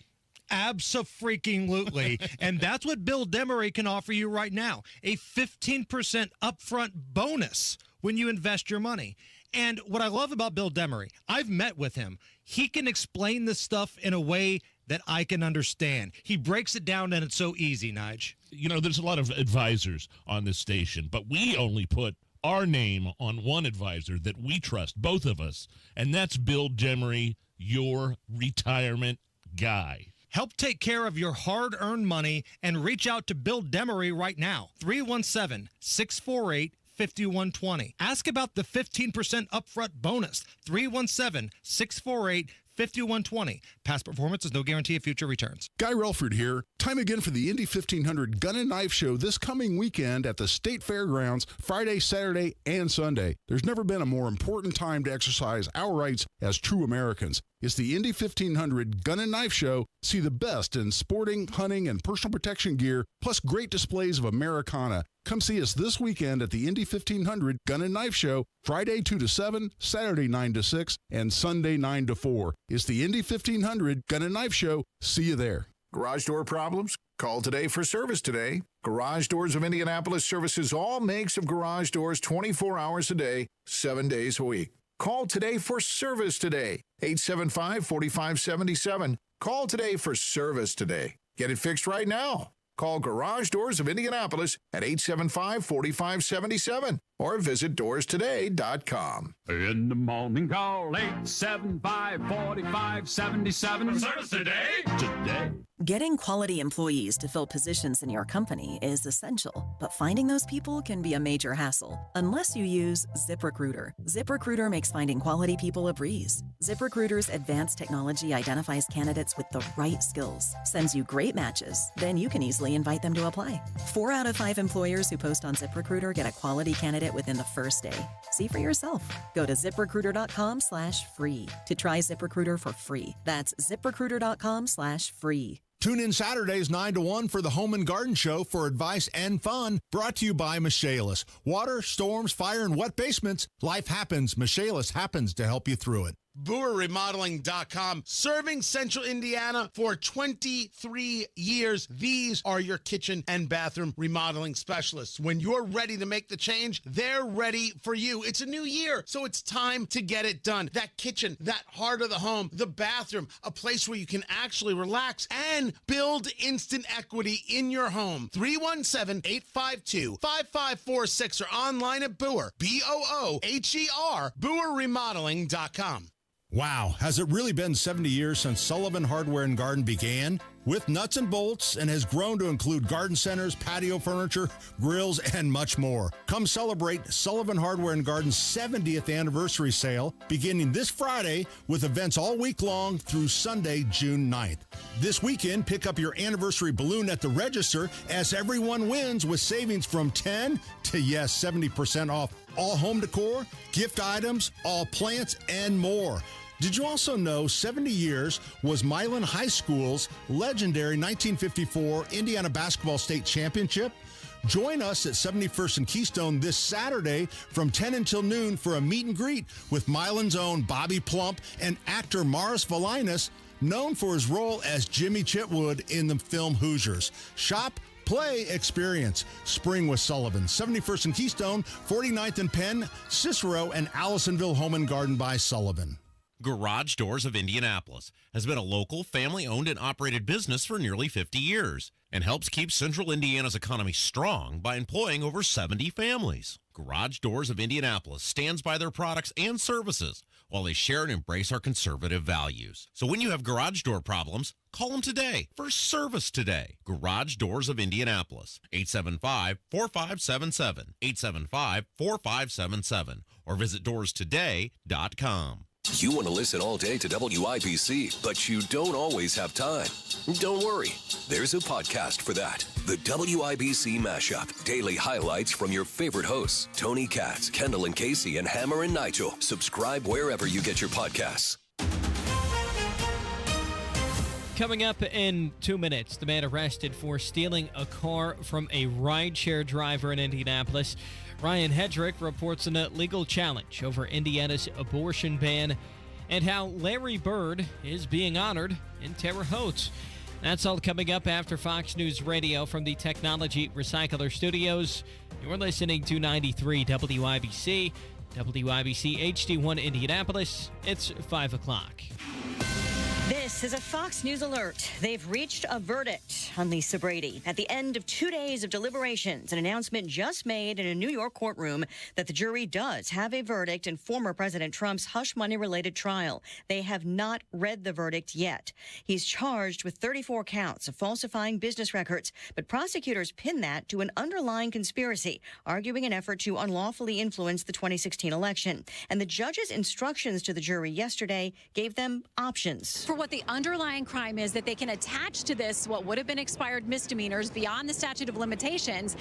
Abso-freaking-lutely. And that's what Bill Demery can offer you right now. A 15% upfront bonus when you invest your money. And what I love about Bill Demery, I've met with him. He can explain this stuff in a way that I can understand. He breaks it down and it's so easy, Nige. You know, there's a lot of advisors on this station, but we only put our name on one advisor that we trust, both of us, and that's Bill Demery, your retirement guy. Help take care of your hard-earned money and reach out to Bill Demery right now. 317-648-5120. Ask about the 15% upfront bonus. 317-648-5120. 5120. Past performance is no guarantee of future returns. Guy Relford here. Time again for the Indy 1500 Gun and Knife Show this coming weekend at the State Fairgrounds, Friday, Saturday, and Sunday. There's never been a more important time to exercise our rights as true Americans. It's the Indy 1500 Gun and Knife Show. See the best in sporting, hunting, and personal protection gear, plus great displays of Americana. Come see us this weekend at the Indy 1500 Gun and Knife Show, Friday 2 to 7, Saturday 9 to 6, and Sunday 9 to 4. It's the Indy 1500 Gun and Knife Show. See you there. Garage door problems? Call today for service today. Garage Doors of Indianapolis services all makes of garage doors 24 hours a day, 7 days a week. Call today for service today. 875-4577. Call today for service today. Get it fixed right now. Call Garage Doors of Indianapolis at 875-4577 or visit doorstoday.com. In the morning, call 875-4577. Service today? Today. Getting quality employees to fill positions in your company is essential, but finding those people can be a major hassle unless you use ZipRecruiter. ZipRecruiter makes finding quality people a breeze. ZipRecruiter's advanced technology identifies candidates with the right skills, sends you great matches, then you can easily invite them to apply. 4 out of 5 employers who post on ZipRecruiter get a quality candidate within the first day. See for yourself. Go to ZipRecruiter.com/free to try ZipRecruiter for free. That's ZipRecruiter.com/free. Tune in Saturdays 9 to 1 for the Home and Garden Show for advice and fun. Brought to you by Michaelis. Water, storms, fire, and wet basements. Life happens. Michaelis happens to help you through it. BoerRemodeling.com, serving Central Indiana for 23 years. These are your kitchen and bathroom remodeling specialists. When you're ready to make the change, they're ready for you. It's a new year, so it's time to get it done. That kitchen, that heart of the home, the bathroom, a place where you can actually relax and build instant equity in your home. 317-852-5546 or online at Boer, BOOHER, BoerRemodeling.com. Wow, has it really been 70 years since Sullivan Hardware and Garden began? with nuts and bolts and has grown to include garden centers, patio furniture, grills, and much more. Come celebrate Sullivan Hardware and Garden's 70th anniversary sale beginning this Friday with events all week long through Sunday, June 9th. This weekend, pick up your anniversary balloon at the register as everyone wins with savings from 10 to, 70% off all home decor, gift items, all plants, and more. Did you also know 70 years was Milan High School's legendary 1954 Indiana Basketball State Championship? Join us at 71st and Keystone this Saturday from 10 until noon for a meet and greet with Milan's own Bobby Plump and actor Morris Valinas, known for his role as Jimmy Chitwood in the film Hoosiers. Shop, play, experience. Spring with Sullivan. 71st and Keystone, 49th and Penn, Cicero, and Allisonville Home and Garden by Sullivan. Garage Doors of Indianapolis has been a local, family-owned and operated business for nearly 50 years and helps keep Central Indiana's economy strong by employing over 70 families. Garage Doors of Indianapolis stands by their products and services while they share and embrace our conservative values. So when you have garage door problems, call them today for service today. Garage Doors of Indianapolis, 875-4577, 875-4577, or visit doorstoday.com. You want to listen all day to WIBC, but you don't always have time. Don't worry. There's a podcast for that. The WIBC Mashup. Daily highlights from your favorite hosts, Tony Katz, Kendall and Casey, and Hammer and Nigel. Subscribe wherever you get your podcasts. Coming up in 2 minutes, the man arrested for stealing a car from a rideshare driver in Indianapolis. Ryan Hedrick reports on a legal challenge over Indiana's abortion ban and how Larry Bird is being honored in Terre Haute. That's all coming up after Fox News Radio from the Technology Recycler Studios. You're listening to 93 WIBC, WIBC HD1 Indianapolis. It's 5 o'clock. This is a Fox News alert. They've reached a verdict on Lisa Brady. At the end of 2 days of deliberations, an announcement just made in a New York courtroom that the jury does have a verdict in former President Trump's hush money-related trial. They have not read the verdict yet. He's charged with 34 counts of falsifying business records, but prosecutors pin that to an underlying conspiracy, arguing an effort to unlawfully influence the 2016 election. And the judge's instructions to the jury yesterday gave them options. For what the underlying crime is, that they can attach to this what would have been expired misdemeanors beyond the statute of limitations,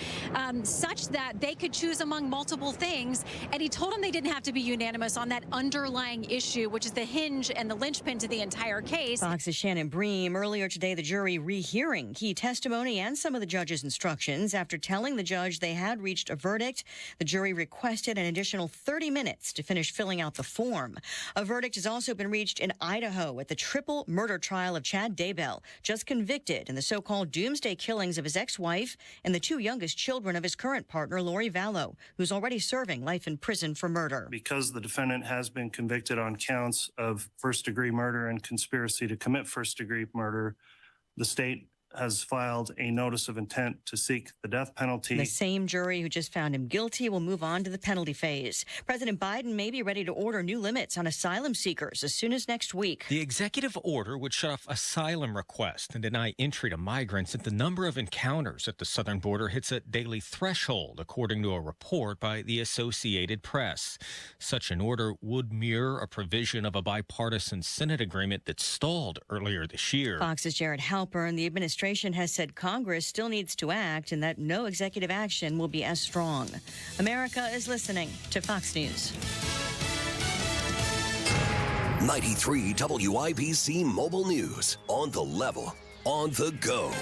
such that they could choose among multiple things. And he told them they didn't have to be unanimous on that underlying issue, which is the hinge and the linchpin to the entire case. Fox's Shannon Bream. Earlier today, the jury rehearing key testimony and some of the judge's instructions. After telling the judge they had reached a verdict, the jury requested an additional 30 minutes to finish filling out the form. A verdict has also been reached in Idaho at the triple murder trial of Chad Daybell, just convicted in the so-called doomsday killings of his ex-wife and the 2 youngest children of his current partner, Lori Vallow, who's already serving life in prison for murder. Because the defendant has been convicted on counts of first-degree murder and conspiracy to commit first-degree murder, the state has filed a notice of intent to seek the death penalty. The same jury who just found him guilty will move on to the penalty phase. President Biden may be ready to order new limits on asylum seekers as soon as next week. The executive order would shut off asylum requests and deny entry to migrants if the number of encounters at the southern border hits a daily threshold, according to a report by the Associated Press. Such an order would mirror a provision of a bipartisan Senate agreement that stalled earlier this year. Fox's Jared Halpern, the administration has said Congress still needs to act and that no executive action will be as strong. America is listening to Fox News. 93 WIBC Mobile News. On the level, on the go.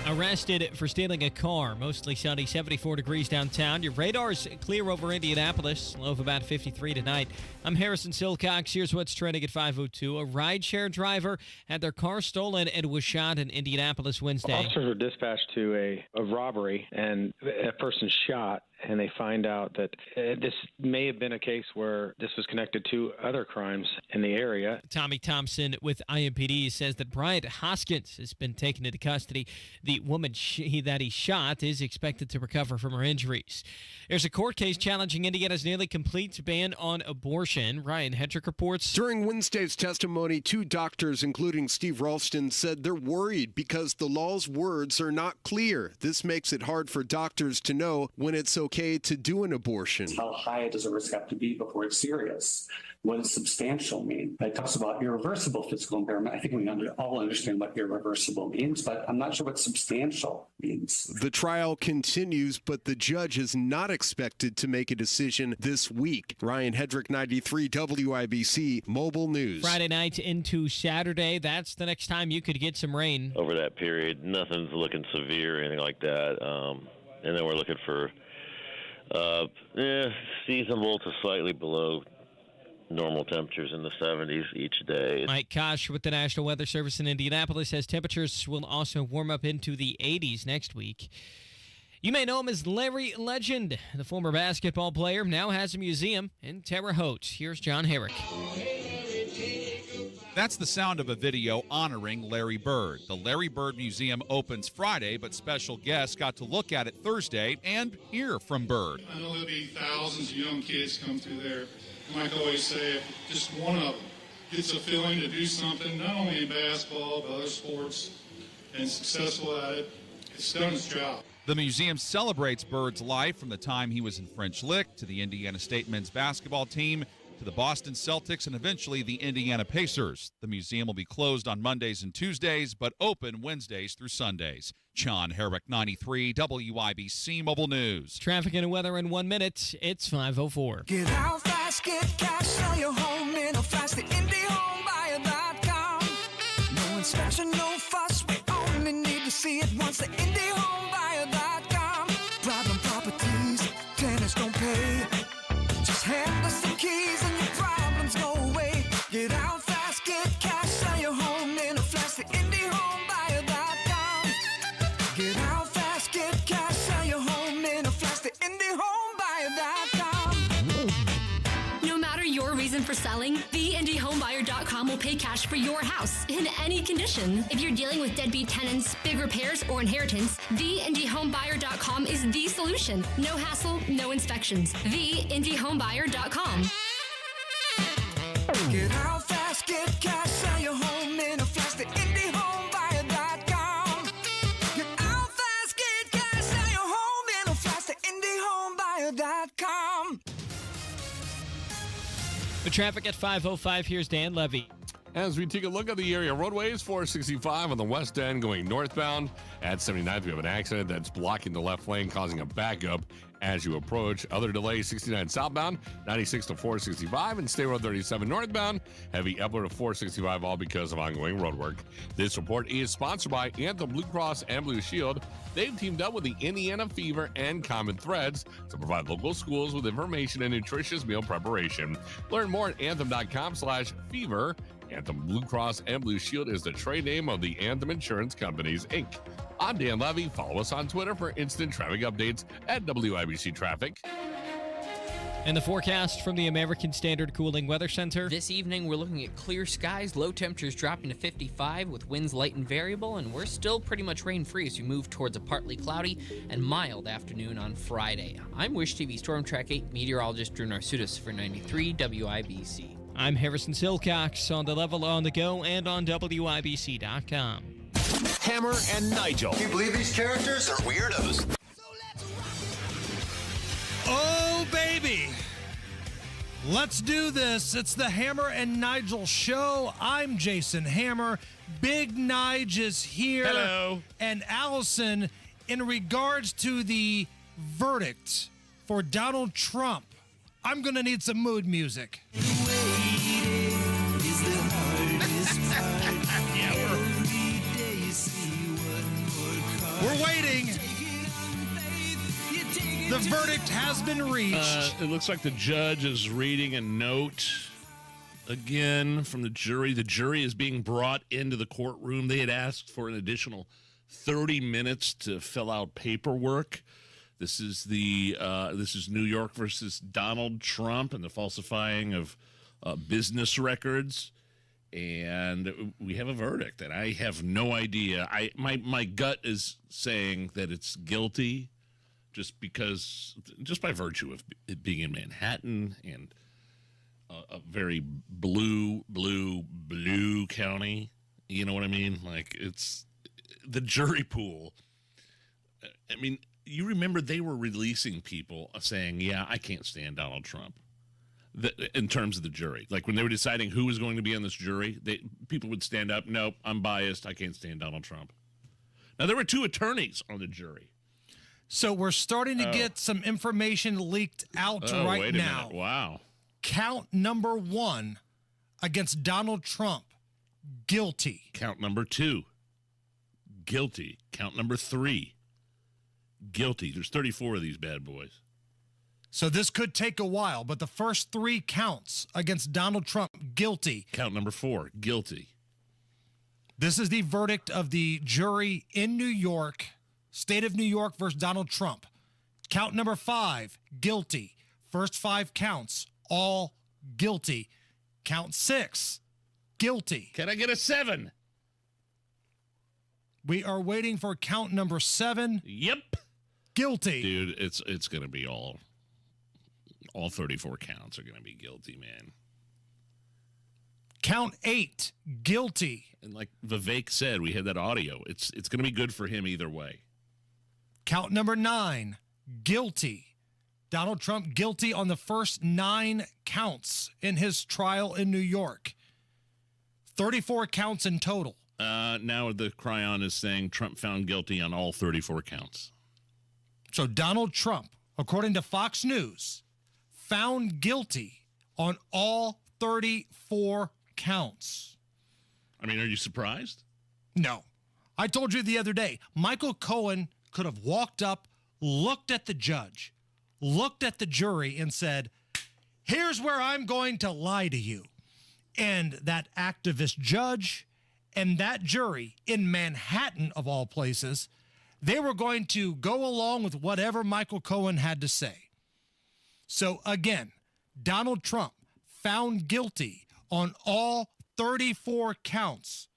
Arrested for stealing a car. Mostly sunny, 74 degrees downtown. Your radar's clear over Indianapolis. Low of about 53 tonight. I'm Harrison Silcox. Here's what's trending at 5:02. A rideshare driver had their car stolen and was shot in Indianapolis Wednesday. Officers were dispatched to a robbery, and a person shot and they find out that this may have been a case where this was connected to other crimes in the area. Tommy Thompson with IMPD says that Bryant Hoskins has been taken into custody. The woman that he shot is expected to recover from her injuries. There's a court case challenging Indiana's nearly complete ban on abortion. Ryan Hedrick reports. During Wednesday's testimony, 2 doctors, including Steve Ralston, said they're worried because the law's words are not clear. This makes it hard for doctors to know when it's okay to do an abortion. How high does a risk have to be before it's serious? What does substantial mean? It talks about irreversible physical impairment. I think we all understand what irreversible means, but I'm not sure what substantial means. The trial continues, but the judge is not expected to make a decision this week. Ryan Hedrick, 93 WIBC Mobile News. Friday night into Saturday, that's the next time you could get some rain. Over that period, nothing's looking severe or anything like that. And then we're looking for seasonable to slightly below normal temperatures in the 70s each day. Mike Kosh with the National Weather Service in Indianapolis says temperatures will also warm up into the 80s next week. You may know him as Larry Legend. The former basketball player now has a museum in Terre Haute. Here's John Herrick. That's the sound of a video honoring Larry Bird. The Larry Bird Museum opens Friday, but special guests got to look at it Thursday and hear from Bird. I know there'll be thousands of young kids come through there. Like I always say, if just one of them gets a feeling to do something, not only in basketball, but other sports, and successful at it, it's done its job. The museum celebrates Bird's life from the time he was in French Lick to the Indiana State men's basketball team to the Boston Celtics and eventually the Indiana Pacers. The museum will be closed on Mondays and Tuesdays, but open Wednesdays through Sundays. John Herrick, 93 WIBC Mobile News. Traffic and weather in 1 minute. It's 5:04. Get out fast, get cash, sell your home in a flash. The IndyHomebuyer.com. No inspection, no fuss. We only need to see it once. The IndyHomebuyer.com. Problem properties, tenants don't pay. Just hand us some keys and your problems go away. Get out fast, get cash, sell your home in a flash. The IndyHomebuyer.com. Get out fast, get cash, sell your home in a flash. The IndyHomebuyer.com. No matter your reason for selling, the IndyHomebuyer.com will pay cash for your house in any condition. If you're dealing with deadbeat tenants, big repairs, or inheritance, the IndyHomebuyer.com is the solution. No hassle, no inspections. The IndyHomebuyer.com. Get out fast, get cash, sell your home in a flash. The IndyHomebuyer.com. Get out fast, get cash, sell your home in a flash. The IndyHomebuyer.com. The traffic at 5:05. Here's Dan Levy. As we take a look at the area roadways, 465 on the west end going northbound. At 79th, we have an accident that's blocking the left lane, causing a backup as you approach. Other delays, 69 southbound, 96 to 465, and State Road 37 northbound. Heavy upward of 465, all because of ongoing road work. This report is sponsored by Anthem Blue Cross and Blue Shield. They've teamed up with the Indiana Fever and Common Threads to provide local schools with information and nutritious meal preparation. Learn more at anthem.com/fever. Anthem Blue Cross and Blue Shield is the trade name of the Anthem Insurance Companies, Inc. I'm Dan Levy. Follow us on Twitter for instant traffic updates at WIBC Traffic. And the forecast from the American Standard Cooling Weather Center. This evening, we're looking at clear skies, low temperatures dropping to 55 with winds light and variable, and we're still pretty much rain-free as we move towards a partly cloudy and mild afternoon on Friday. I'm Wish TV Storm Track 8 meteorologist Drew Narsutis for 93 WIBC. I'm Harrison Silcox on the level, on the go, and on WIBC.com. Hammer and Nigel. Can you believe these characters are weirdos? Oh, baby. Let's do this. It's the Hammer and Nigel show. I'm Jason Hammer. Big Nige is here. Hello. And Allison, in regards to the verdict for Donald Trump, I'm going to need some mood music. We're waiting. The verdict has been reached. It looks like the judge is reading a note again from the jury. The jury is being brought into the courtroom. They had asked for an additional 30 minutes to fill out paperwork. This is New York versus Donald Trump and the falsifying of business records. And we have a verdict, and I have no idea. My gut is saying that it's guilty, just by virtue of it being in Manhattan and a very blue county. You know what I mean? Like, it's the jury pool. I mean, you remember they were releasing people saying, "Yeah, I can't stand Donald Trump." In terms of the jury, like when they were deciding who was going to be on this jury, people would stand up. Nope, I'm biased. I can't stand Donald Trump. Now, there were 2 attorneys on the jury. So we're starting to get some information leaked out right wait a now. Minute. Wow. Count number 1 against Donald Trump, guilty. Count number 2, guilty. Count number 3, guilty. There's 34 of these bad boys. So this could take a while, but the first 3 counts against Donald Trump, guilty. Count number 4, guilty. This is the verdict of the jury in New York, state of New York versus Donald Trump. Count number 5, guilty. First 5 counts, all guilty. Count 6, guilty. Can I get a 7? We are waiting for count number 7. Yep. Guilty. Dude, it's going to be all 34 counts are going to be guilty, man. Count 8, guilty. And like Vivek said, we had that audio. It's going to be good for him either way. Count number 9, guilty. Donald Trump guilty on the first 9 counts in his trial in New York. 34 counts in total. Now the cryon is saying Trump found guilty on all 34 counts. So Donald Trump, according to Fox News, found guilty on all 34 counts. I mean, are you surprised? No. I told you the other day, Michael Cohen could have walked up, looked at the judge, looked at the jury, and said, "Here's where I'm going to lie to you." And that activist judge and that jury in Manhattan, of all places, they were going to go along with whatever Michael Cohen had to say. So again, Donald Trump found guilty on all 34 counts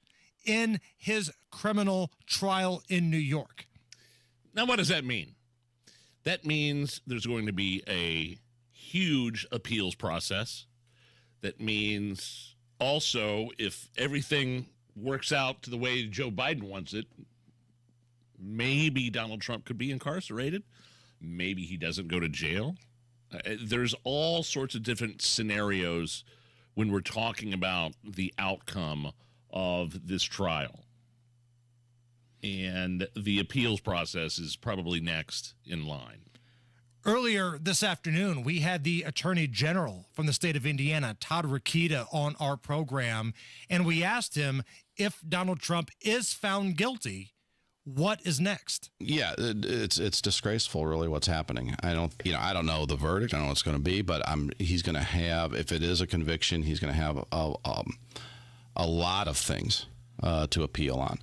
in his criminal trial in New York. Now, what does that mean? That means there's going to be a huge appeals process. That means also, if everything works out to the way Joe Biden wants it, maybe Donald Trump could be incarcerated. Maybe he doesn't go to jail. There's all sorts of different scenarios when we're talking about the outcome of this trial. And the appeals process is probably next in line. Earlier this afternoon, we had the Attorney General from the state of Indiana, Todd Rokita, on our program, and we asked him if Donald Trump is found guilty, what is next? Yeah, it's disgraceful, really, what's happening. I don't know the verdict. I don't know what it's going to be, but he's going to have, if it is a conviction, he's going to have a lot of things to appeal on.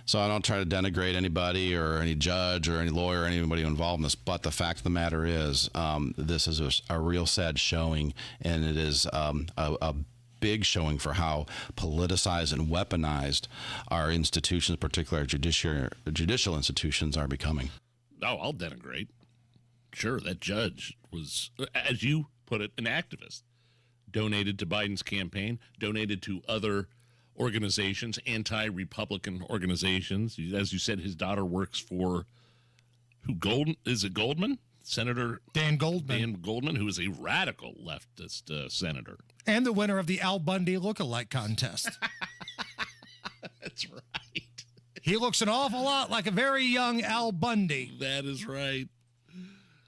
So I don't try to denigrate anybody or any judge or any lawyer or anybody involved in this. But the fact of the matter is, this is a real sad showing, and it is a big showing for how politicized and weaponized our institutions, particularly our judicial institutions, are becoming. Oh, I'll denigrate. Sure, that judge was, as you put it, an activist. Donated to Biden's campaign, donated to other organizations, anti-Republican organizations. As you said, his daughter works for Goldman? Senator Dan Goldman. Dan Goldman, who is a radical leftist senator. And the winner of the Al Bundy lookalike contest. That's right. He looks an awful lot like a very young Al Bundy. That is right.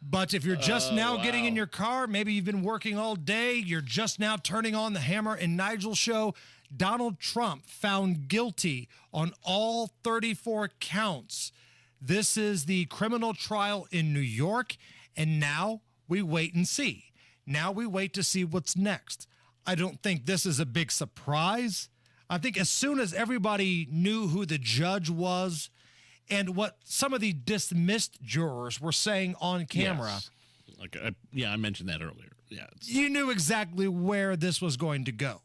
But if you're just now getting in your car, maybe you've been working all day, you're just now turning on the Hammer and Nigel show, Donald Trump found guilty on all 34 counts. This is the criminal trial in New York, and now we wait and see. Now we wait to see what's next. I don't think this is a big surprise. I think as soon as everybody knew who the judge was and what some of the dismissed jurors were saying on camera. Yes. I mentioned that earlier. Yeah, you knew exactly where this was going to go.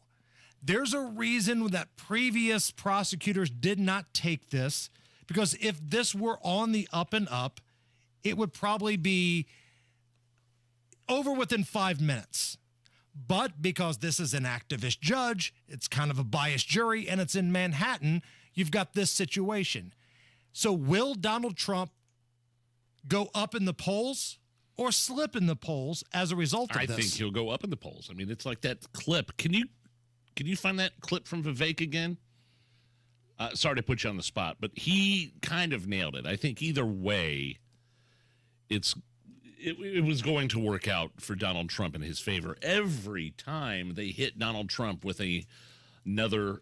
There's a reason that previous prosecutors did not take this, because if this were on the up and up, it would probably be over within 5 minutes. But because this is an activist judge, it's kind of a biased jury, and it's in Manhattan, you've got this situation. So will Donald Trump go up in the polls or slip in the polls as a result of this? I think he'll go up in the polls. I mean, it's like that clip. Can you find that clip from Vivek again? Sorry to put you on the spot, but he kind of nailed it. I think either way, it was going to work out for Donald Trump in his favor. Every time they hit Donald Trump with another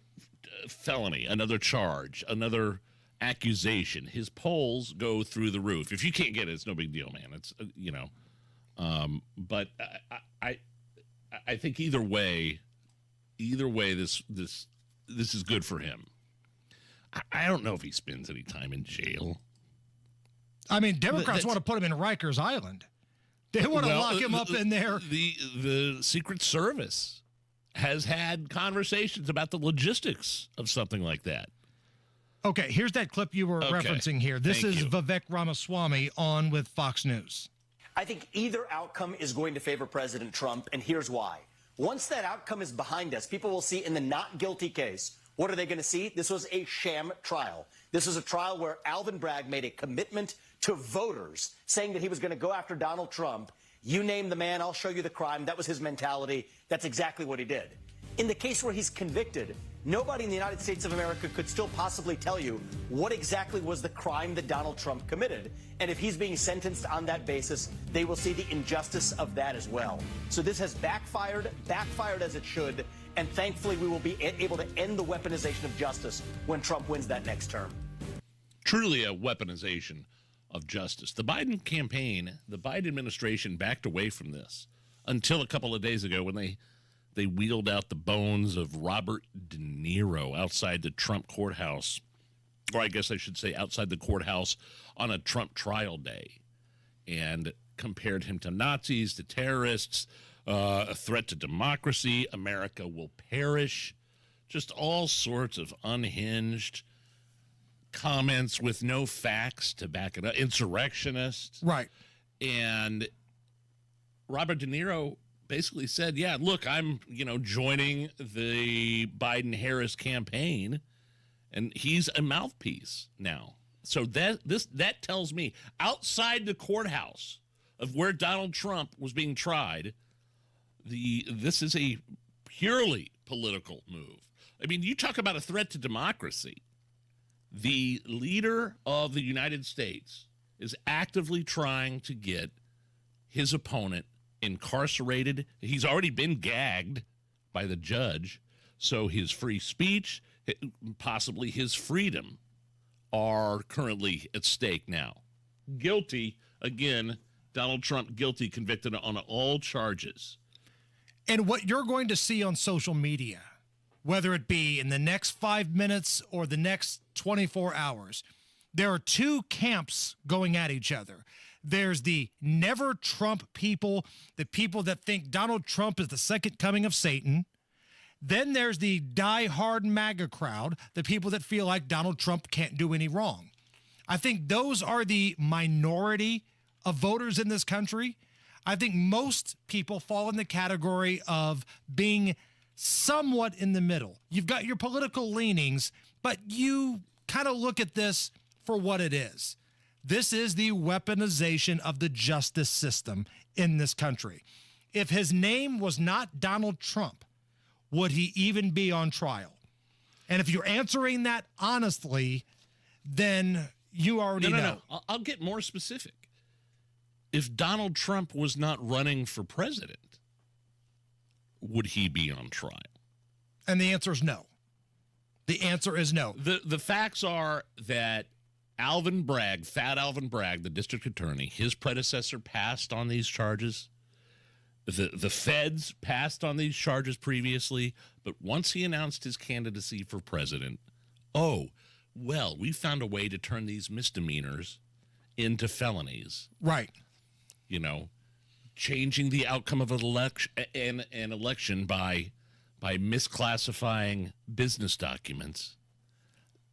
felony, another charge, another accusation, his polls go through the roof. If you can't get it, it's no big deal, man. It's but I think either way, this is good for him. I don't know if he spends any time in jail. I mean, Democrats want to put him in Rikers Island. They want to lock him up in there. The Secret Service has had conversations about the logistics of something like that. Okay, here's that clip you were referencing here. This is Vivek Ramaswamy on with Fox News. I think either outcome is going to favor President Trump, and here's why. Once that outcome is behind us, people will see in the not guilty case, what are they going to see? This was a sham trial. This is a trial where Alvin Bragg made a commitment to voters saying that he was going to go after Donald Trump. You name the man, I'll show you the crime. That was his mentality. That's exactly what he did. In the case where he's convicted, nobody in the United States of America could still possibly tell you what exactly was the crime that Donald Trump committed. And if he's being sentenced on that basis, they will see the injustice of that as well. So this has backfired as it should. And thankfully, we will be able to end the weaponization of justice when Trump wins that next term. Truly a weaponization of justice. The Biden campaign, the Biden administration backed away from this until a couple of days ago when they wheeled out the bones of Robert De Niro outside the Trump courthouse, or I guess I should say outside the courthouse on a Trump trial day, and compared him to Nazis, to terrorists, a threat to democracy, America will perish, just all sorts of unhinged comments with no facts to back it up, insurrectionist. Right. And Robert De Niro basically said, yeah, look, I'm, joining the Biden-Harris campaign, and he's a mouthpiece now. So that tells me outside the courthouse of where Donald Trump was being tried, this is a purely political move. I mean, you talk about a threat to democracy. The leader of the United States is actively trying to get his opponent incarcerated. He's already been gagged by the judge. So his free speech, possibly his freedom, are currently at stake now. Guilty, again, Donald Trump guilty, convicted on all charges. And what you're going to see on social media, whether it be in the next 5 minutes or the next 24 hours, there are two camps going at each other. There's the never Trump people, the people that think Donald Trump is the second coming of Satan. Then there's the die-hard MAGA crowd, the people that feel like Donald Trump can't do any wrong. I think those are the minority of voters in this country. I think most people fall in the category of being somewhat in the middle. You've got your political leanings, but you kind of look at this for what it is. This is the weaponization of the justice system in this country. If his name was not Donald Trump, would he even be on trial? And if you're answering that honestly, then you already know. No. I'll get more specific. If Donald Trump was not running for president, would he be on trial? And the answer is no. The answer is no. The facts are that Fat Alvin Bragg, the district attorney, his predecessor passed on these charges. The feds passed on these charges previously, but once he announced his candidacy for president, well, we found a way to turn these misdemeanors into felonies. Right. You know, changing the outcome of an election by misclassifying business documents.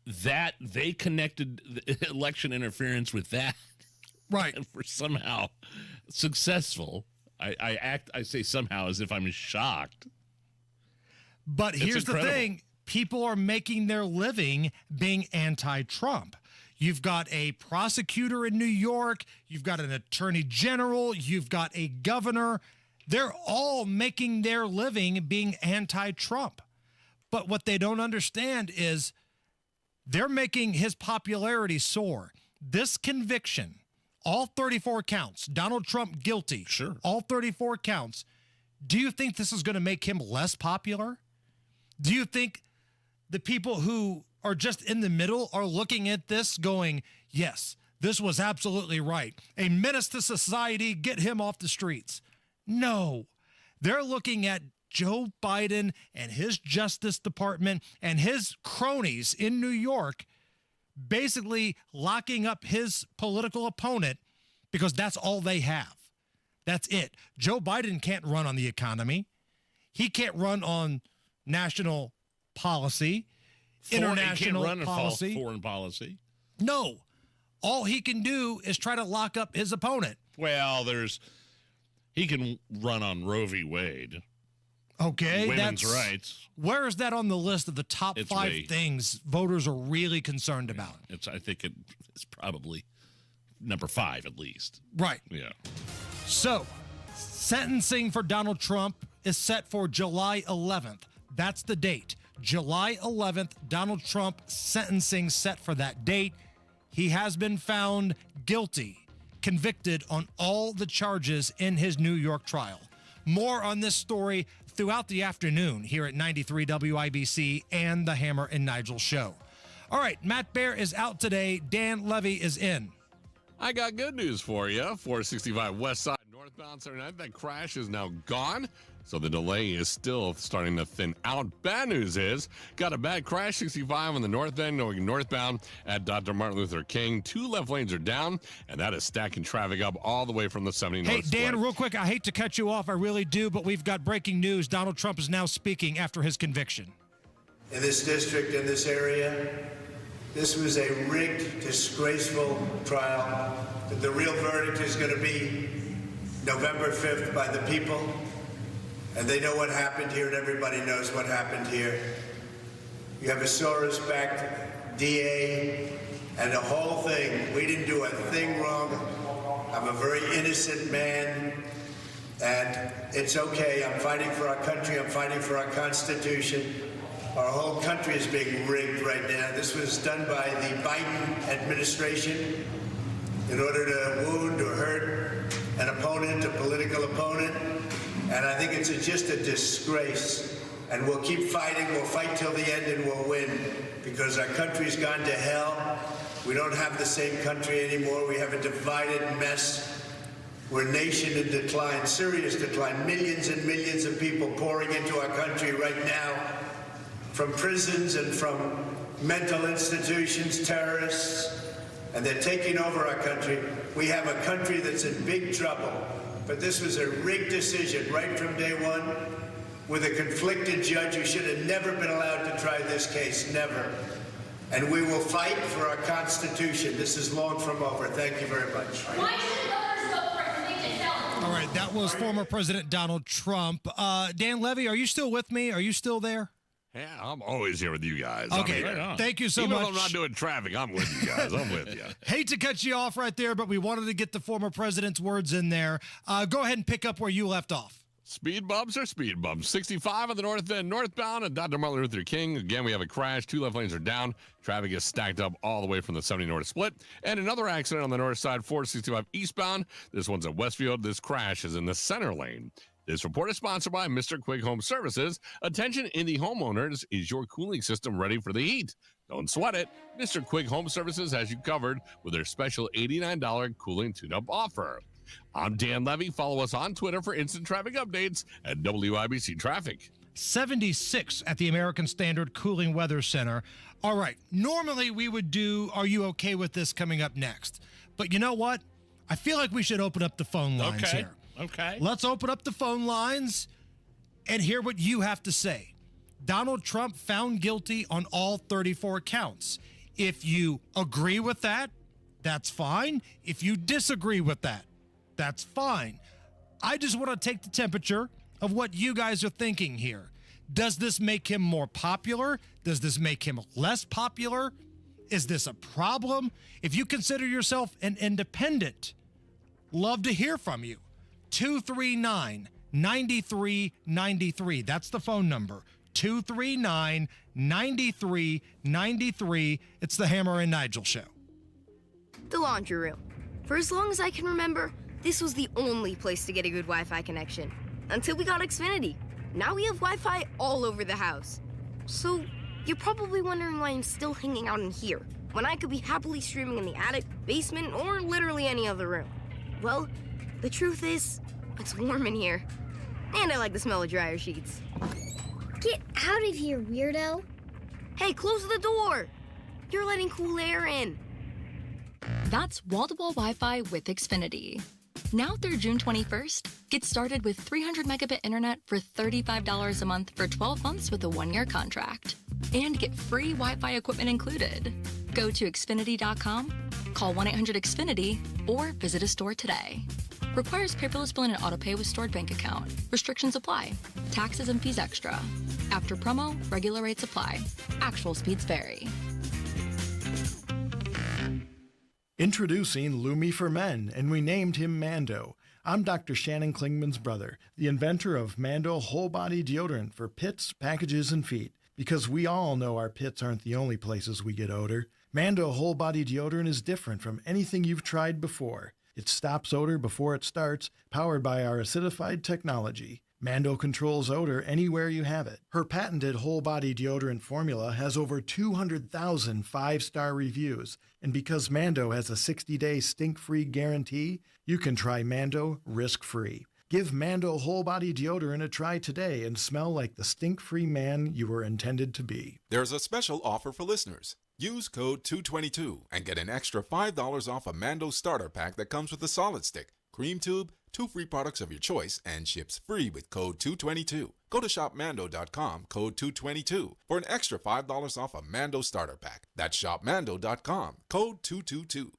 That they connected the election interference with that. Right. And were somehow successful. I say somehow as if I'm shocked. But here's the thing. People are making their living being anti-Trump. You've got a prosecutor in New York. You've got an attorney general. You've got a governor. They're all making their living being anti-Trump. But what they don't understand is they're making his popularity soar. This conviction, all 34 counts, Donald Trump guilty. Sure. All 34 counts. Do you think this is going to make him less popular? Do you think the people who are just in the middle are looking at this going, yes, this was absolutely right. A menace to society, get him off the streets. No, they're looking at Joe Biden and his Justice Department and his cronies in New York basically locking up his political opponent because that's all they have. That's it. Joe Biden can't run on the economy. He can't run on national policy, international policy. Foreign policy. No. All he can do is try to lock up his opponent. Well, he can run on Roe v. Wade. Okay. Women's rights. Where is that on the list of the top 5 things voters are really concerned about? I think it's probably number 5 at least. Right. Yeah. So, sentencing for Donald Trump is set for July 11th. That's the date. July 11th, Donald Trump sentencing set for that date. He has been found guilty, convicted on all the charges in his New York trial. More on this story throughout the afternoon here at 93 WIBC and the Hammer and Nigel show. All right, Matt Bear is out today. Dan Levy is in. I got good news for you. 465 West Side northbound Saturday night. That crash is now gone, so the delay is still starting to thin out. Bad news is, got a bad crash, 65 on the north end going northbound at Dr. Martin Luther King. 2 left lanes are down, and that is stacking traffic up all the way from the 70 north. Hey, Dan, split. real quick, I hate to cut you off. I really do, but we've got breaking news. Donald Trump is now speaking after his conviction. In this district, in this area, this was a rigged, disgraceful trial. The real verdict is going to be November 5th by the people. And they know what happened here, and everybody knows what happened here. You have a Soros-backed DA and the whole thing. We didn't do a thing wrong. I'm a very innocent man, and it's okay. I'm fighting for our country. I'm fighting for our Constitution. Our whole country is being rigged right now. This was done by the Biden administration in order to wound or hurt an opponent, a political opponent. And I think it's just a disgrace. And we'll keep fighting. We'll fight till the end and we'll win because our country's gone to hell. We don't have the same country anymore. We have a divided mess. We're a nation in decline, serious decline. Millions and millions of people pouring into our country right now from prisons and from mental institutions, terrorists, and they're taking over our country. We have a country that's in big trouble. But this was a rigged decision right from day one with a conflicted judge who should have never been allowed to try this case, never. And we will fight for our Constitution. This is long from over. Thank you very much. Why should voters vote for a convicted felon? All right, that was former President Donald Trump. Dan Levy, are you still with me? Are you still there? Yeah, I'm always here with you guys. Okay, thank you so much. Even though I'm not doing traffic, I'm with you guys. I'm with you. Hate to cut you off right there, but we wanted to get the former president's words in there. Go ahead and pick up where you left off. Speed bumps are speed bumps. 65 on the north end, northbound at Dr. Martin Luther King. Again, we have a crash. 2 left lanes are down. Traffic is stacked up all the way from the 70 north split. And another accident on the north side, 465 eastbound. This one's at Westfield. This crash is in the center lane. This report is sponsored by Mr. Quig Home Services. Attention, indie homeowners, is your cooling system ready for the heat? Don't sweat it. Mr. Quig Home Services has you covered with their special $89 cooling tune-up offer. I'm Dan Levy. Follow us on Twitter for instant traffic updates at WIBC Traffic. 76 at the American Standard Cooling Weather Center. All right, normally we would do Are You Okay With This coming up next. But you know what? I feel like we should open up the phone lines here. Okay. Let's open up the phone lines and hear what you have to say. Donald Trump found guilty on all 34 counts. If you agree with that, that's fine. If you disagree with that, that's fine. I just want to take the temperature of what you guys are thinking here. Does this make him more popular? Does this make him less popular? Is this a problem? If you consider yourself an independent, love to hear from you. 239-9393. That's the phone number. 239-9393. It's the Hammer and Nigel Show. The laundry room. For as long as I can remember, this was the only place to get a good Wi-Fi connection. Until we got Xfinity. Now we have Wi-Fi all over the house. So, you're probably wondering why I'm still hanging out in here, when I could be happily streaming in the attic, basement, or literally any other room. Well, the truth is, it's warm in here. And I like the smell of dryer sheets. Get out of here, weirdo. Hey, close the door! You're letting cool air in. That's wall-to-wall Wi-Fi with Xfinity. Now through June 21st, get started with 300 megabit internet for $35 a month for 12 months with a 1-year contract. And get free Wi-Fi equipment included. Go to Xfinity.com, call 1-800-XFINITY, or visit a store today. Requires paperless billing and autopay with stored bank account. Restrictions apply. Taxes and fees extra. After promo, regular rates apply. Actual speeds vary. Introducing Lumi for Men, and we named him Mando. I'm Dr. Shannon Klingman's brother, the inventor of Mando Whole Body Deodorant for pits, packages, and feet. Because we all know our pits aren't the only places we get odor. Mando Whole Body Deodorant is different from anything you've tried before. It stops odor before it starts, powered by our acidified technology. Mando controls odor anywhere you have it. Her patented whole body deodorant formula has over 200,000 5-star reviews. And because Mando has a 60-day stink-free guarantee, you can try Mando risk-free. Give Mando whole body deodorant a try today and smell like the stink-free man you were intended to be. There's a special offer for listeners. Use code 222 and get an extra $5 off a Mando starter pack that comes with a solid stick, cream tube, 2 free products of your choice, and ships free with code 222. Go to shopmando.com, code 222, for an extra $5 off a Mando starter pack. That's shopmando.com, code 222.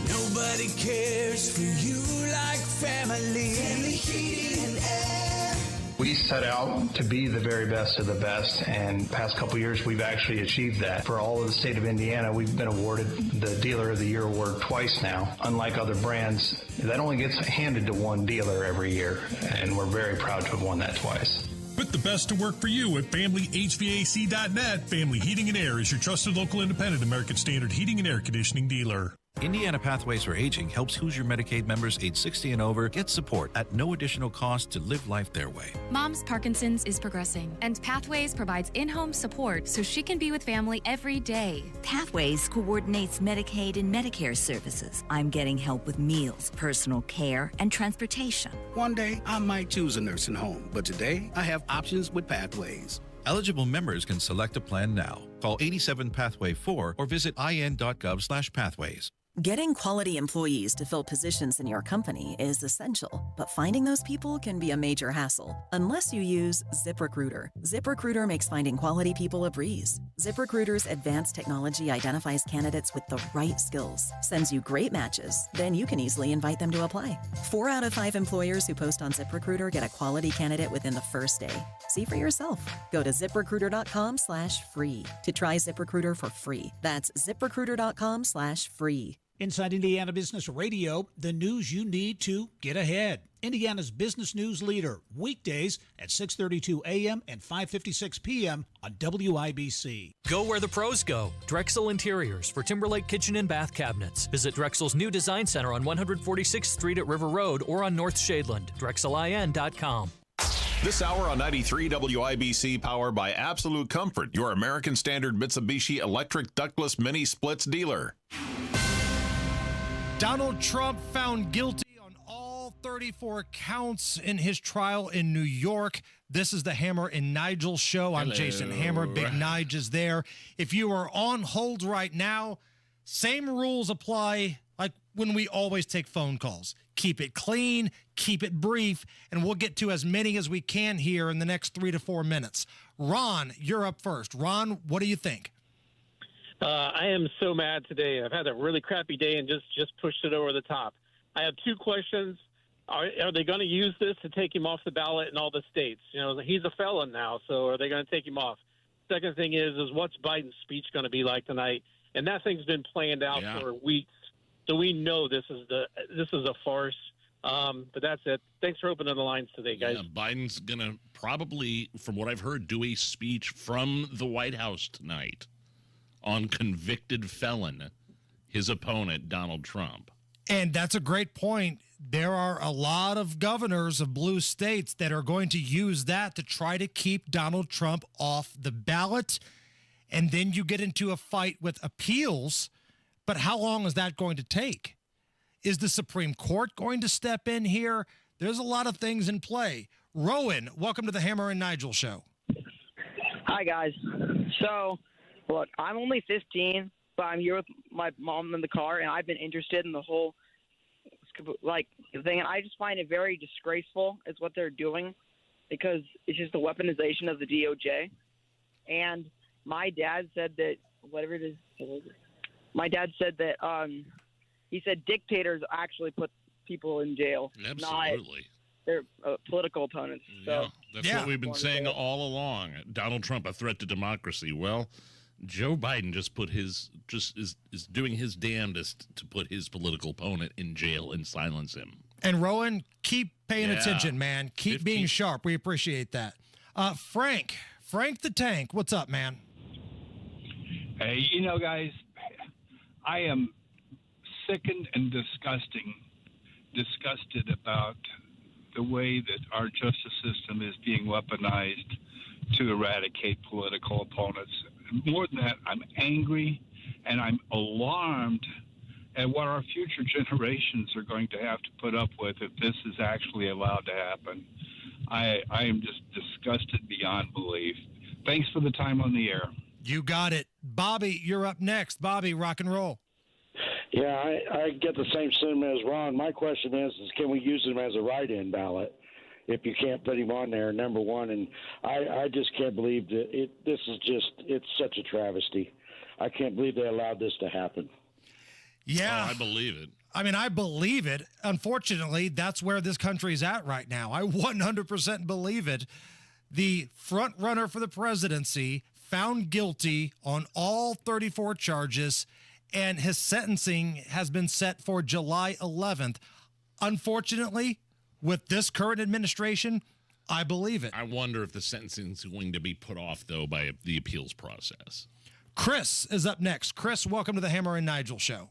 Nobody cares for you like family. Family Heating and Air. We set out to be the very best of the best, and past couple years we've actually achieved that. For all of the state of Indiana, we've been awarded the Dealer of the Year award twice now. Unlike other brands, that only gets handed to one dealer every year, and we're very proud to have won that twice. Put the best to work for you at FamilyHVAC.net. Family Heating and Air is your trusted local independent American Standard heating and air conditioning dealer. Indiana Pathways for Aging helps Hoosier Medicaid members age 60 and over get support at no additional cost to live life their way. Mom's Parkinson's is progressing, and Pathways provides in-home support so she can be with family every day. Pathways coordinates Medicaid and Medicare services. I'm getting help with meals, personal care, and transportation. One day, I might choose a nursing home, but today, I have options with Pathways. Eligible members can select a plan now. Call 87-PATHWAY-4 or visit in.gov/pathways. Getting quality employees to fill positions in your company is essential, but finding those people can be a major hassle unless you use ZipRecruiter. ZipRecruiter makes finding quality people a breeze. ZipRecruiter's advanced technology identifies candidates with the right skills, sends you great matches, then you can easily invite them to apply. 4 out of 5 employers who post on ZipRecruiter get a quality candidate within the first day. See for yourself. Go to ZipRecruiter.com/free to try ZipRecruiter for free. That's ZipRecruiter.com/free. Inside Indiana Business Radio, the news you need to get ahead. Indiana's business news leader, weekdays at 6:32 a.m. and 5:56 p.m. on WIBC. Go where the pros go. Drexel Interiors for Timberlake Kitchen and Bath Cabinets. Visit Drexel's new design center on 146th Street at River Road or on North Shadeland. DrexelIN.com. This hour on 93 WIBC, powered by Absolute Comfort, your American Standard Mitsubishi electric ductless mini splits dealer. Donald Trump found guilty on all 34 counts in his trial in New York. This is the Hammer and Nigel show. I'm Jason Hammer. Big Nige is there. If you are on hold right now, same rules apply like when we always take phone calls. Keep it clean, keep it brief, and we'll get to as many as we can here in the next 3 to 4 minutes. Ron, you're up first. Ron, what do you think? I am so mad today. I've had a really crappy day and just pushed it over the top. I have 2 questions. Are they going to use this to take him off the ballot in all the states? You know, he's a felon now, so are they going to take him off? Second thing is what's Biden's speech going to be like tonight? And that thing's been planned out for weeks, so we know this is a farce. But that's it. Thanks for opening the lines today, guys. Yeah, Biden's going to probably, from what I've heard, do a speech from the White House tonight on convicted felon, his opponent, Donald Trump. And that's a great point. There are a lot of governors of blue states that are going to use that to try to keep Donald Trump off the ballot. And then you get into a fight with appeals. But how long is that going to take? Is the Supreme Court going to step in here? There's a lot of things in play. Rowan, welcome to the Hammer and Nigel show. Hi, guys. So, look, I'm only 15, but I'm here with my mom in the car, and I've been interested in the whole thing. And I just find it very disgraceful is what they're doing, because it's just a weaponization of the DOJ. And my dad said that whatever it is, my dad said that he said dictators actually put people in jail, Absolutely. not their political opponents. So That's what we've been saying all along. Donald Trump, a threat to democracy. Well, Joe Biden is doing his damnedest to put his political opponent in jail and silence him. And Rowan, keep paying attention, man. Keep being sharp. We appreciate that. Frank the Tank, what's up, man? Hey, guys, I am sickened and disgusted about the way that our justice system is being weaponized to eradicate political opponents. More than that, I'm angry and I'm alarmed at what our future generations are going to have to put up with if this is actually allowed to happen. I am just disgusted beyond belief. Thanks for the time on the air. You got it. Bobby, you're up next. Bobby, rock and roll. Yeah, I get the same sentiment as Ron. My question is can we use him as a write-in ballot if you can't put him on there, number one? And I just can't believe that it's such a travesty. I can't believe they allowed this to happen. Yeah. Oh, I believe it. I mean, I believe it. Unfortunately, that's where this country's at right now. I 100% believe it. The front runner for the presidency found guilty on all 34 charges, and his sentencing has been set for July 11th. Unfortunately, with this current administration, I believe it. I wonder if the sentencing is going to be put off, though, by the appeals process. Chris is up next. Chris, welcome to the Hammer and Nigel show.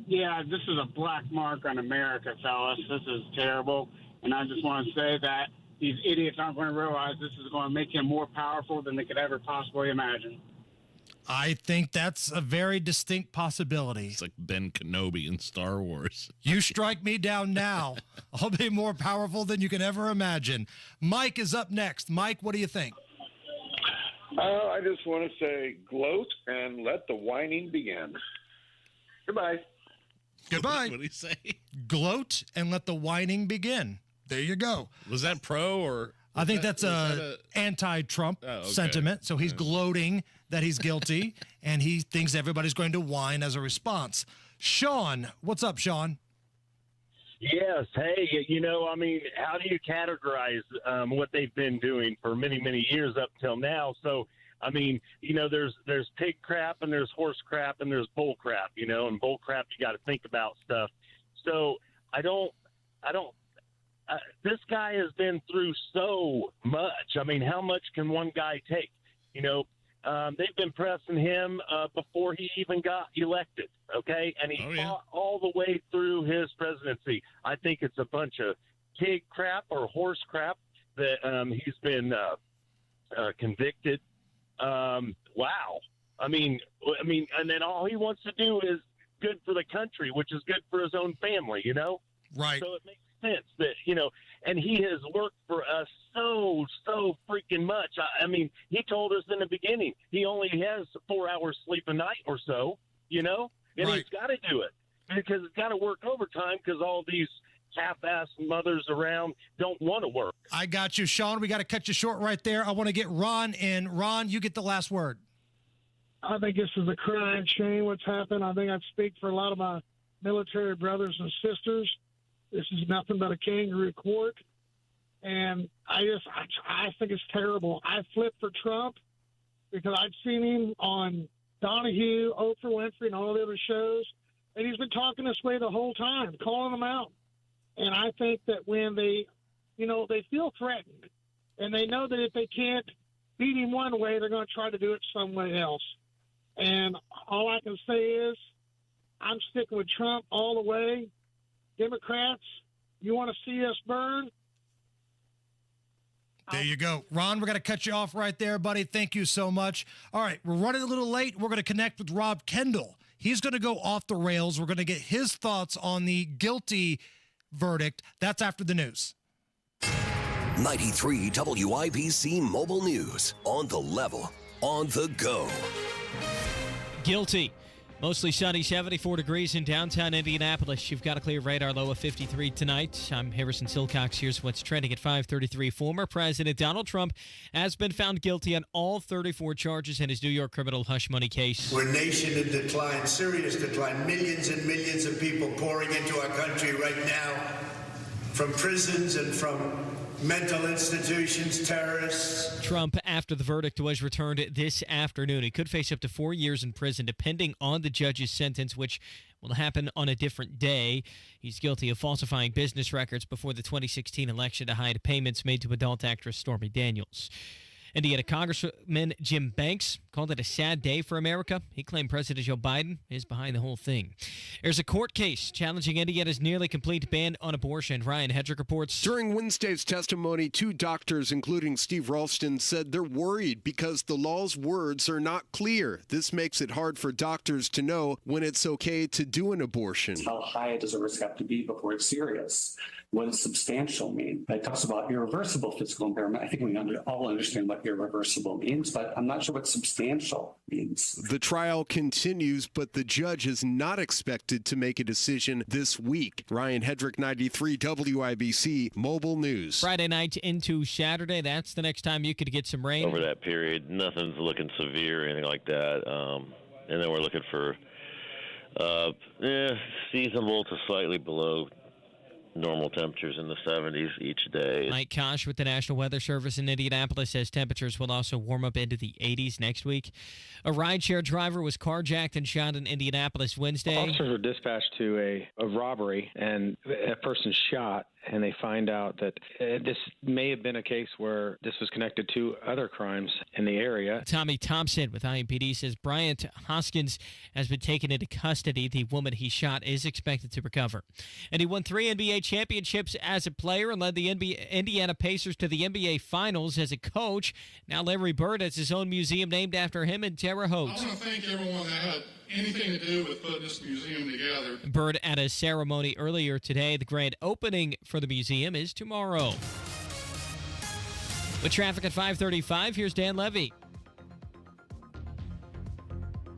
Yeah, this is a black mark on America, fellas. This is terrible. And I just want to say that these idiots aren't going to realize this is going to make him more powerful than they could ever possibly imagine. I think that's a very distinct possibility. It's like Ben Kenobi in Star Wars. You strike me down now. I'll be more powerful than you can ever imagine. Mike is up next. Mike, what do you think? I just want to say gloat and let the whining begin. Goodbye. Goodbye. What did he say? Gloat and let the whining begin. There you go. Was that pro or? I think that's a anti-Trump sentiment. So he's gloating that he's guilty, and he thinks everybody's going to whine as a response. Sean, what's up, Sean? Yes. Hey, how do you categorize what they've been doing for many, many years up till now? So, there's pig crap and there's horse crap and there's bull crap, and bull crap, you got to think about stuff. So this guy has been through so much. I mean, how much can one guy take? They've been pressing him before he even got elected, okay? And he fought all the way through his presidency. I think it's a bunch of pig crap or horse crap that he's been convicted. Wow. I mean, and then all he wants to do is good for the country, which is good for his own family, Right. So sense that, and he has worked for us so freaking much. I mean, he told us in the beginning he only has 4 hours sleep a night or so, and he's got to do it because it's got to work overtime because all these half-assed mothers around don't want to work. I got you, Sean. We got to cut you short right there. I want to get Ron in. Ron, you get the last word. I think this is a crying shame what's happened. I think I speak for a lot of my military brothers and sisters. This is nothing but a kangaroo court. And I think it's terrible. I flipped for Trump because I'd seen him on Donahue, Oprah Winfrey, and all the other shows. And he's been talking this way the whole time, calling them out. And I think that when they feel threatened and they know that if they can't beat him one way, they're going to try to do it some way else. And all I can say is I'm sticking with Trump all the way. Democrats, you want to see us burn? There you go. Ron, we're going to cut you off right there, buddy. Thank you so much. All right, we're running a little late. We're going to connect with Rob Kendall. He's going to go off the rails. We're going to get his thoughts on the guilty verdict. That's after the news. 93 WIBC Mobile News. On the level, on the go. Guilty. Mostly sunny, 74 degrees in downtown Indianapolis. You've got a clear radar low of 53 tonight. I'm Harrison Silcox. Here's what's trending at 5:33. Former President Donald Trump has been found guilty on all 34 charges in his New York criminal hush money case. We're a nation in decline, serious decline. Millions and millions of people pouring into our country right now from prisons and from mental institutions, terrorists. Trump, after the verdict was returned this afternoon, he could face up to 4 years in prison, depending on the judge's sentence, which will happen on a different day. He's guilty of falsifying business records before the 2016 election to hide payments made to adult actress Stormy Daniels. Indiana Congressman Jim Banks called it a sad day for America. He claimed President Joe Biden is behind the whole thing. There's a court case challenging Indiana's nearly complete ban on abortion. Ryan Hedrick reports. During Wednesday's testimony, 2 doctors, including Steve Ralston, said they're worried because the law's words are not clear. This makes it hard for doctors to know when it's okay to do an abortion. How high does a risk have to be before it's serious? What does substantial mean? It talks about irreversible physical impairment. I think we all understand what irreversible means, but I'm not sure what substantial means. The trial continues, but the judge is not expected to make a decision this week. Ryan Hedrick, 93 WIBC Mobile News. Friday night into Saturday, that's the next time you could get some rain. Over that period, nothing's looking severe or anything like that. And then we're looking for seasonable to slightly below normal temperatures in the 70s each day. Mike Kosh with the National Weather Service in Indianapolis says temperatures will also warm up into the 80s next week. A rideshare driver was carjacked and shot in Indianapolis Wednesday. Officers were dispatched to a robbery, and a person shot, and they find out that this may have been a case where this was connected to other crimes in the area. Tommy Thompson with IMPD says Bryant Hoskins has been taken into custody. The woman he shot is expected to recover. And he won 3 NBA championships as a player and led the Indiana Pacers to the NBA Finals as a coach. Now Larry Bird has his own museum named after him in Terre Haute. I want to thank everyone that had anything to do with putting this museum together. Bird at a ceremony earlier today. The grand opening for the museum is tomorrow. With traffic at 5:35, here's Dan Levy.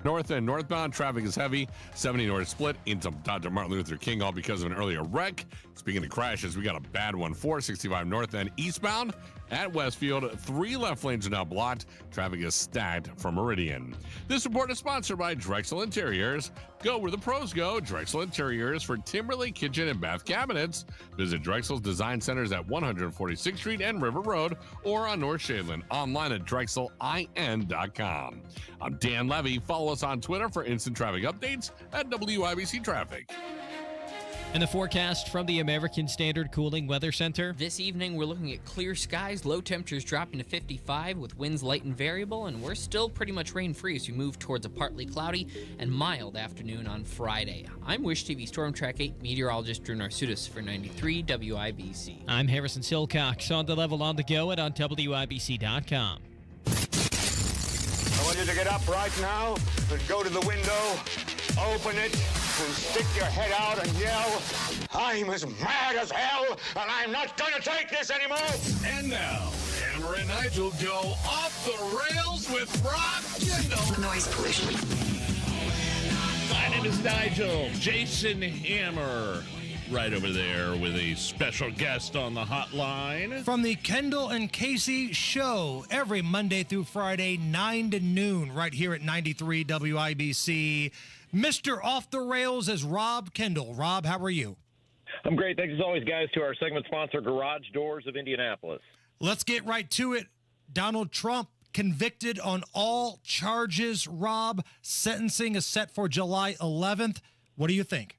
North and northbound traffic is heavy. 70 north split into Dr. Martin Luther King, all because of an earlier wreck. Speaking of crashes, we got a bad one. 465 north and eastbound at Westfield. 3 left lanes are now blocked. Traffic is stacked from Meridian. This report is sponsored by Drexel Interiors. Go where the pros go. Drexel Interiors for Timberlake kitchen and bath cabinets. Visit Drexel's Design Centers at 146th Street and River Road or on North Shadeland. Online at drexelin.com. I'm Dan Levy. Follow us on Twitter for instant traffic updates at WIBC Traffic. And the forecast from the American Standard Cooling Weather Center. This evening, we're looking at clear skies, low temperatures dropping to 55 with winds light and variable, and we're still pretty much rain-free as we move towards a partly cloudy and mild afternoon on Friday. I'm Wish TV Storm Track 8 meteorologist Drew Narsutis for 93 WIBC. I'm Harrison Silcox on the level on the go and on WIBC.com. I want you to get up right now and go to the window, open it, will stick your head out and yell, I'm as mad as hell, and I'm not going to take this anymore. And now, Hammer and Nigel go off the rails with Rob Kendall. Noise pollution. My name is Nigel. Jason Hammer right over there with a special guest on the hotline. From the Kendall and Casey Show, every Monday through Friday, 9 to noon, right here at 93 WIBC. Mr. Off the Rails is Rob Kendall. Rob, how are you? I'm great. Thanks as always, guys, to our segment sponsor, Garage Doors of Indianapolis. Let's get right to it. Donald Trump convicted on all charges. Rob, sentencing is set for July 11th. What do you think?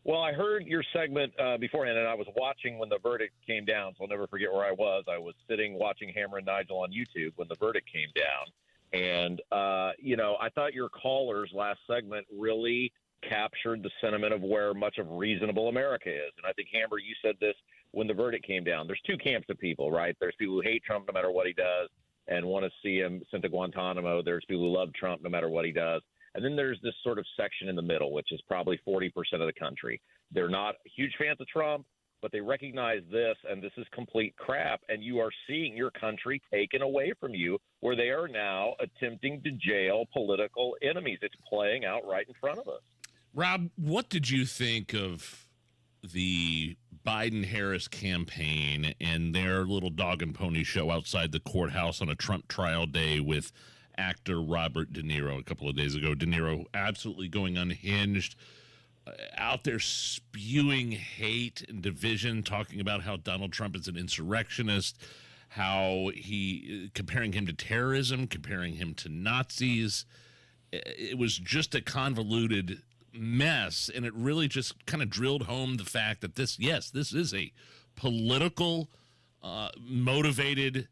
Well, I heard your segment beforehand, and I was watching when the verdict came down, so I'll never forget where I was. I was sitting watching Hammer and Nigel on YouTube when the verdict came down. And, I thought your callers last segment really captured the sentiment of where much of reasonable America is. And I think, Hammer, you said this when the verdict came down. There's two camps of people, right? There's people who hate Trump no matter what he does and want to see him sent to Guantanamo. There's people who love Trump no matter what he does. And then there's this sort of section in the middle, which is probably 40% of the country. They're not huge fans of Trump, but they recognize this, and this is complete crap. And you are seeing your country taken away from you, where they are now attempting to jail political enemies. It's playing out right in front of us. Rob, what did you think of the Biden-Harris campaign and their little dog and pony show outside the courthouse on a Trump trial day with actor Robert De Niro a couple of days ago? De Niro absolutely going unhinged, out there spewing hate and division, talking about how Donald Trump is an insurrectionist, how he comparing him to terrorism, comparing him to Nazis. It was just a convoluted mess, and it really just kind of drilled home the fact that this is a political motivated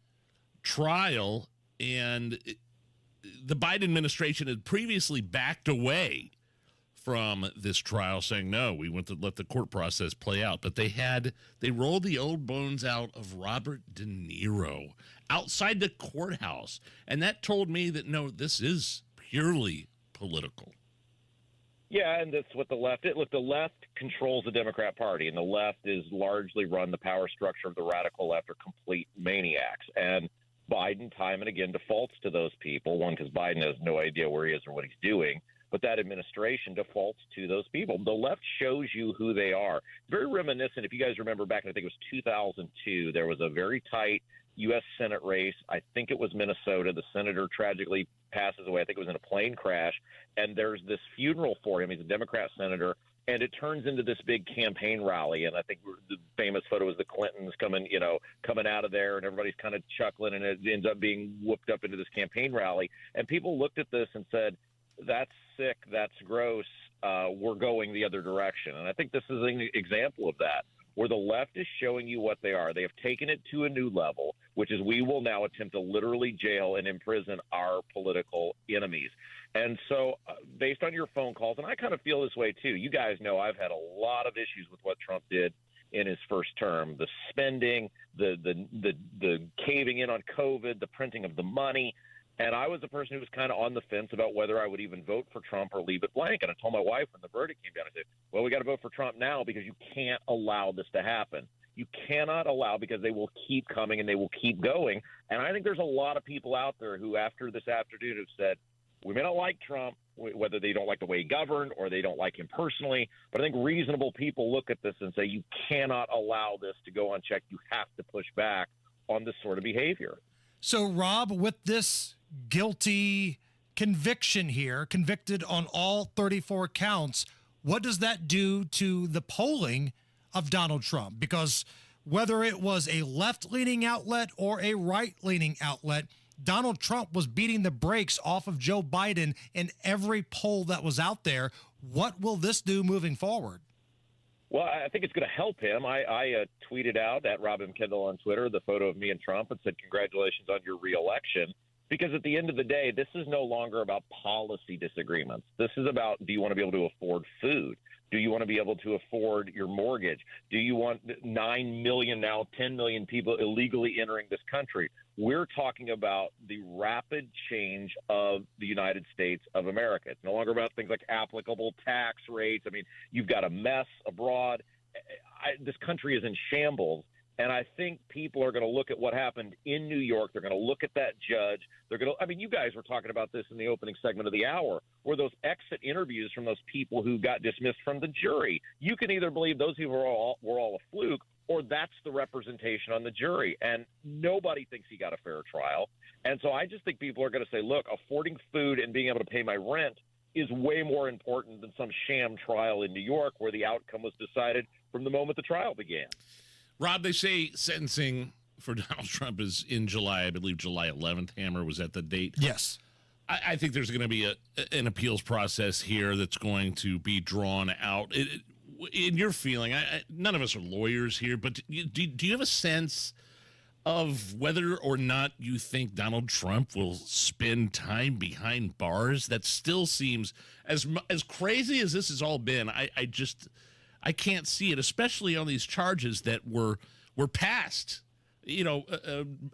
trial, and the Biden administration had previously backed away from this trial, saying, no, we want to let the court process play out. But they rolled the old bones out of Robert De Niro outside the courthouse. And that told me that, no, this is purely political. Yeah, and that's what the left – look, the left controls the Democrat Party, and the left is largely run the power structure of the radical left are complete maniacs. And Biden time and again defaults to those people, one, because Biden has no idea where he is or what he's doing, but that administration defaults to those people. The left shows you who they are. It's very reminiscent. If you guys remember back, I think it was 2002, there was a very tight U.S. Senate race. I think it was Minnesota. The senator tragically passes away. I think it was in a plane crash. And there's this funeral for him. He's a Democrat senator. And it turns into this big campaign rally. And I think the famous photo is the Clintons coming out of there, and everybody's kind of chuckling, and it ends up being whooped up into this campaign rally. And people looked at this and said, that's sick, that's gross, we're going the other direction. And I think this is an example of that, where the left is showing you what they are. They have taken it to a new level, which is we will now attempt to literally jail and imprison our political enemies. And so based on your phone calls, and I kind of feel this way too, you guys know I've had a lot of issues with what Trump did in his first term, the spending, the caving in on COVID, the printing of the money. And I was the person who was kind of on the fence about whether I would even vote for Trump or leave it blank. And I told my wife when the verdict came down, I said, well, we got to vote for Trump now because you can't allow this to happen. You cannot allow, because they will keep coming and they will keep going. And I think there's a lot of people out there who after this afternoon have said, we may not like Trump, whether they don't like the way he governed or they don't like him personally. But I think reasonable people look at this and say, you cannot allow this to go unchecked. You have to push back on this sort of behavior. So, Rob, with this guilty conviction here, convicted on all 34 counts, what does that do to the polling of Donald Trump? Because whether it was a left-leaning outlet or a right-leaning outlet, Donald Trump was beating the brakes off of Joe Biden in every poll that was out there. What will this do moving forward? Well, I think it's going to help him. I tweeted out at Rob M. Kendall on Twitter the photo of me and Trump and said, congratulations on your reelection. Because at the end of the day, this is no longer about policy disagreements. This is about, do you want to be able to afford food? Do you want to be able to afford your mortgage? Do you want 9 million, now 10 million people illegally entering this country? We're talking about the rapid change of the United States of America. It's no longer about things like applicable tax rates. I mean, you've got a mess abroad. This country is in shambles. And I think people are going to look at what happened in New York. They're going to look at that judge. They're going to, I mean, you guys were talking about this in the opening segment of the hour, where those exit interviews from those people who got dismissed from the jury. You can either believe those people were all a fluke, or that's the representation on the jury. And nobody thinks he got a fair trial. And so I just think people are going to say, look, affording food and being able to pay my rent is way more important than some sham trial in New York where the outcome was decided from the moment the trial began. Rob, they say sentencing for Donald Trump is in July. I believe July 11th. Hammer was at the date. Yes. I think there's going to be an appeals process here that's going to be drawn out. In your feeling, none of us are lawyers here, but do you have a sense of whether or not you think Donald Trump will spend time behind bars? That still seems, as crazy as this has all been, I can't see it, especially on these charges that were passed. You know,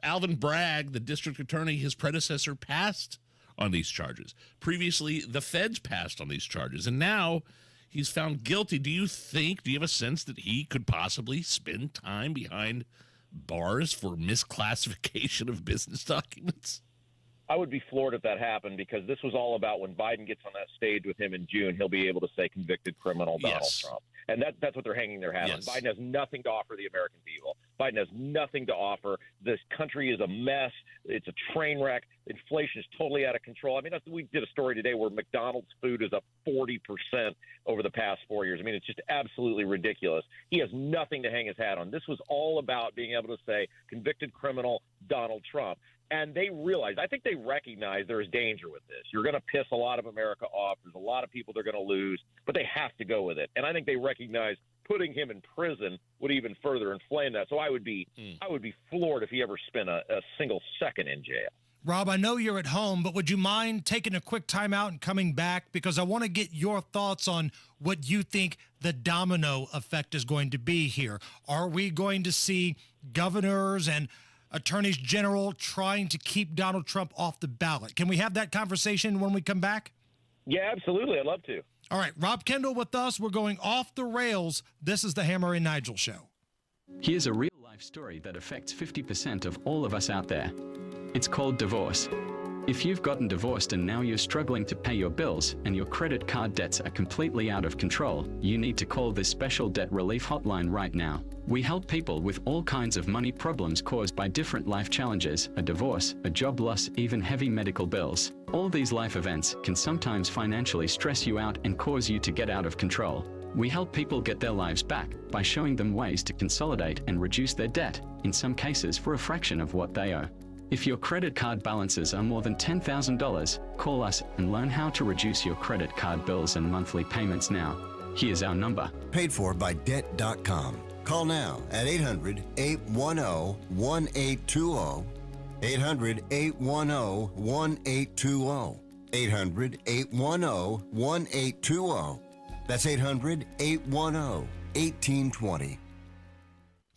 Alvin Bragg, the district attorney, his predecessor, passed on these charges. Previously, the feds passed on these charges, and now he's found guilty. Do you have a sense that he could possibly spend time behind bars for misclassification of business documents? I would be floored if that happened, because this was all about when Biden gets on that stage with him in June, he'll be able to say convicted criminal Donald Trump. And that's what they're hanging their hat on. Biden has nothing to offer the American people. Biden has nothing to offer. This country is a mess. It's a train wreck. Inflation is totally out of control. I mean, we did a story today where McDonald's food is up 40% over the past 4 years. I mean, it's just absolutely ridiculous. He has nothing to hang his hat on. This was all about being able to say convicted criminal Donald Trump. And they realize, I think they recognize there is danger with this. You're going to piss a lot of America off. There's a lot of people they're going to lose, but they have to go with it. And I think they recognize putting him in prison would even further inflame that. So I would be floored if he ever spent a single second in jail. Rob, I know you're at home, but would you mind taking a quick time out and coming back? Because I want to get your thoughts on what you think the domino effect is going to be here. Are we going to see governors and attorneys general trying to keep Donald Trump off the ballot? Can we have that conversation when we come back? Yeah, absolutely. I'd love to. All right. Rob Kendall with us. We're going off the rails. This is the Hammer and Nigel Show. Here's a real-life story that affects 50% of all of us out there. It's called divorce. If you've gotten divorced and now you're struggling to pay your bills and your credit card debts are completely out of control, you need to call this special debt relief hotline right now. We help people with all kinds of money problems caused by different life challenges, a divorce, a job loss, even heavy medical bills. All these life events can sometimes financially stress you out and cause you to get out of control. We help people get their lives back by showing them ways to consolidate and reduce their debt, in some cases for a fraction of what they owe. If your credit card balances are more than $10,000, call us and learn how to reduce your credit card bills and monthly payments now. Here's our number. Paid for by Debt.com. Call now at 800-810-1820. 800-810-1820. 800-810-1820. That's 800-810-1820.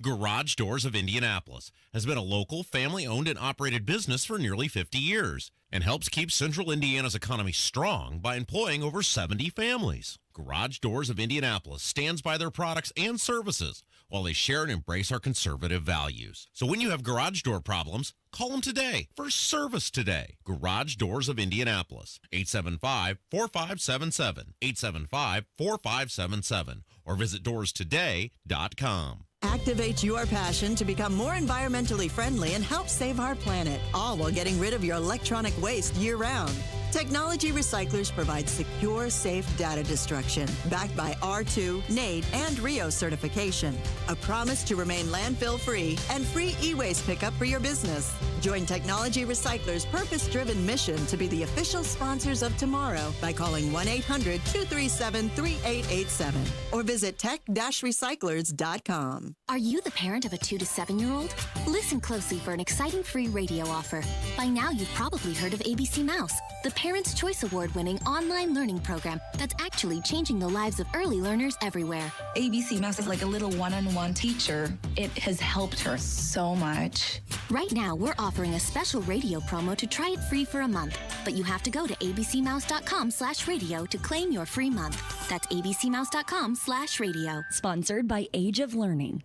Garage Doors of Indianapolis has been a local, family-owned and operated business for nearly 50 years and helps keep Central Indiana's economy strong by employing over 70 families. Garage Doors of Indianapolis stands by their products and services while they share and embrace our conservative values. So when you have garage door problems, call them today for service today. Garage Doors of Indianapolis, 875-4577, 875-4577, or visit doorstoday.com. Activate your passion to become more environmentally friendly and help save our planet, all while getting rid of your electronic waste year-round. Technology Recyclers provide secure, safe data destruction, backed by R2, NAID, and RIO certification. A promise to remain landfill-free and free e-waste pickup for your business. Join Technology Recyclers' purpose-driven mission to be the official sponsors of tomorrow by calling 1-800-237-3887 or visit tech-recyclers.com. Are you the parent of a 2 to 7-year-old? Listen closely for an exciting free radio offer. By now, you've probably heard of ABC Mouse, the Parents' Choice Award-winning online learning program that's actually changing the lives of early learners everywhere. ABC Mouse is like a little one-on-one teacher. It has helped her so much. Right now, we're offering a special radio promo to try it free for a month. But you have to go to abcmouse.com/radio to claim your free month. That's abcmouse.com/radio. Sponsored by Age of Learning.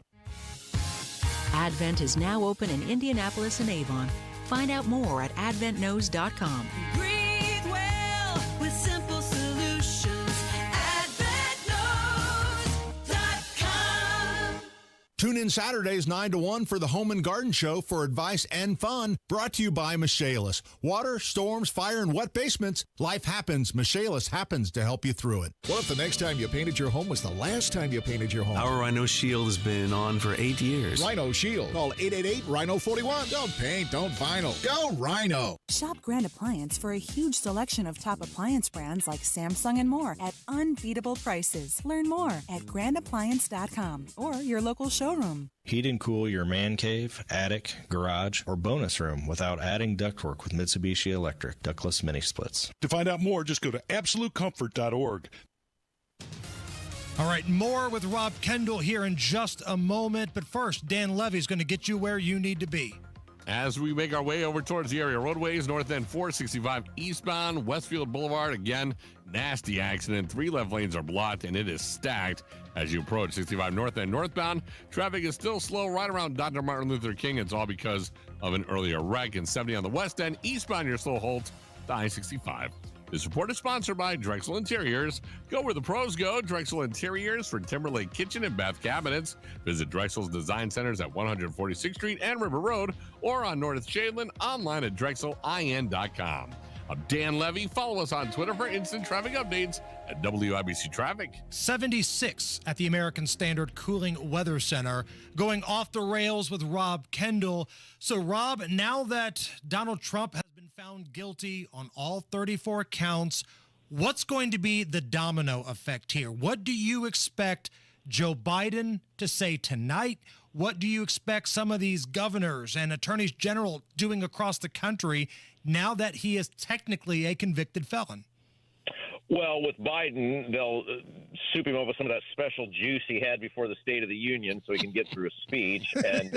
Advent is now open in Indianapolis and Avon. Find out more at adventknows.com. Breathe well with simple solutions. AdventKnows.com. Tune in Saturdays 9 to 1 for the Home and Garden Show for advice and fun. Brought to you by Michaelis. Water, storms, fire, and wet basements. Life happens. Michaelis happens to help you through it. What if the next time you painted your home was the last time you painted your home? Our Rhino Shield has been on for 8 years. Rhino Shield. Call 888-RHINO-41. Don't paint, don't vinyl. Go Rhino. Shop Grand Appliance for a huge selection of top appliance brands like Samsung and more at unbeatable prices. Learn more at grandappliance.com or your local showroom. Heat and cool your man cave, attic, garage, or bonus room without adding ductwork with Mitsubishi Electric ductless mini splits. To find out more, just go to absolutecomfort.org. All right, more with Rob Kendall here in just a moment. But first, Dan Levy's going to get you where you need to be. As we make our way over towards the area roadways, north end 465 eastbound, Westfield Boulevard, again, nasty accident. 3 left lanes are blocked, and it is stacked as you approach 65 north end northbound. Traffic is still slow right around Dr. Martin Luther King. It's all because of an earlier wreck. And 70 on the west end, eastbound, you're slow holds to I-65. This report is sponsored by Drexel Interiors. Go where the pros go. Drexel Interiors for Timberlake Kitchen and Bath Cabinets. Visit Drexel's Design Centers at 146th Street and River Road or on North Shadeland online at drexelin.com. I'm Dan Levy. Follow us on Twitter for instant traffic updates at WIBC Traffic. 76 at the American Standard Cooling Weather Center. Going off the rails with Rob Kendall. So, Rob, now that Donald Trump has been found guilty on all 34 counts, what's going to be the domino effect here? What do you expect Joe Biden to say tonight? What do you expect some of these governors and attorneys general doing across the country now that he is technically a convicted felon? Well, with Biden, they'll soup him up with some of that special juice he had before the State of the Union so he can get through a speech. And,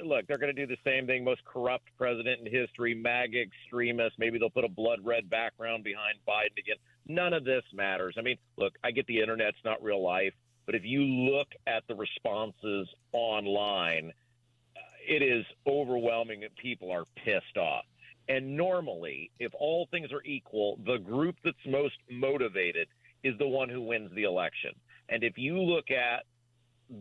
look, they're going to do the same thing. Most corrupt president in history, MAGA extremists. Maybe they'll put a blood red background behind Biden again. None of this matters. I mean, look, I get the Internet's not real life. But if you look at the responses online, it is overwhelming that people are pissed off. And normally, if all things are equal, the group that's most motivated is the one who wins the election. And if you look at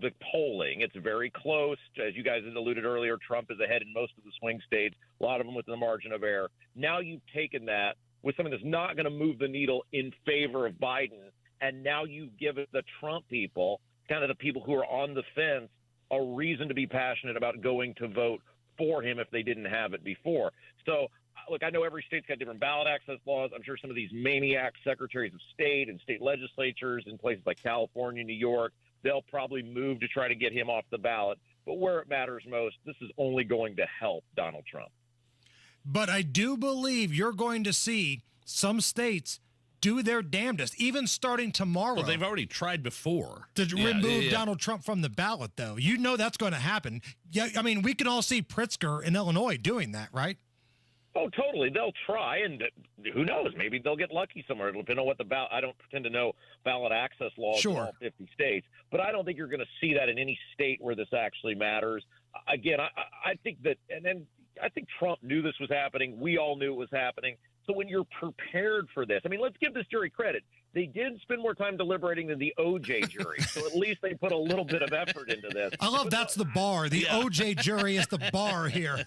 the polling, it's very close. As you guys had alluded earlier, Trump is ahead in most of the swing states, a lot of them within the margin of error. Now you've taken that with something that's not going to move the needle in favor of Biden, and now you've given the Trump people, kind of the people who are on the fence, a reason to be passionate about going to vote for him if they didn't have it before. So, look, I know every state's got different ballot access laws. I'm sure some of these maniac secretaries of state and state legislatures in places like California, New York, they'll probably move to try to get him off the ballot. But where it matters most, this is only going to help Donald Trump. But I do believe you're going to see some states do their damnedest, even starting tomorrow. Well, they've already tried before. To remove Donald Trump from the ballot, though. You know that's going to happen. Yeah, I mean, we can all see Pritzker in Illinois doing that, right? Oh, totally. They'll try, and who knows? Maybe they'll get lucky somewhere. It'll depend on what the ballot. I don't pretend to know ballot access laws in all 50 states, but I don't think you're going to see that in any state where this actually matters. Again, I think that, and then I think Trump knew this was happening. We all knew it was happening. So when you're prepared for this, I mean, let's give this jury credit. They did spend more time deliberating than the OJ jury, so at least they put a little bit of effort into this. I love that's the bar. The OJ jury is the bar here.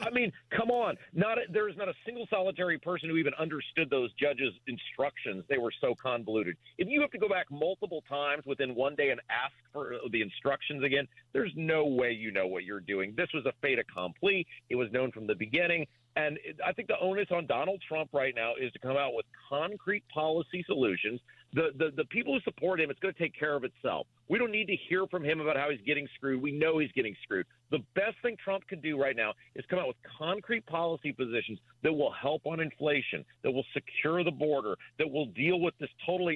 I mean, come on. There is not a single solitary person who even understood those judges' instructions. They were so convoluted. If you have to go back multiple times within one day and ask for the instructions again, there's no way you know what you're doing. This was a fait accompli. It was known from the beginning. And I think the onus on Donald Trump right now is to come out with concrete policy solutions. The people who support him, it's going to take care of itself. We don't need to hear from him about how he's getting screwed. We know he's getting screwed. The best thing Trump can do right now is come out with concrete policy positions that will help on inflation, that will secure the border, that will deal with this total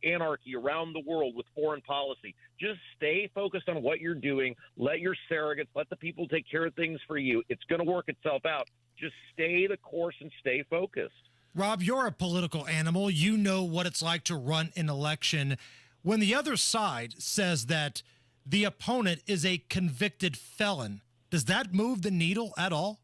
anarchy around the world with foreign policy. Just stay focused on what you're doing. Let your surrogates, let the people take care of things for you. It's going to work itself out. Just stay the course and stay focused. Rob, you're a political animal. You know what it's like to run an election. When the other side says that the opponent is a convicted felon, does that move the needle at all?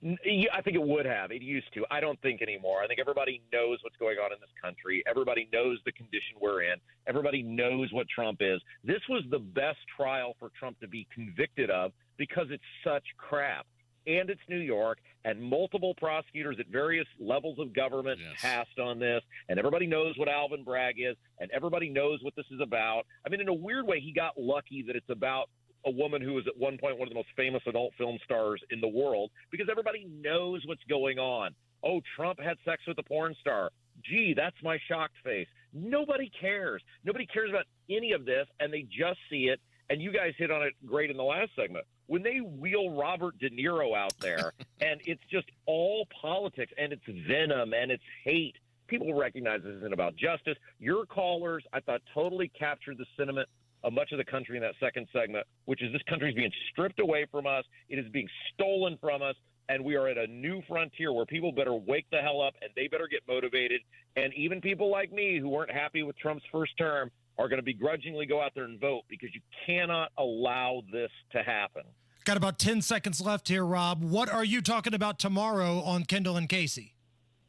Yeah, I think it would have. It used to. I don't think anymore. I think everybody knows what's going on in this country. Everybody knows the condition we're in. Everybody knows what Trump is. This was the best trial for Trump to be convicted of because it's such crap. And it's New York, and multiple prosecutors at various levels of government passed on this, and everybody knows what Alvin Bragg is, and everybody knows what this is about. I mean, in a weird way, he got lucky that it's about a woman who was at one point one of the most famous adult film stars in the world, because everybody knows what's going on. Oh, Trump had sex with a porn star. Gee, that's my shocked face. Nobody cares. Nobody cares about any of this, and they just see it. And you guys hit on it great in the last segment. When they wheel Robert De Niro out there, and it's just all politics, and it's venom, and it's hate, people recognize this isn't about justice. Your callers, I thought, totally captured the sentiment of much of the country in that second segment, which is this country is being stripped away from us. It is being stolen from us, and we are at a new frontier where people better wake the hell up, and they better get motivated. And even people like me who weren't happy with Trump's first term are going to begrudgingly go out there and vote, because you cannot allow this to happen. Got about 10 seconds left here, Rob. What are you talking about tomorrow on Kendall and Casey?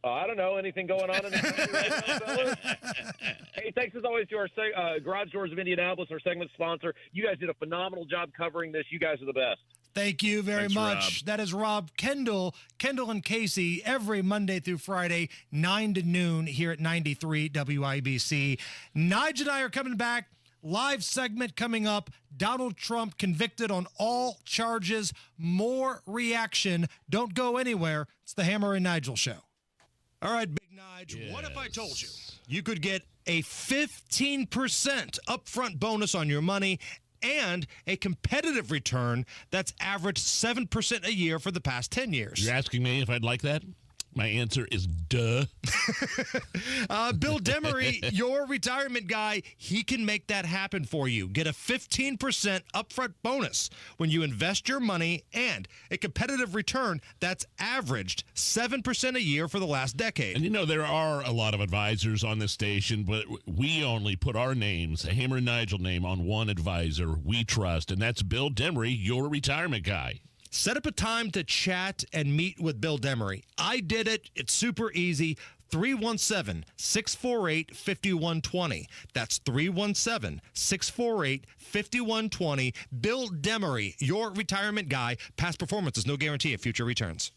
I don't know. Anything going on in the country right now, fellas? Hey, thanks as always to our Garage Doors of Indianapolis, our segment sponsor. You guys did a phenomenal job covering this. You guys are the best. Thank you very Thanks, much. Rob. That is Rob Kendall and Casey, every Monday through Friday, 9 to noon here at 93 WIBC. Nigel and I are coming back. Live segment coming up. Donald Trump convicted on all charges. More reaction. Don't go anywhere. It's the Hammer and Nigel Show. All right, Big Nige, what if I told you you could get a 15% upfront bonus on your money and a competitive return that's averaged 7% a year for the past 10 years? You're asking me if I'd like that? My answer is duh. Bill Demery, your retirement guy, he can make that happen for you. Get a 15% upfront bonus when you invest your money and a competitive return that's averaged 7% a year for the last decade. And you know, there are a lot of advisors on this station, but we only put our names, a Hammer and Nigel name, on one advisor we trust, and that's Bill Demery, your retirement guy. Set up a time to chat and meet with Bill Demery. I did it. It's super easy. 317-648-5120. That's 317-648-5120. Bill Demery, your retirement guy. Past performance is no guarantee of future returns.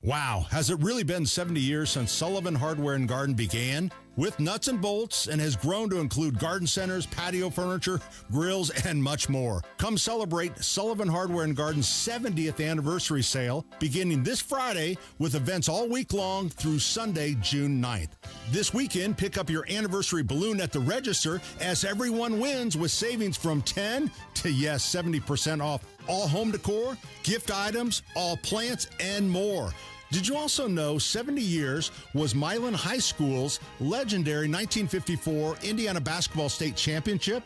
Wow, has it really been 70 years since Sullivan Hardware and Garden began? With nuts and bolts, and has grown to include garden centers, patio furniture, grills, and much more. Come celebrate Sullivan Hardware and Garden's 70th anniversary sale, beginning this Friday with events all week long through Sunday, June 9th. This weekend, pick up your anniversary balloon at the register as everyone wins with savings from 10 to, 70% off all home decor, gift items, all plants, and more. Did you also know 70 years was Milan High School's legendary 1954 Indiana Basketball State Championship?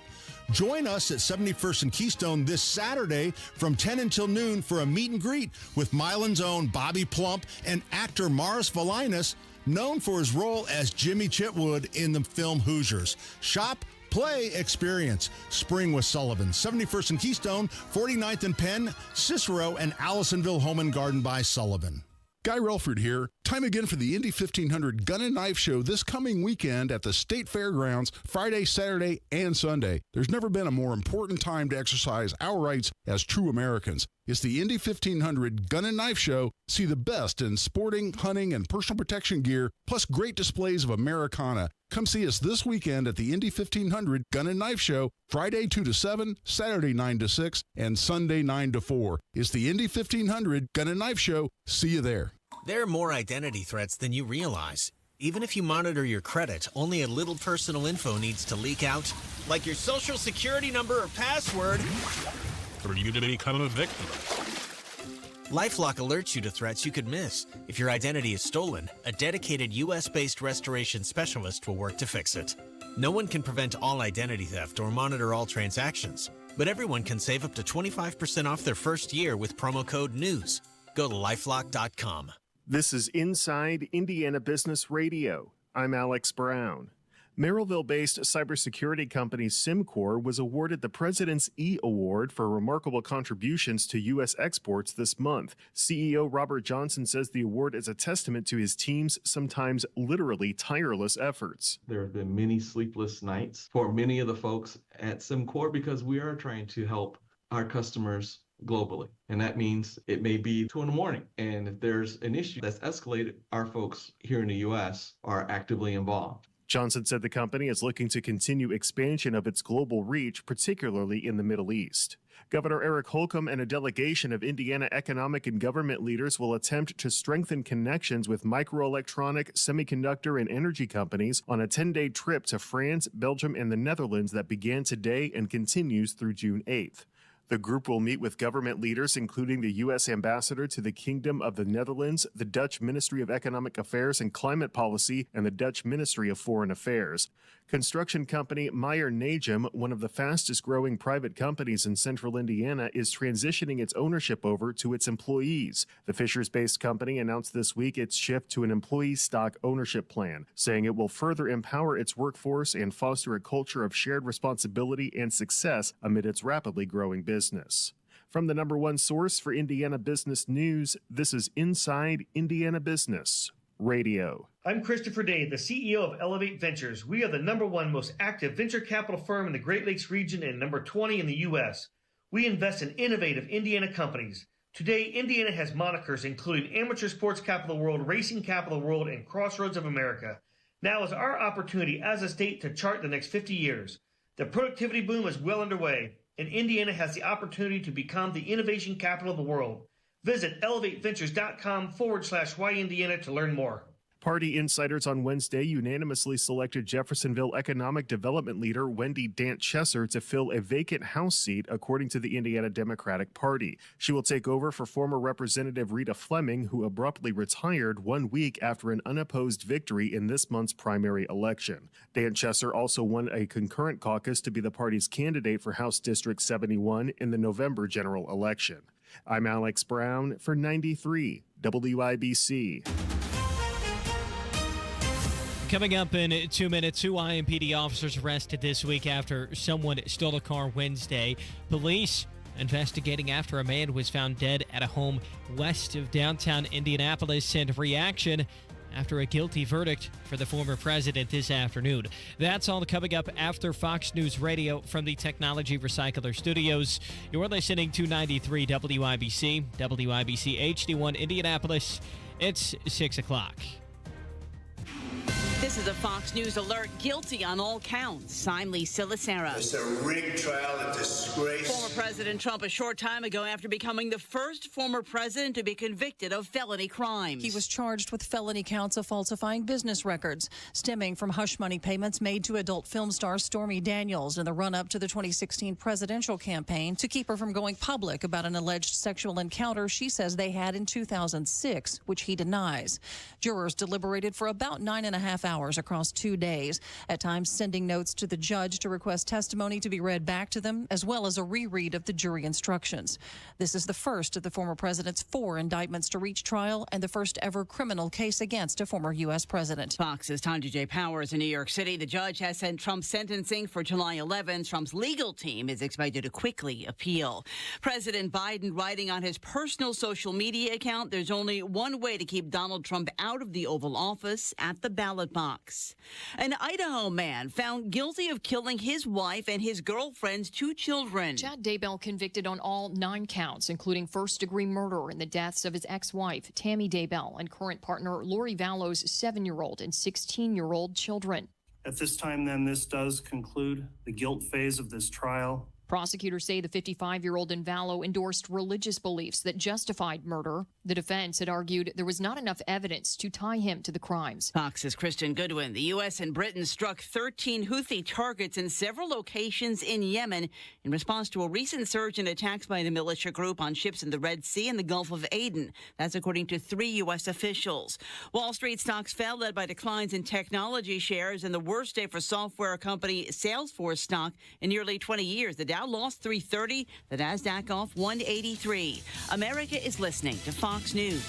Join us at 71st and Keystone this Saturday from 10 until noon for a meet and greet with Milan's own Bobby Plump and actor Morris Valinas, known for his role as Jimmy Chitwood in the film Hoosiers. Shop, play, experience. Spring with Sullivan. 71st and Keystone, 49th and Penn, Cicero, and Allisonville Home and Garden by Sullivan. Guy Relford here. Time again for the Indy 1500 Gun and Knife Show this coming weekend at the State Fairgrounds, Friday, Saturday, and Sunday. There's never been a more important time to exercise our rights as true Americans. It's the Indy 1500 Gun and Knife Show. See the best in sporting, hunting, and personal protection gear, plus great displays of Americana. Come see us this weekend at the Indy 1500 Gun and Knife Show, Friday 2 to 7, Saturday 9 to 6, and Sunday 9 to 4. It's the Indy 1500 Gun and Knife Show. See you there. There are more identity threats than you realize. Even if you monitor your credit, only a little personal info needs to leak out, like your social security number or password, For you to become a victim. LifeLock alerts you to threats you could miss. If your identity is stolen, a dedicated U.S.-based restoration specialist will work to fix it. No one can prevent all identity theft or monitor all transactions, but everyone can save up to 25% off their first year with promo code NEWS. Go to lifelock.com. This is Inside Indiana Business Radio. I'm Alex Brown. Merrillville-based cybersecurity company SimCorp was awarded the President's E Award for remarkable contributions to U.S. exports this month. CEO Robert Johnson says the award is a testament to his team's sometimes literally tireless efforts. There have been many sleepless nights for many of the folks at SimCorp because we are trying to help our customers globally. And that means it may be 2 a.m. And if there's an issue that's escalated, our folks here in the U.S. are actively involved. Johnson said the company is looking to continue expansion of its global reach, particularly in the Middle East. Governor Eric Holcomb and a delegation of Indiana economic and government leaders will attempt to strengthen connections with microelectronic, semiconductor, and energy companies on a 10-day trip to France, Belgium, and the Netherlands that began today and continues through June 8th. The group will meet with government leaders, including the U.S. Ambassador to the Kingdom of the Netherlands, the Dutch Ministry of Economic Affairs and Climate Policy, and the Dutch Ministry of Foreign Affairs. Construction company Meyer Nagem, one of the fastest-growing private companies in central Indiana, is transitioning its ownership over to its employees. The Fishers-based company announced this week its shift to an employee stock ownership plan, saying it will further empower its workforce and foster a culture of shared responsibility and success amid its rapidly growing business. From the number one source for Indiana business news, this is Inside Indiana Business Radio. I'm Christopher Day, the CEO of Elevate Ventures. We are the number one most active venture capital firm in the Great Lakes region and number 20 in the U.S. We invest in innovative Indiana companies. Today, Indiana has monikers including Amateur Sports Capital World, Racing Capital World, and Crossroads of America. Now is our opportunity as a state to chart the next 50 years. The productivity boom is well underway, and Indiana has the opportunity to become the innovation capital of the world. Visit elevateventures.com/Why Indiana to learn more. Party insiders on Wednesday unanimously selected Jeffersonville Economic Development leader Wendy Dant Chesser to fill a vacant House seat, according to the Indiana Democratic Party. She will take over for former Representative Rita Fleming, who abruptly retired 1 week after an unopposed victory in this month's primary election. Dant Chesser also won a concurrent caucus to be the party's candidate for House District 71 in the November general election. I'm Alex Brown for 93 WIBC. Coming up in 2 minutes, 2 IMPD officers arrested this week after someone stole a car Wednesday. Police investigating after a man was found dead at a home west of downtown Indianapolis, and reaction after a guilty verdict for the former president this afternoon. That's all coming up after Fox News Radio from the Technology Recycler Studios. You're listening to 93 WIBC, WIBC HD1 Indianapolis. It's 6 o'clock. This is a Fox News alert. Guilty on all counts. I'm Lee Silicera. It's a rigged trial, a disgrace. Former President Trump a short time ago after becoming the first former president to be convicted of felony crimes. He was charged with felony counts of falsifying business records, stemming from hush money payments made to adult film star Stormy Daniels in the run-up to the 2016 presidential campaign to keep her from going public about an alleged sexual encounter she says they had in 2006, which he denies. Jurors deliberated for about 9.5 hours across 2 days, at times sending notes to the judge to request testimony to be read back to them, as well as a reread of the jury instructions. This is the first of the former president's 4 indictments to reach trial and the first ever criminal case against a former U.S. president. Fox's Tanya J. Powers in New York City. The judge has sent Trump's sentencing for July 11. Trump's legal team is expected to quickly appeal. President Biden writing on his personal social media account, there's only one way to keep Donald Trump out of the Oval Office, at the ballot box. An Idaho man found guilty of killing his wife and his girlfriend's 2 children. Chad Daybell convicted on all 9 counts, including first-degree murder in the deaths of his ex-wife, Tammy Daybell, and current partner Lori Vallow's 7-year-old and 16-year-old children. At this time, then, this does conclude the guilt phase of this trial. Prosecutors say the 55-year-old in Vallow endorsed religious beliefs that justified murder. The defense had argued there was not enough evidence to tie him to the crimes. Fox's Kristen Goodwin. The U.S. and Britain struck 13 Houthi targets in several locations in Yemen in response to a recent surge in attacks by the militia group on ships in the Red Sea and the Gulf of Aden. That's according to 3 U.S. officials. Wall Street stocks fell, led by declines in technology shares and the worst day for software company Salesforce stock in nearly 20 years. The Dow lost 330, the NASDAQ off 183. America is listening to Fox News.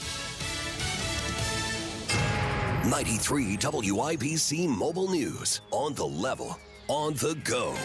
93 WIBC Mobile News. On the level, on the go.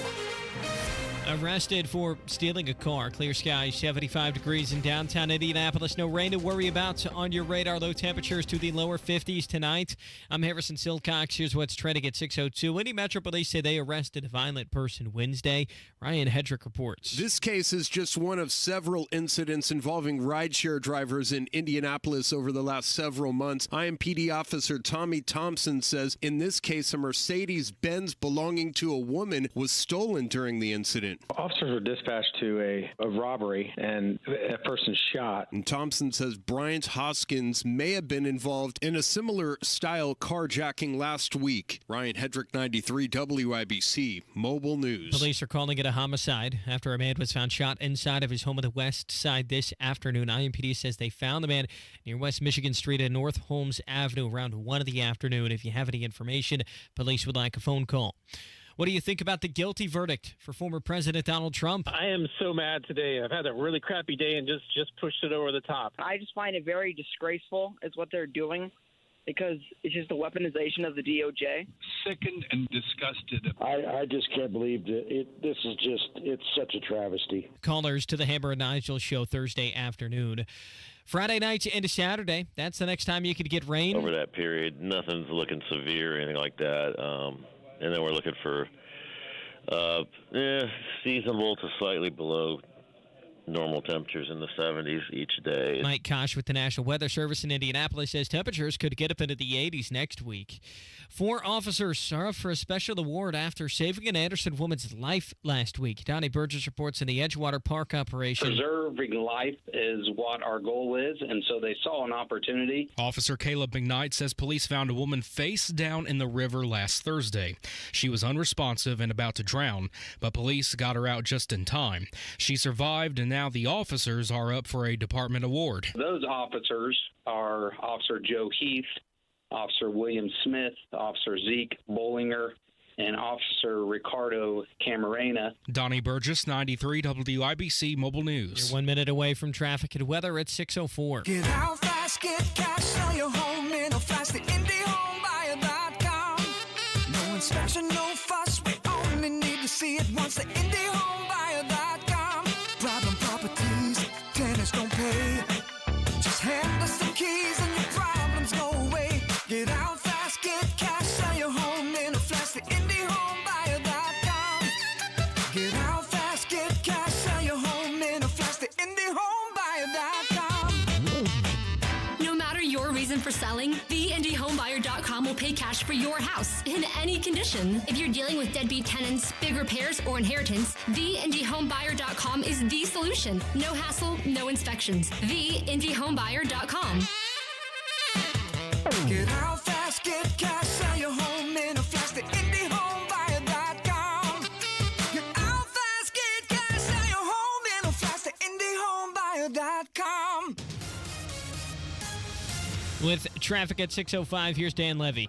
Arrested for stealing a car. Clear skies, 75 degrees in downtown Indianapolis. No rain to worry about on your radar. Low temperatures to the lower 50s tonight. I'm Harrison Silcox. Here's what's trending at 6:02. Indy Metro Police say they arrested a violent person Wednesday. Ryan Hedrick reports. This case is just one of several incidents involving rideshare drivers in Indianapolis over the last several months. IMPD officer Tommy Thompson says in this case, a Mercedes-Benz belonging to a woman was stolen during the incident. Officers were dispatched to a robbery and a person shot. And Thompson says Bryant Hoskins may have been involved in a similar style carjacking last week. Ryan Hedrick, 93 WIBC Mobile News. Police are calling it a homicide after a man was found shot inside of his home on the west side this afternoon. IMPD says they found the man near West Michigan Street and North Holmes Avenue around 1 in the afternoon. If you have any information, police would like a phone call. What do you think about the guilty verdict for former President Donald Trump? I am so mad today. I've had a really crappy day and just pushed it over the top. I just find it very disgraceful is what they're doing, because it's just a weaponization of the DOJ. Sickened and disgusted. I just can't believe that it's such a travesty. Callers to the Hammer and Nigel show Thursday afternoon. Friday night into Saturday, that's the next time you could get rain. Over that period, nothing's looking severe or anything like that. And then we're looking for seasonable to slightly below normal temperatures in the 70s each day. Mike Kosh with the National Weather Service in Indianapolis says temperatures could get up into the 80s next week. 4 officers are up for a special award after saving an Anderson woman's life last week. Donnie Burgess reports in the Edgewater Park operation. Preserving life is what our goal is, and so they saw an opportunity. Officer Caleb McKnight says police found a woman face down in the river last Thursday. She was unresponsive and about to drown, but police got her out just in time. She survived, and now the officers are up for a department award. Those officers are Officer Joe Heath, Officer William Smith, Officer Zeke Bollinger, and Officer Ricardo Camarena. Donnie Burgess, 93 WIBC Mobile News. You're 1 minute away from traffic and weather at 6:04. Get out fast, get cash, sell your home in a flash. The IndyHomebuyer.com. No inspection, no fuss. We only need to see it once. The IndyHomebuyer.com. Problem properties, tenants don't pay. Just hand us some keys and your problems go away. Get out fast, get cash, sell your home in a flash. The IndyHomebuyer.com. Get out fast, get cash, sell your home in a flash. The IndyHomebuyer.com. No matter your reason for selling, TheIndyHomebuyer.com will pay cash for your house in any condition. If you're dealing with deadbeat tenants, big repairs, or inheritance, TheIndyHomebuyer.com is the solution. No hassle, no inspections. TheIndyHomebuyer.com. Get out fast, get cash, sell your home in a flash. The IndyHomebuyer.com. Get out fast, get cash, sell your home in a flash. The IndyHomebuyer.com. With traffic at 6:05, here's Dan Levy.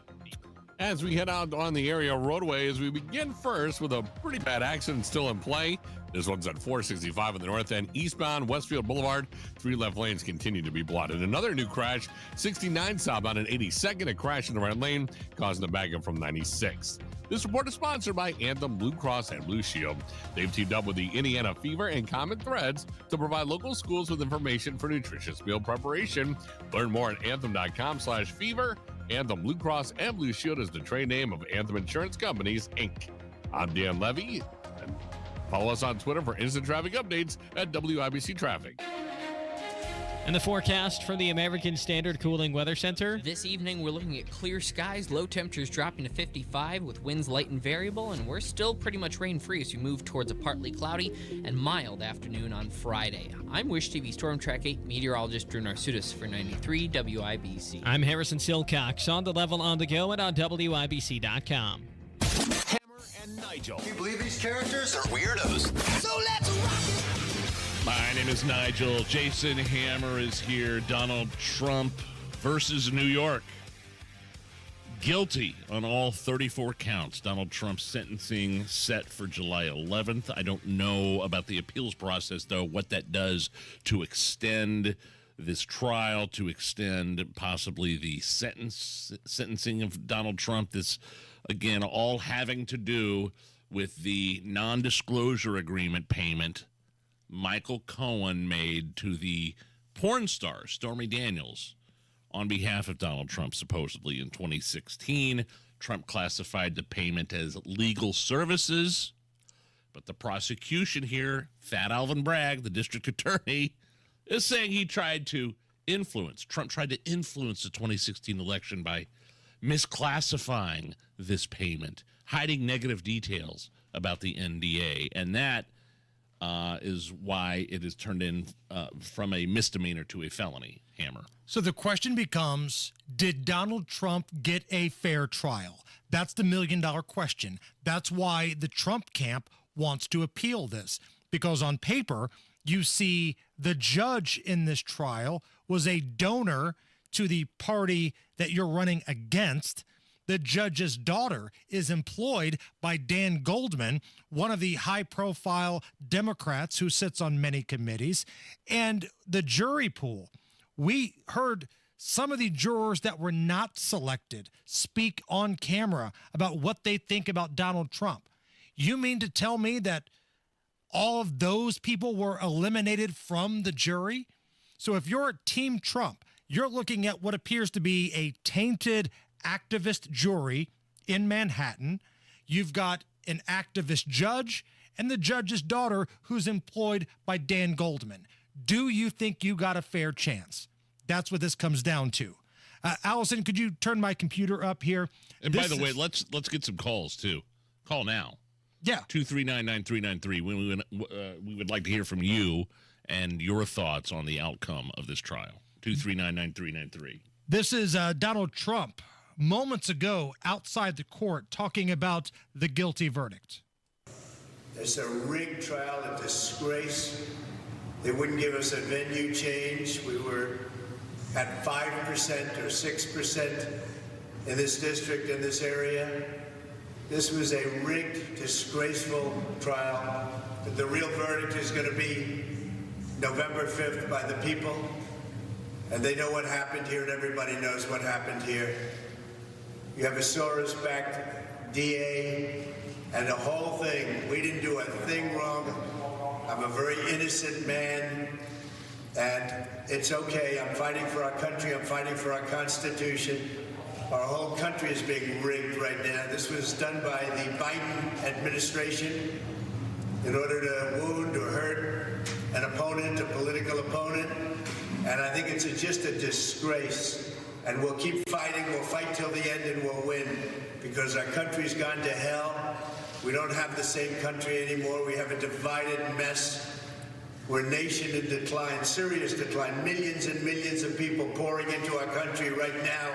As we head out on the area roadways, we begin first with a pretty bad accident still in play. This one's at 465 on the north end, eastbound Westfield Boulevard. 3 left lanes continue to be blocked. And another new crash, 69 southbound and 82nd, a crash in the right lane, causing a backup from 96. This report is sponsored by Anthem Blue Cross and Blue Shield. They've teamed up with the Indiana Fever and Common Threads to provide local schools with information for nutritious meal preparation. Learn more at anthem.com/fever. Anthem Blue Cross and Blue Shield is the trade name of Anthem Insurance Companies, Inc. I'm Dan Levy. And follow us on Twitter for instant traffic updates at WIBC Traffic. And the forecast from the American Standard Cooling Weather Center. This evening, we're looking at clear skies, low temperatures dropping to 55 with winds light and variable, and we're still pretty much rain-free as we move towards a partly cloudy and mild afternoon on Friday. I'm Wish TV Storm Track 8 meteorologist Drew Narsutis for 93 WIBC. I'm Harrison Silcox on the level on the go and on WIBC.com. Hammer and Nigel. Can you believe these characters They're weirdos. So let's rock it! My name is Nigel. Jason Hammer is here. Donald Trump versus New York. Guilty on all 34 counts. Donald Trump's sentencing set for July 11th. I don't know about the appeals process, though, what that does to extend this trial, to extend possibly the sentencing of Donald Trump. This, again, all having to do with the non-disclosure agreement payment Michael Cohen made to the porn star Stormy Daniels on behalf of Donald Trump, supposedly in 2016. Trump classified the payment as legal services, but the prosecution here, Fat Alvin Bragg, the district attorney, is saying he tried to influence. Trump tried to influence the 2016 election by misclassifying this payment, hiding negative details about the NDA, and that is why it is turned in from a misdemeanor to a felony, Hammer. So the question becomes, did Donald Trump get a fair trial? That's the million-dollar question. That's why the Trump camp wants to appeal this, because on paper, you see the judge in this trial was a donor to the party that you're running against. The judge's daughter is employed by Dan Goldman, one of the high-profile Democrats who sits on many committees. And the jury pool, we heard some of the jurors that were not selected speak on camera about what they think about Donald Trump. You mean to tell me that all of those people were eliminated from the jury? So if you're Team Trump, you're looking at what appears to be a tainted activist jury in Manhattan. You've got an activist judge and the judge's daughter who's employed by Dan Goldman. Do you think you got a fair chance? That's what this comes down to. Allison, could you turn my computer up here? And by the way, let's get some calls too. Call now. Yeah. 239-9393. We would like to hear from you and your thoughts on the outcome of this trial. 239-9393. This is Donald Trump moments ago outside the court talking about the guilty verdict. It's a rigged trial, a disgrace. They wouldn't give us a venue change. We were at 5% or 6% in this district, in this area. This was a rigged, disgraceful trial. But the real verdict is going to be November 5th by the people. And they know what happened here, and everybody knows what happened here. You have a Soros-backed DA and the whole thing. We didn't do a thing wrong. I'm a very innocent man, and it's okay. I'm fighting for our country. I'm fighting for our Constitution. Our whole country is being rigged right now. This was done by the Biden administration in order to wound or hurt an opponent, a political opponent. And I think it's just a disgrace. And we'll keep fighting. We'll fight till the end, and we'll win, because our country's gone to hell. We don't have the same country anymore. We have a divided mess. We're a nation in decline, serious decline. Millions and millions of people pouring into our country right now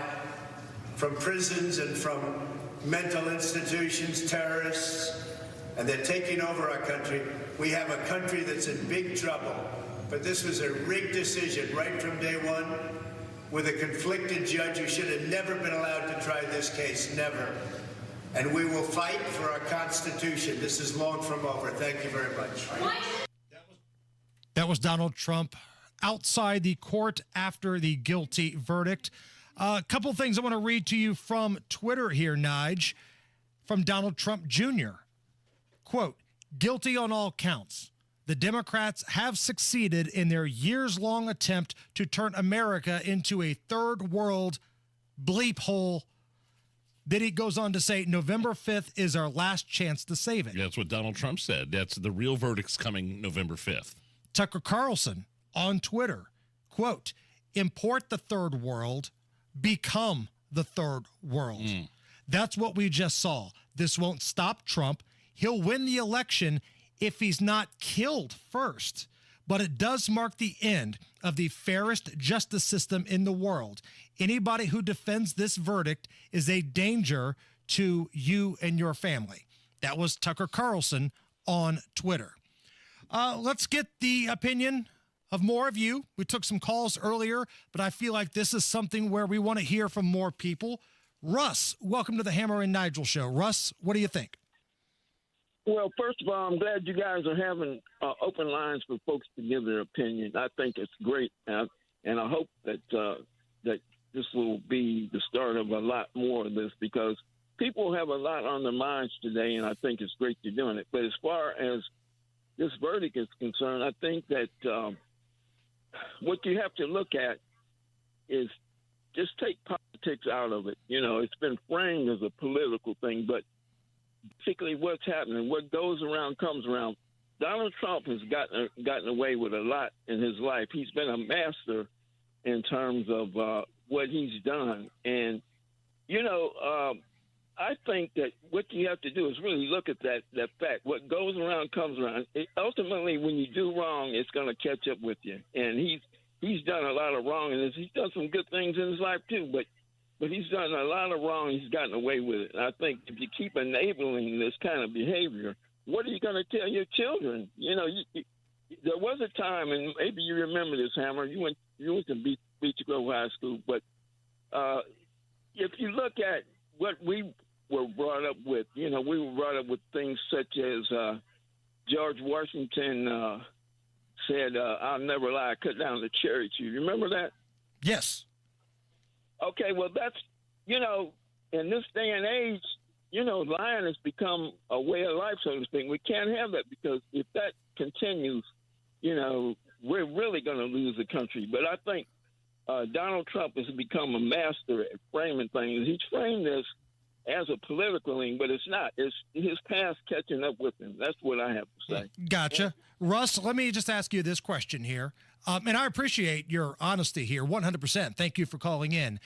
from prisons and from mental institutions, terrorists, and they're taking over our country. We have a country that's in big trouble. But this was a rigged decision right from day one, with a conflicted judge who should have never been allowed to try this case, never. And we will fight for our Constitution. This is long from over. Thank you very much. That was Donald Trump outside the court after the guilty verdict. A couple things I want to read to you from Twitter here, Nige, from Donald Trump Jr. Quote, guilty on all counts. The Democrats have succeeded in their years-long attempt to turn America into a third world bleep hole. Then he goes on to say, November 5th is our last chance to save it. Yeah, that's what Donald Trump said. That's the real verdict's coming November 5th. Tucker Carlson on Twitter, quote, import the third world, become the third world. That's what we just saw. This won't stop Trump. He'll win the election if he's not killed first. But it does mark the end of the fairest justice system in the world. Anybody who defends this verdict is a danger to you and your family. That was Tucker Carlson on Twitter. Let's get the opinion of more of you. We took some calls earlier, but I feel like this is something where we want to hear from more people. Russ, welcome to the Hammer and Nigel show. Russ, what do you think? Well, first of all, I'm glad you guys are having open lines for folks to give their opinion. I think it's great, and I hope that that this will be the start of a lot more of this, because people have a lot on their minds today, and I think it's great you're doing it. But as far as this verdict is concerned, I think that what you have to look at is just take politics out of it. You know, it's been framed as a political thing, but particularly what's happening, what goes around comes around. Donald Trump has gotten away with a lot in his life. He's been a master in terms of what he's done. And, you know, I think that what you have to do is really look at that fact. What goes around comes around. Ultimately, when you do wrong, it's going to catch up with you. And he's done a lot of wrong, and he's done some good things in his life too, but he's done a lot of wrong. He's gotten away with it. And I think if you keep enabling this kind of behavior, what are you going to tell your children? You know, there was a time, and maybe you remember this, Hammer. You went to Beach Grove High School, but if you look at what we were brought up with, you know, we were brought up with things such as George Washington said, "I'll never lie, cut down the cherry tree." Remember that? Yes. Okay, well, that's, you know, in this day and age, you know, lying has become a way of life, so to speak. We can't have that, because if that continues, you know, we're really going to lose the country. But I think Donald Trump has become a master at framing things. He's framed this as a political thing, but it's not. It's his past catching up with him. That's what I have to say. Gotcha. Russ, let me just ask you this question here. And I appreciate your honesty here, 100%. Thank you for calling in.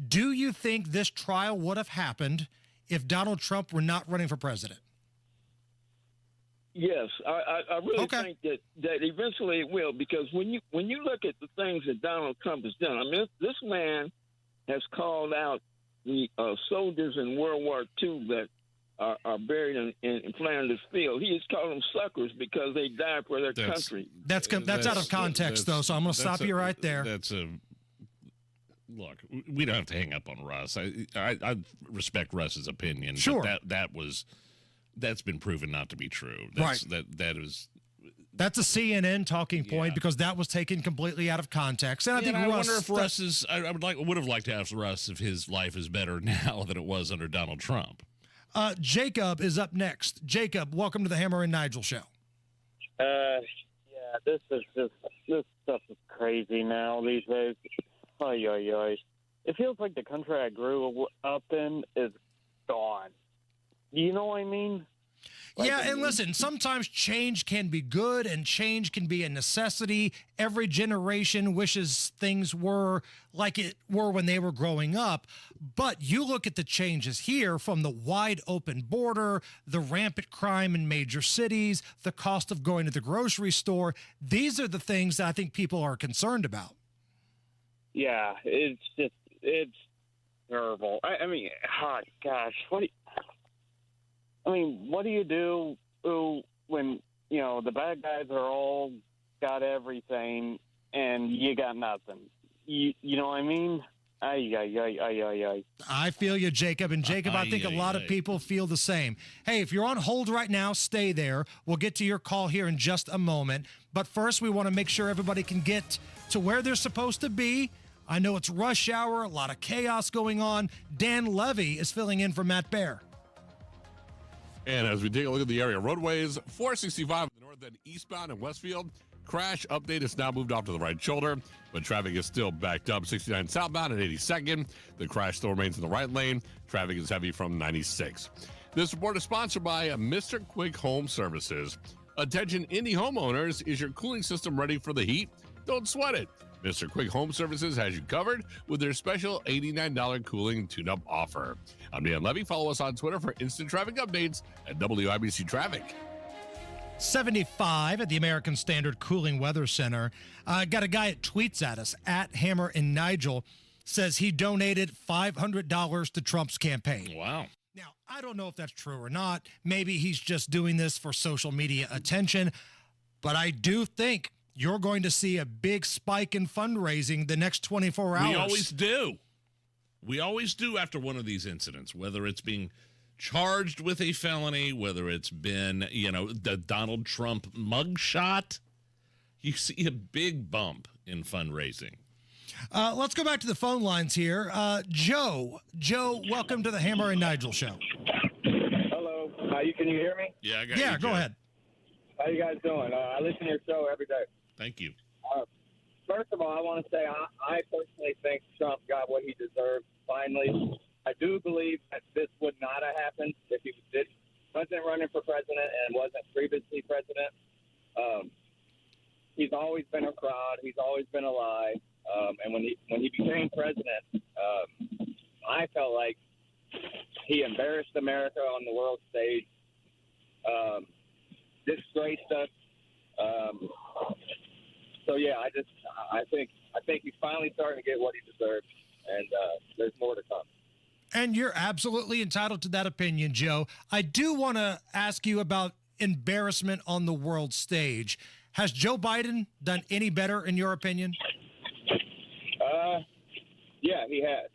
Do you think this trial would have happened if Donald Trump were not running for president? Yes, I really think that eventually it will, because when you look at the things that Donald Trump has done, I mean, this man has called out the soldiers in World War II that are buried in Flanders Field. He has called them suckers because they died for their country. That's out of context, though, so I'm going to stop you right there. Look, we don't have to hang up on Russ. I respect Russ's opinion. Sure. But that's been proven not to be true. Right. That's a CNN talking point, because that was taken completely out of context. And I think I wonder if Russ is. I would have liked to ask Russ if his life is better now than it was under Donald Trump. Jacob is up next. Jacob, welcome to the Hammer and Nigel show. Yeah, this stuff is crazy now these days. It feels like the country I grew up in is gone. You know what I mean? And listen, sometimes change can be good and change can be a necessity. Every generation wishes things were like it were when they were growing up. But you look at the changes here, from the wide open border, the rampant crime in major cities, the cost of going to the grocery store. These are the things that I think people are concerned about. Yeah, it's terrible. I mean, gosh, what do you do when, you know, the bad guys are all got everything and you got nothing? You know what I mean? I feel you, Jacob. And Jacob, I think a lot of people feel the same. Hey, if you're on hold right now, stay there. We'll get to your call here in just a moment. But first, we want to make sure everybody can get to where they're supposed to be. I know it's rush hour, a lot of chaos going on. Dan Levy is filling in for Matt Baer. And as we take a look at the area roadways, 465 north and eastbound in Westfield, crash update is now moved off to the right shoulder, but traffic is still backed up. 69 southbound and 82nd. The crash still remains in the right lane. Traffic is heavy from 96. This report is sponsored by Mr. Quick Home Services. Attention indie homeowners, is your cooling system ready for the heat? Don't sweat it. Mr. Quick Home Services has you covered with their special $89 cooling tune-up offer. I'm Dan Levy. Follow us on Twitter for instant traffic updates at WIBC Traffic. 75 at the American Standard Cooling Weather Center. Got a guy that tweets at us, at Hammer and Nigel, says he donated $500 to Trump's campaign. Wow. Now, I don't know if that's true or not. Maybe he's just doing this for social media attention, but I do think you're going to see a big spike in fundraising the next 24 hours. We always do. We always do after one of these incidents, whether it's being charged with a felony, whether it's been, the Donald Trump mugshot. You see a big bump in fundraising. Let's go back to the phone lines here. Joe, welcome to the Hammer and Nigel show. Hello. Can you hear me? Yeah, I got you. Yeah, go ahead. How you guys doing? I listen to your show every day. Thank you. First of all, I want to say I personally think Trump got what he deserved finally. I do believe that this would not have happened if he wasn't running for president and wasn't previously president. He's always been a fraud. He's always been a lie. And when he became president, I felt like he embarrassed America on the world stage, disgraced us. So yeah, I think he's finally starting to get what he deserves, and there's more to come. And you're absolutely entitled to that opinion, Joe. I do want to ask you about embarrassment on the world stage. Has Joe Biden done any better, in your opinion? Yeah, he has.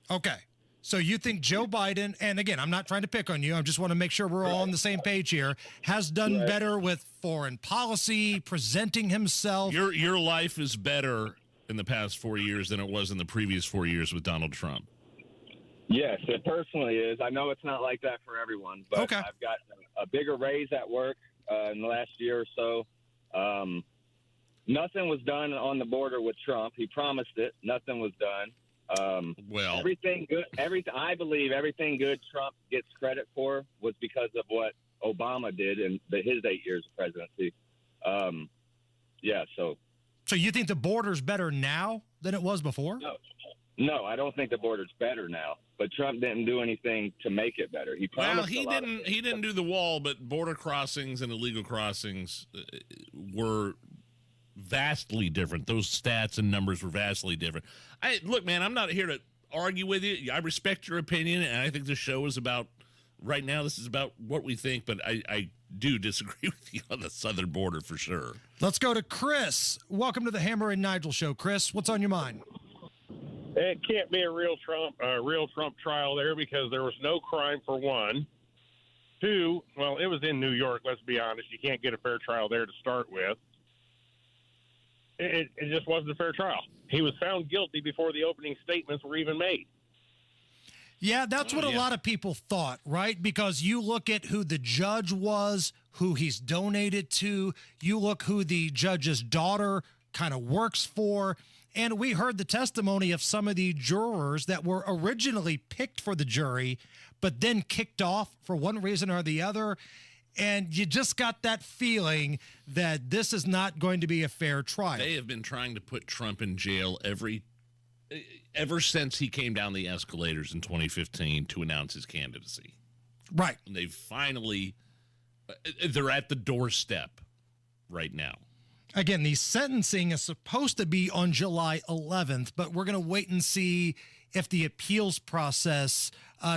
Okay. So you think Joe Biden, and again, I'm not trying to pick on you, I just want to make sure we're all on the same page here, has done better with foreign policy, presenting himself? Your life is better in the past 4 years than it was in the previous 4 years with Donald Trump. Yes, it personally is. I know it's not like that for everyone, but okay. I've got a bigger raise at work in the last year or so. Nothing was done on the border with Trump. He promised it. Nothing was done. Everything good. I believe everything good Trump gets credit for was because of what Obama did in his 8 years of presidency. So you think the border's better now than it was before? No, I don't think the border's better now. But Trump didn't do anything to make it better. He promised. He didn't do the wall, but border crossings and illegal crossings were vastly different. Those stats and numbers were vastly different. Look, man, I'm not here to argue with you. I respect your opinion, and I think the show is about, right now, this is about what we think, but I do disagree with you on the southern border for sure. Let's go to Chris. Welcome to the Hammer and Nigel show. Chris, what's on your mind? It can't be a real Trump trial there because there was no crime, for one. Two, well, it was in New York, let's be honest. You can't get a fair trial there to start with. It just wasn't a fair trial. He was found guilty before the opening statements were even made. Yeah, that's what a lot of people thought, right? Because you look at who the judge was, who he's donated to, you look who the judge's daughter kind of works for, and we heard the testimony of some of the jurors that were originally picked for the jury, but then kicked off for one reason or the other. And you just got that feeling that this is not going to be a fair trial. They have been trying to put Trump in jail ever since he came down the escalators in 2015 to announce his candidacy. Right. And they've finally, they're at the doorstep right now. Again, the sentencing is supposed to be on July 11th, but we're going to wait and see if the appeals process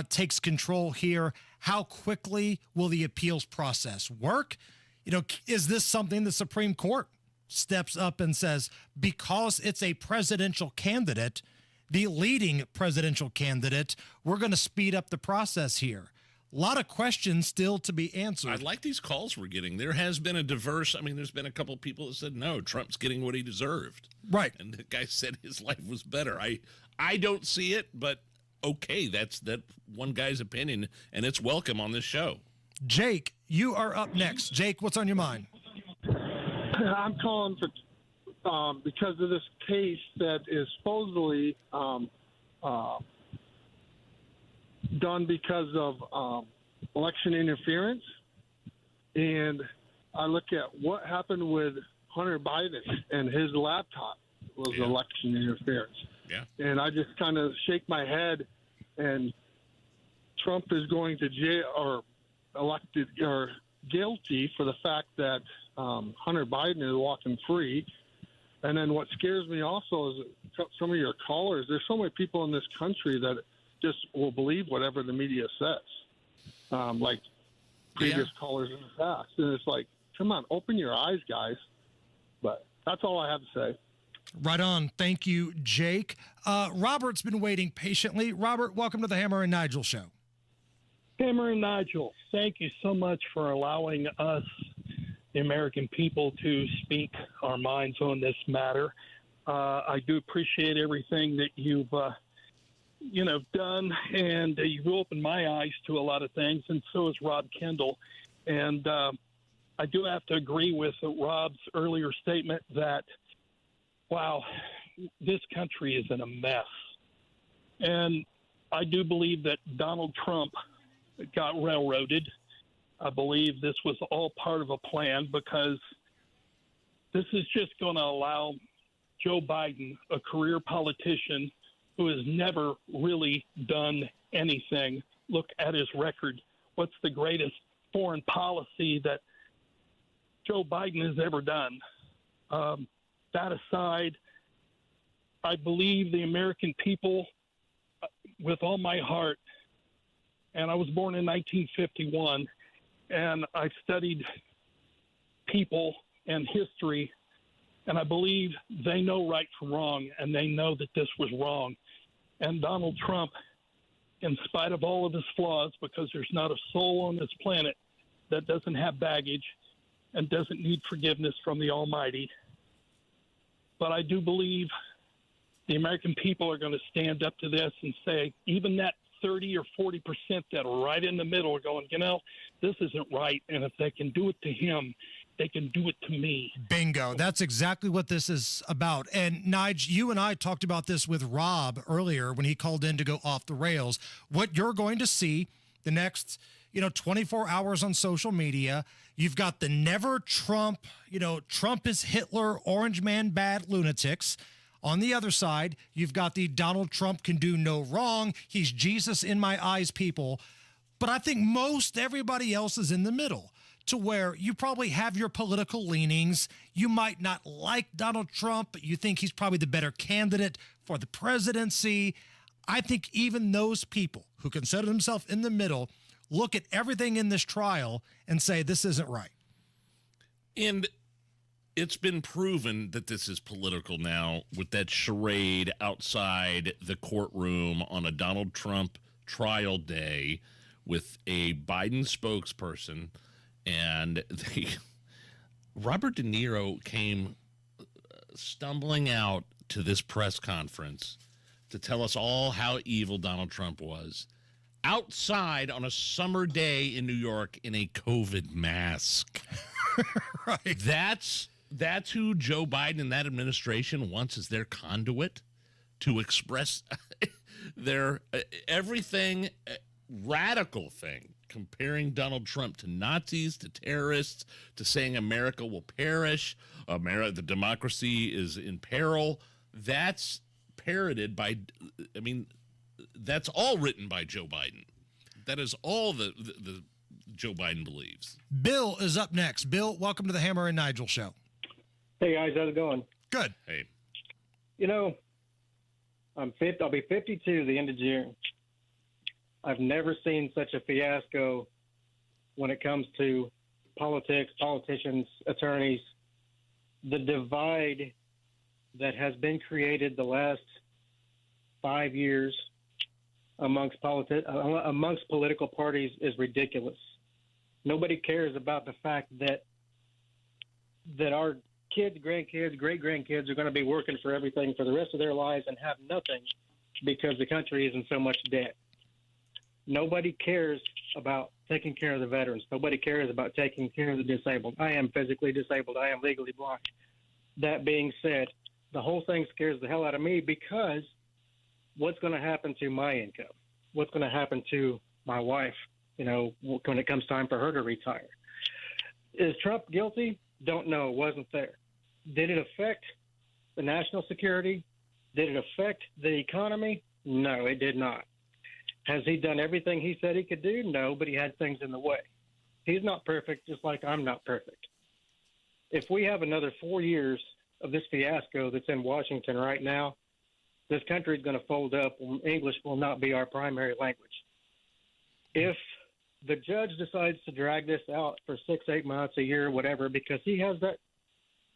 takes control here. How quickly will the appeals process work? Is this something the Supreme Court steps up and says, because it's a presidential candidate, the leading presidential candidate, we're going to speed up the process here? A lot of questions still to be answered. I like these calls we're getting. There has been there's been a couple of people that said, no, Trump's getting what he deserved. Right. And the guy said his life was better. I don't see it, but okay, that's that one guy's opinion, and it's welcome on this show. Jake, you are up next. Jake, what's on your mind? I'm calling for because of this case that is supposedly done because of election interference. And I look at what happened with Hunter Biden and his laptop. was election interference. Yeah. And I just kind of shake my head, and Trump is going to jail or elected or guilty for the fact that Hunter Biden is walking free. And then what scares me also is some of your callers. There's so many people in this country that just will believe whatever the media says, like previous callers in the past. And it's like, come on, open your eyes, guys. But that's all I have to say. Right on. Thank you, Jake. Robert's been waiting patiently. Robert, welcome to the Hammer and Nigel show. Hammer and Nigel, thank you so much for allowing us, the American people, to speak our minds on this matter. I do appreciate everything that you've, done, and you've opened my eyes to a lot of things, and so has Rob Kendall. And I do have to agree with Rob's earlier statement that, wow, this country is in a mess. And I do believe that Donald Trump got railroaded. I believe this was all part of a plan, because this is just going to allow Joe Biden, a career politician who has never really done anything. Look at his record. What's the greatest foreign policy that Joe Biden has ever done? That aside, I believe the American people, with all my heart, and I was born in 1951, and I've studied people and history, and I believe they know right from wrong, and they know that this was wrong. And Donald Trump, in spite of all of his flaws, because there's not a soul on this planet that doesn't have baggage and doesn't need forgiveness from the Almighty, but I do believe the American people are going to stand up to this and say, even that 30 or 40% that are right in the middle are going, this isn't right. And if they can do it to him, they can do it to me. Bingo. That's exactly what this is about. And Nige, you and I talked about this with Rob earlier when he called in to go off the rails. What you're going to see the next, 24 hours on social media, you've got the never Trump, Trump is Hitler, orange man bad lunatics. On the other side, you've got the Donald Trump can do no wrong. He's Jesus in my eyes people. But I think most everybody else is in the middle, to where you probably have your political leanings. You might not like Donald Trump, but you think he's probably the better candidate for the presidency. I think even those people who consider themselves in the middle look at everything in this trial and say, this isn't right. And it's been proven that this is political now with that charade outside the courtroom on a Donald Trump trial day with a Biden spokesperson. And Robert De Niro came stumbling out to this press conference to tell us all how evil Donald Trump was outside on a summer day in New York in a COVID mask. Right. That's who Joe Biden and that administration wants as their conduit to express their everything radical thing, comparing Donald Trump to Nazis, to terrorists, to saying America will perish, the democracy is in peril. That's parroted by, that's all written by Joe Biden. That is all the Joe Biden believes. Bill is up next. Bill, welcome to the Hammer and Nigel show. Hey, guys. How's it going? Good. Hey. I'll be 52 the end of June. I've never seen such a fiasco when it comes to politics, politicians, attorneys. The divide that has been created the last 5 years amongst political parties is ridiculous. Nobody cares about the fact that our kids, grandkids, great-grandkids are going to be working for everything for the rest of their lives and have nothing because the country is in so much debt. Nobody cares about taking care of the veterans. Nobody cares about taking care of the disabled. I am physically disabled. I am legally blind. That being said, the whole thing scares the hell out of me because what's going to happen to my income? What's going to happen to my wife, when it comes time for her to retire? Is Trump guilty? Don't know. Wasn't there. Did it affect the national security? Did it affect the economy? No, it did not. Has he done everything he said he could do? No, but he had things in the way. He's not perfect, just like I'm not perfect. If we have another 4 years of this fiasco that's in Washington right now, this country is going to fold up. English will not be our primary language. If the judge decides to drag this out for 6-8 months, a year, whatever, because he has that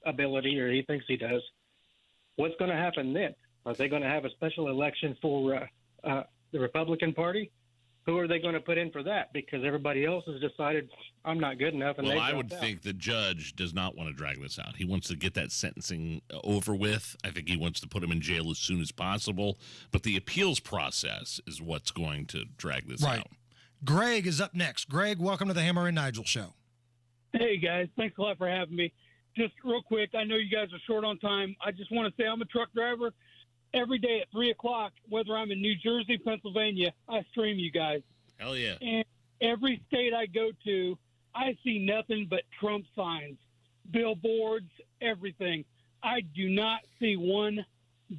ability, or he thinks he does, what's going to happen then? Are they going to have a special election for the Republican Party? Who are they going to put in for that? Because everybody else has decided I'm not good enough. And well, I would think the judge does not want to drag this out. He wants to get that sentencing over with. I think he wants to put him in jail as soon as possible. But the appeals process is what's going to drag this out. Greg is up next. Greg, welcome to the Hammer and Nigel show. Hey, guys. Thanks a lot for having me. Just real quick, I know you guys are short on time. I just want to say I'm a truck driver. Every day at 3 o'clock, whether I'm in New Jersey, Pennsylvania, I stream you guys. Hell yeah. And every state I go to, I see nothing but Trump signs, billboards, everything. I do not see one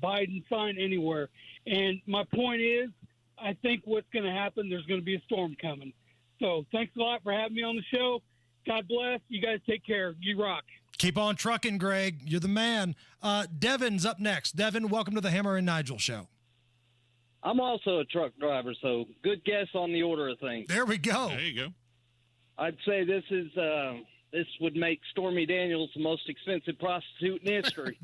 Biden sign anywhere. And my point is, I think what's going to happen, there's going to be a storm coming. So thanks a lot for having me on the show. God bless. You guys take care. You rock. Keep on trucking, Greg. You're the man. Devin's up next. Devin, welcome to the Hammer and Nigel show. I'm also a truck driver, so good guess on the order of things. There we go. There you go. I'd say this would make Stormy Daniels the most expensive prostitute in history.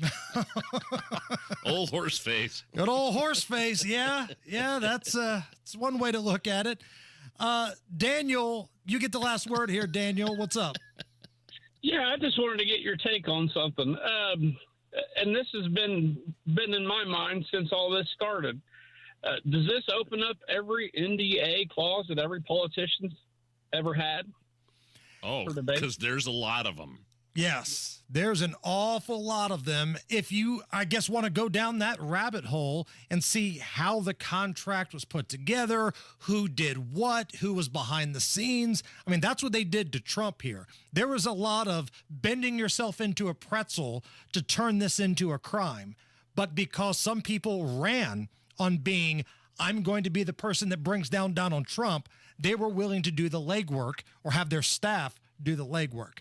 Old horse face. Good old horse face. Yeah, that's one way to look at it. Daniel, you get the last word here. Daniel, what's up? Yeah, I just wanted to get your take on something. And this has been in my mind since all this started. Does this open up every NDA clause that every politician's ever had? Oh, because there's a lot of them. Yes, there's an awful lot of them. If you, I guess, want to go down that rabbit hole and see how the contract was put together, who did what, who was behind the scenes. I mean, that's what they did to Trump here. There was a lot of bending yourself into a pretzel to turn this into a crime. But because some people ran on being, I'm going to be the person that brings down Donald Trump, they were willing to do the legwork or have their staff do the legwork.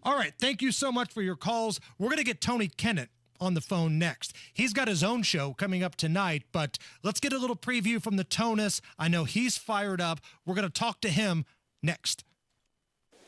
All right, thank you so much for your calls. We're going to get Tony Kennet on the phone next. He's got his own show coming up tonight, but let's get a little preview from the Tonus. I know he's fired up. We're going to talk to him next.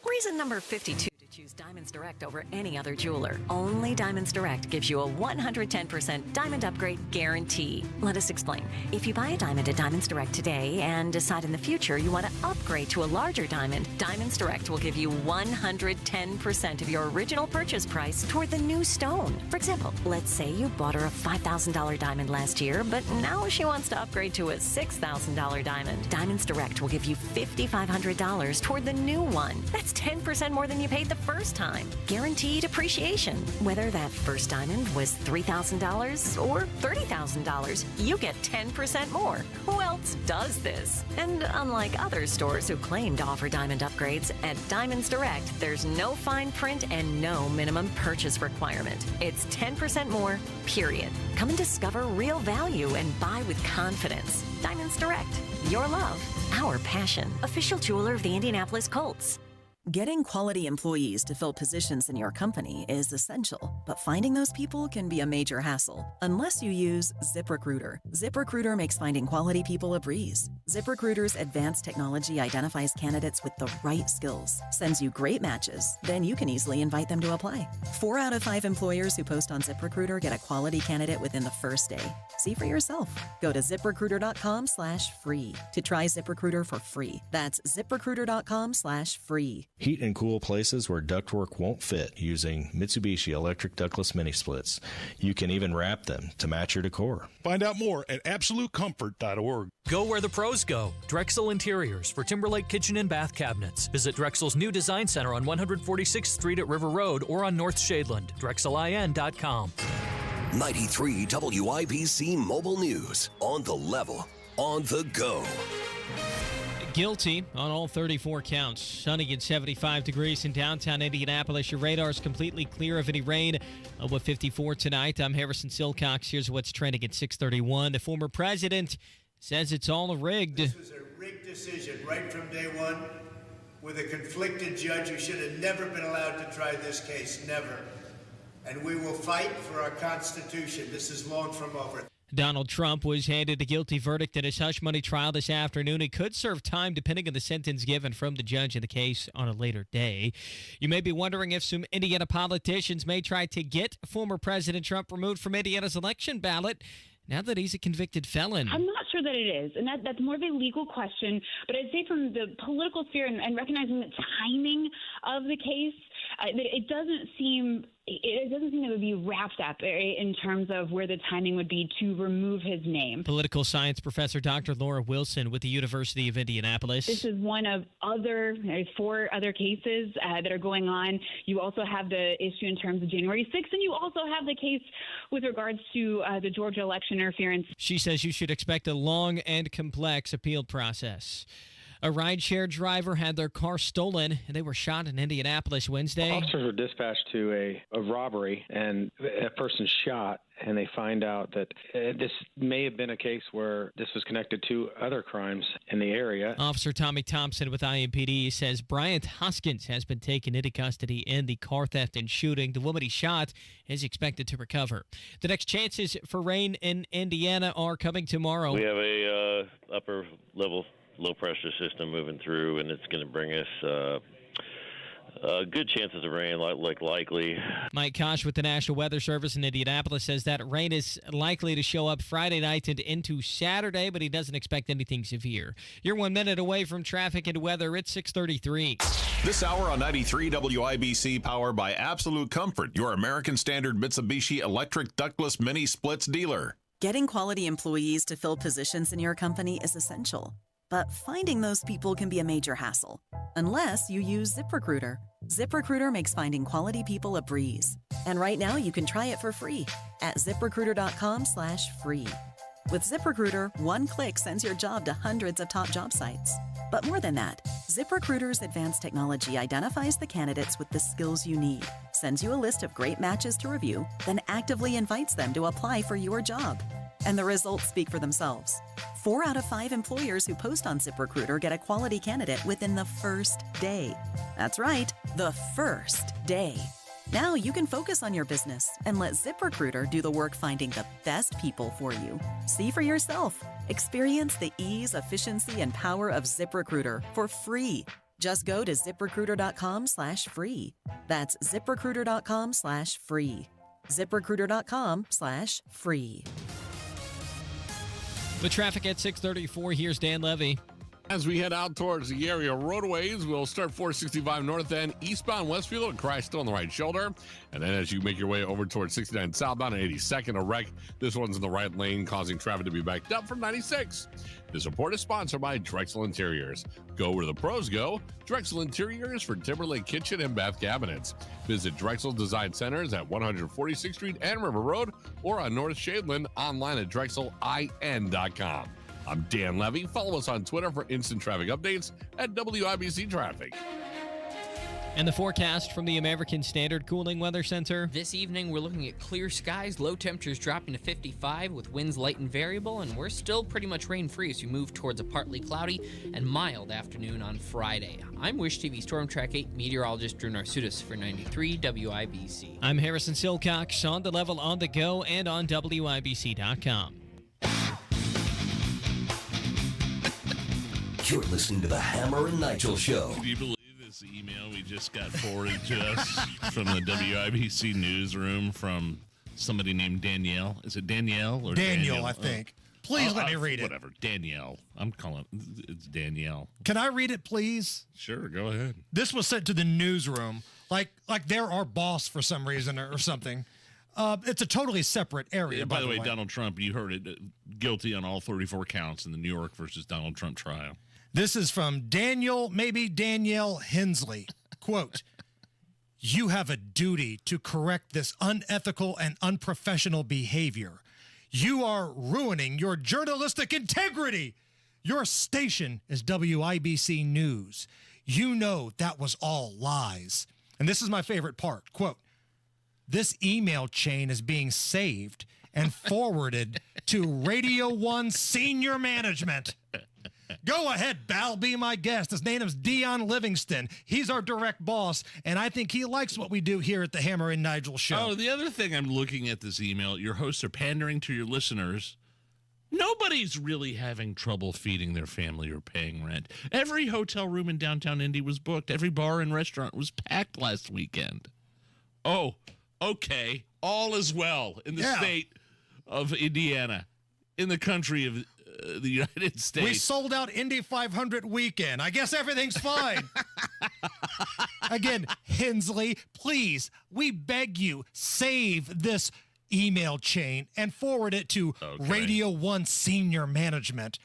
Reason number 52 to choose Diamonds Direct over any other jeweler. Only Diamonds Direct gives you a 110% diamond upgrade guarantee. Let us explain. If you buy a diamond at Diamonds Direct today and decide in the future you want to upgrade to a larger diamond, Diamonds Direct will give you 110% of your original purchase price toward the new stone. For example, let's say you bought her a $5,000 diamond last year, but now she wants to upgrade to a $6,000 diamond. Diamonds Direct will give you $5,500 toward the new one. That's 10% more than you paid the first time. Guaranteed appreciation. Whether that first diamond was $3,000 or $30,000, you get 10% more. Who else does this? And unlike other stores who claim to offer diamond upgrades, at Diamonds Direct, there's no fine print and no minimum purchase requirement. It's 10% more, period. Come and discover real value and buy with confidence. Diamonds Direct. Your love, our passion. Official jeweler of the Indianapolis Colts. Getting quality employees to fill positions in your company is essential, but finding those people can be a major hassle unless you use ZipRecruiter. ZipRecruiter makes finding quality people a breeze. ZipRecruiter's advanced technology identifies candidates with the right skills, sends you great matches, then you can easily invite them to apply. 4 out of 5 employers who post on ZipRecruiter get a quality candidate within the first day. See for yourself. Go to ZipRecruiter.com/free to try ZipRecruiter for free. That's ZipRecruiter.com/free. Heat and cool places where ductwork won't fit using Mitsubishi electric ductless mini splits. You can even wrap them to match your decor. Find out more at AbsoluteComfort.org. Go where the pros go. Drexel Interiors for Timberlake kitchen and bath cabinets. Visit Drexel's new design center on 146th Street at River Road or on North Shadeland. DrexelIN.com. 93 WIBC Mobile News. On the level, on the go. Guilty on all 34 counts. Sunny and 75 degrees in downtown Indianapolis. Your radar is completely clear of any rain. With 54 tonight, I'm Harrison Silcox. Here's what's trending at 6:31. The former president says it's all rigged. This was a rigged decision right from day one with a conflicted judge who should have never been allowed to try this case, never. And we will fight for our Constitution. This is long from over. Donald Trump was handed a guilty verdict in his hush money trial this afternoon. He could serve time depending on the sentence given from the judge in the case on a later day. You may be wondering if some Indiana politicians may try to get former President Trump removed from Indiana's election ballot now that he's a convicted felon. I'm not sure that it is, and that's more of a legal question. But I'd say from the political sphere and recognizing the timing of the case, it doesn't seem that it would be wrapped up in terms of where the timing would be to remove his name. Political science professor Dr. Laura Wilson with the University of Indianapolis. This is one of there's 4 other cases that are going on. You also have the issue in terms of January 6th, and you also have the case with regards to the Georgia election interference. She says you should expect a long and complex appeal process. A rideshare driver had their car stolen, and they were shot in Indianapolis Wednesday. Officers were dispatched to a robbery, and a person shot, and they find out that this may have been a case where this was connected to other crimes in the area. Officer Tommy Thompson with IMPD says Bryant Hoskins has been taken into custody in the car theft and shooting. The woman he shot is expected to recover. The next chances for rain in Indiana are coming tomorrow. We have a upper level low-pressure system moving through, and it's going to bring us good chances of rain, likely. Mike Kosh with the National Weather Service in Indianapolis says that rain is likely to show up Friday night and into Saturday, but he doesn't expect anything severe. You're 1 minute away from traffic and weather. It's 6:33. This hour on 93 WIBC, powered by Absolute Comfort, your American Standard Mitsubishi electric ductless mini splits dealer. Getting quality employees to fill positions in your company is essential. But finding those people can be a major hassle, unless you use ZipRecruiter. ZipRecruiter makes finding quality people a breeze. And right now you can try it for free at ZipRecruiter.com/free. With ZipRecruiter, one click sends your job to hundreds of top job sites. But more than that, ZipRecruiter's advanced technology identifies the candidates with the skills you need, sends you a list of great matches to review, then actively invites them to apply for your job. And the results speak for themselves. 4 out of 5 employers who post on ZipRecruiter get a quality candidate within the first day. That's right, the first day. Now you can focus on your business and let ZipRecruiter do the work finding the best people for you. See for yourself. Experience the ease, efficiency, and power of ZipRecruiter for free. Just go to ZipRecruiter.com/free. That's ZipRecruiter.com/free. ZipRecruiter.com/free. The traffic at 6:34. Here's Dan Levy. As we head out towards the area roadways, we'll start 465 north end, eastbound Westfield, a crash still on the right shoulder. And then as you make your way over towards 69 southbound and 82nd, a wreck. This one's in the right lane, causing traffic to be backed up from 96. This report is sponsored by Drexel Interiors. Go where the pros go. Drexel Interiors for Timberlake Kitchen and Bath Cabinets. Visit Drexel Design Centers at 146th Street and River Road or on North Shadeland, online at drexelin.com. I'm Dan Levy. Follow us on Twitter for instant traffic updates at WIBC Traffic. And the forecast from the American Standard Cooling Weather Center. This evening, we're looking at clear skies, low temperatures dropping to 55 with winds light and variable, and we're still pretty much rain-free as we move towards a partly cloudy and mild afternoon on Friday. I'm Wish TV Storm Track 8 meteorologist Drew Narsutis for 93 WIBC. I'm Harrison Silcox, on the level, on the go, and on WIBC.com. You're listening to the Hammer and Nigel Show. Do you believe this email we just got forwarded to us from the WIBC newsroom from somebody named Danielle? Is it Danielle or Daniel? I think. Please let me read it. Whatever. Danielle. I'm calling it's Danielle. Can I read it, please? Sure, go ahead. This was sent to the newsroom, like they're our boss for some reason or something. It's a totally separate area. By the way, Donald Trump, you heard it, guilty on all 34 counts in the New York versus Donald Trump trial. This is from Danielle Hensley. Quote, "You have a duty to correct this unethical and unprofessional behavior. You are ruining your journalistic integrity. Your station is WIBC News. You know that was all lies. And this is my favorite part. Quote, this email chain is being saved and forwarded to Radio 1 senior management. Go ahead, Bal, be my guest. His name is Dion Livingston. He's our direct boss, and I think he likes what we do here at the Hammer and Nigel show. Oh, the other thing I'm looking at this email, your hosts are pandering to your listeners. Nobody's really having trouble feeding their family or paying rent. Every hotel room in downtown Indy was booked. Every bar and restaurant was packed last weekend. Oh, okay. All is well in the state of Indiana, in the country of the United States. We sold out Indy 500 weekend. I guess everything's fine. Again, Hensley, please, we beg you, save this email chain and forward it to Radio 1 senior management.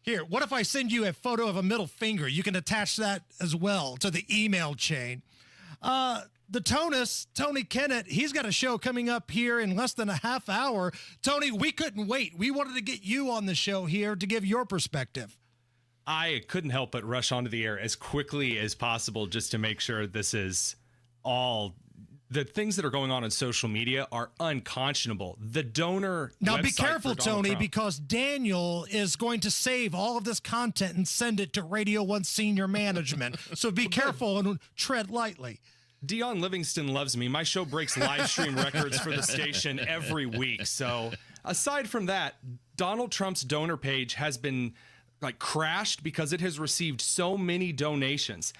Here, what if I send you a photo of a middle finger? You can attach that as well to the email chain. The Tony Kennet, he's got a show coming up here in less than a half hour. Tony, we couldn't wait. We wanted to get you on the show here to give your perspective. I couldn't help but rush onto the air as quickly as possible just to make sure this is all. The things that are going on social media are unconscionable. The donor Now website be careful, for Donald Tony, Trump. because Daniel is going to save all of this content and send it to Radio 1 senior management. So be careful and tread lightly. Dion Livingston loves me. My show breaks live stream records for the station every week. So aside from that, Donald Trump's donor page has been crashed because it has received so many donations.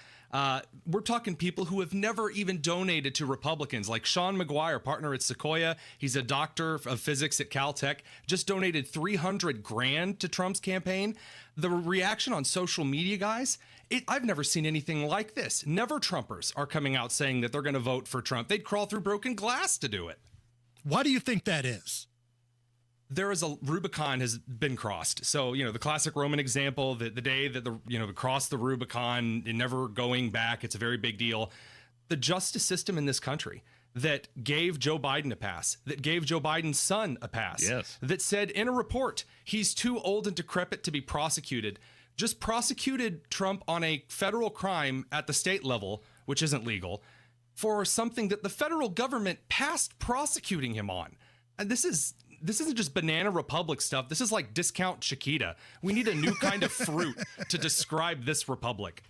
We're talking people who have never even donated to Republicans, like Sean McGuire, partner at Sequoia. He's a doctor of physics at Caltech, just donated $300,000 to Trump's campaign. The reaction on social media, guys, I've never seen anything like this. Never Trumpers are coming out saying that they're going to vote for Trump. They'd crawl through broken glass to do it. Why do you think that is? There is a Rubicon has been crossed. So, the classic Roman example, the day that the cross the Rubicon and never going back, it's a very big deal. The justice system in this country that gave Joe Biden a pass, that gave Joe Biden's son a pass, that said in a report he's too old and decrepit to be prosecuted, just prosecuted Trump on a federal crime at the state level, which isn't legal, for something that the federal government passed prosecuting him on. And this isn't just banana republic stuff. This is like discount Chiquita. We need a new kind of fruit to describe this republic.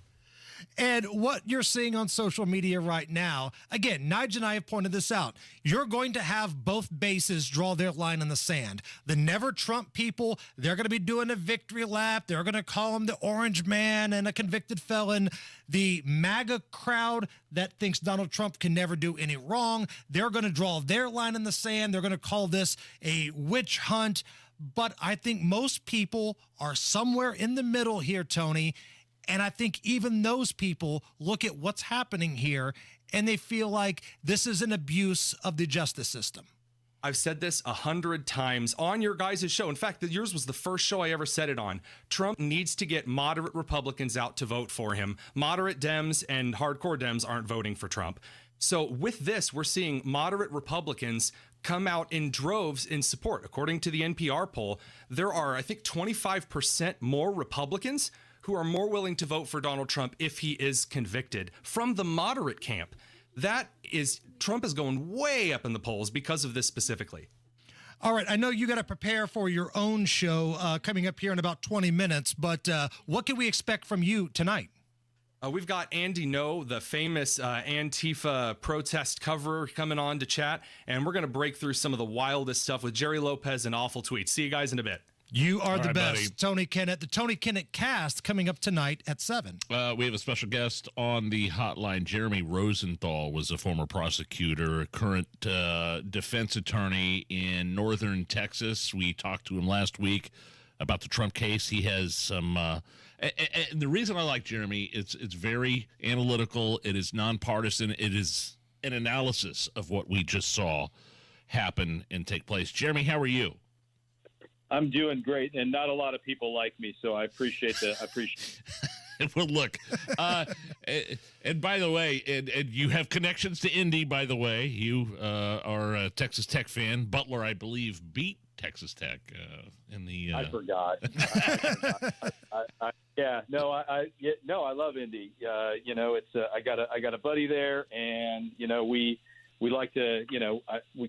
And what you're seeing on social media right now, again, Nigel and I have pointed this out. You're going to have both bases draw their line in the sand. The Never Trump people, they're going to be doing a victory lap. They're going to call him the orange man and a convicted felon. The MAGA crowd that thinks Donald Trump can never do any wrong, they're going to draw their line in the sand. They're going to call this a witch hunt. But I think most people are somewhere in the middle here, Tony. And I think even those people look at what's happening here and they feel like this is an abuse of the justice system. I've said this 100 times on your guys' show. In fact, yours was the first show I ever said it on. Trump needs to get moderate Republicans out to vote for him. Moderate Dems and hardcore Dems aren't voting for Trump. So with this, we're seeing moderate Republicans come out in droves in support. According to the NPR poll, there are, I think, 25% more Republicans who are more willing to vote for Donald Trump if he is convicted from the moderate camp. Trump is going way up in the polls because of this specifically. All right, I know you got to prepare for your own show coming up here in about 20 minutes, but what can we expect from you tonight? We've got Andy No, the famous Antifa protest cover, coming on to chat, and we're going to break through some of the wildest stuff with Jerry Lopez and awful tweets. See you guys in a bit. You are the best, buddy. Tony Kennet. The Tony Kennet cast coming up tonight at 7. We have a special guest on the hotline. Jeremy Rosenthal was a former prosecutor, current defense attorney in northern Texas. We talked to him last week about the Trump case. He has some and the reason I like Jeremy, it's very analytical. It is nonpartisan. It is an analysis of what we just saw happen and take place. Jeremy, how are you? I'm doing great, and not a lot of people like me, so I appreciate that. Well, look, and by the way, and you have connections to Indy, by the way. You are a Texas Tech fan. Butler, I believe, beat Texas Tech in the. I forgot. I love Indy. It's I got a buddy there, and we like to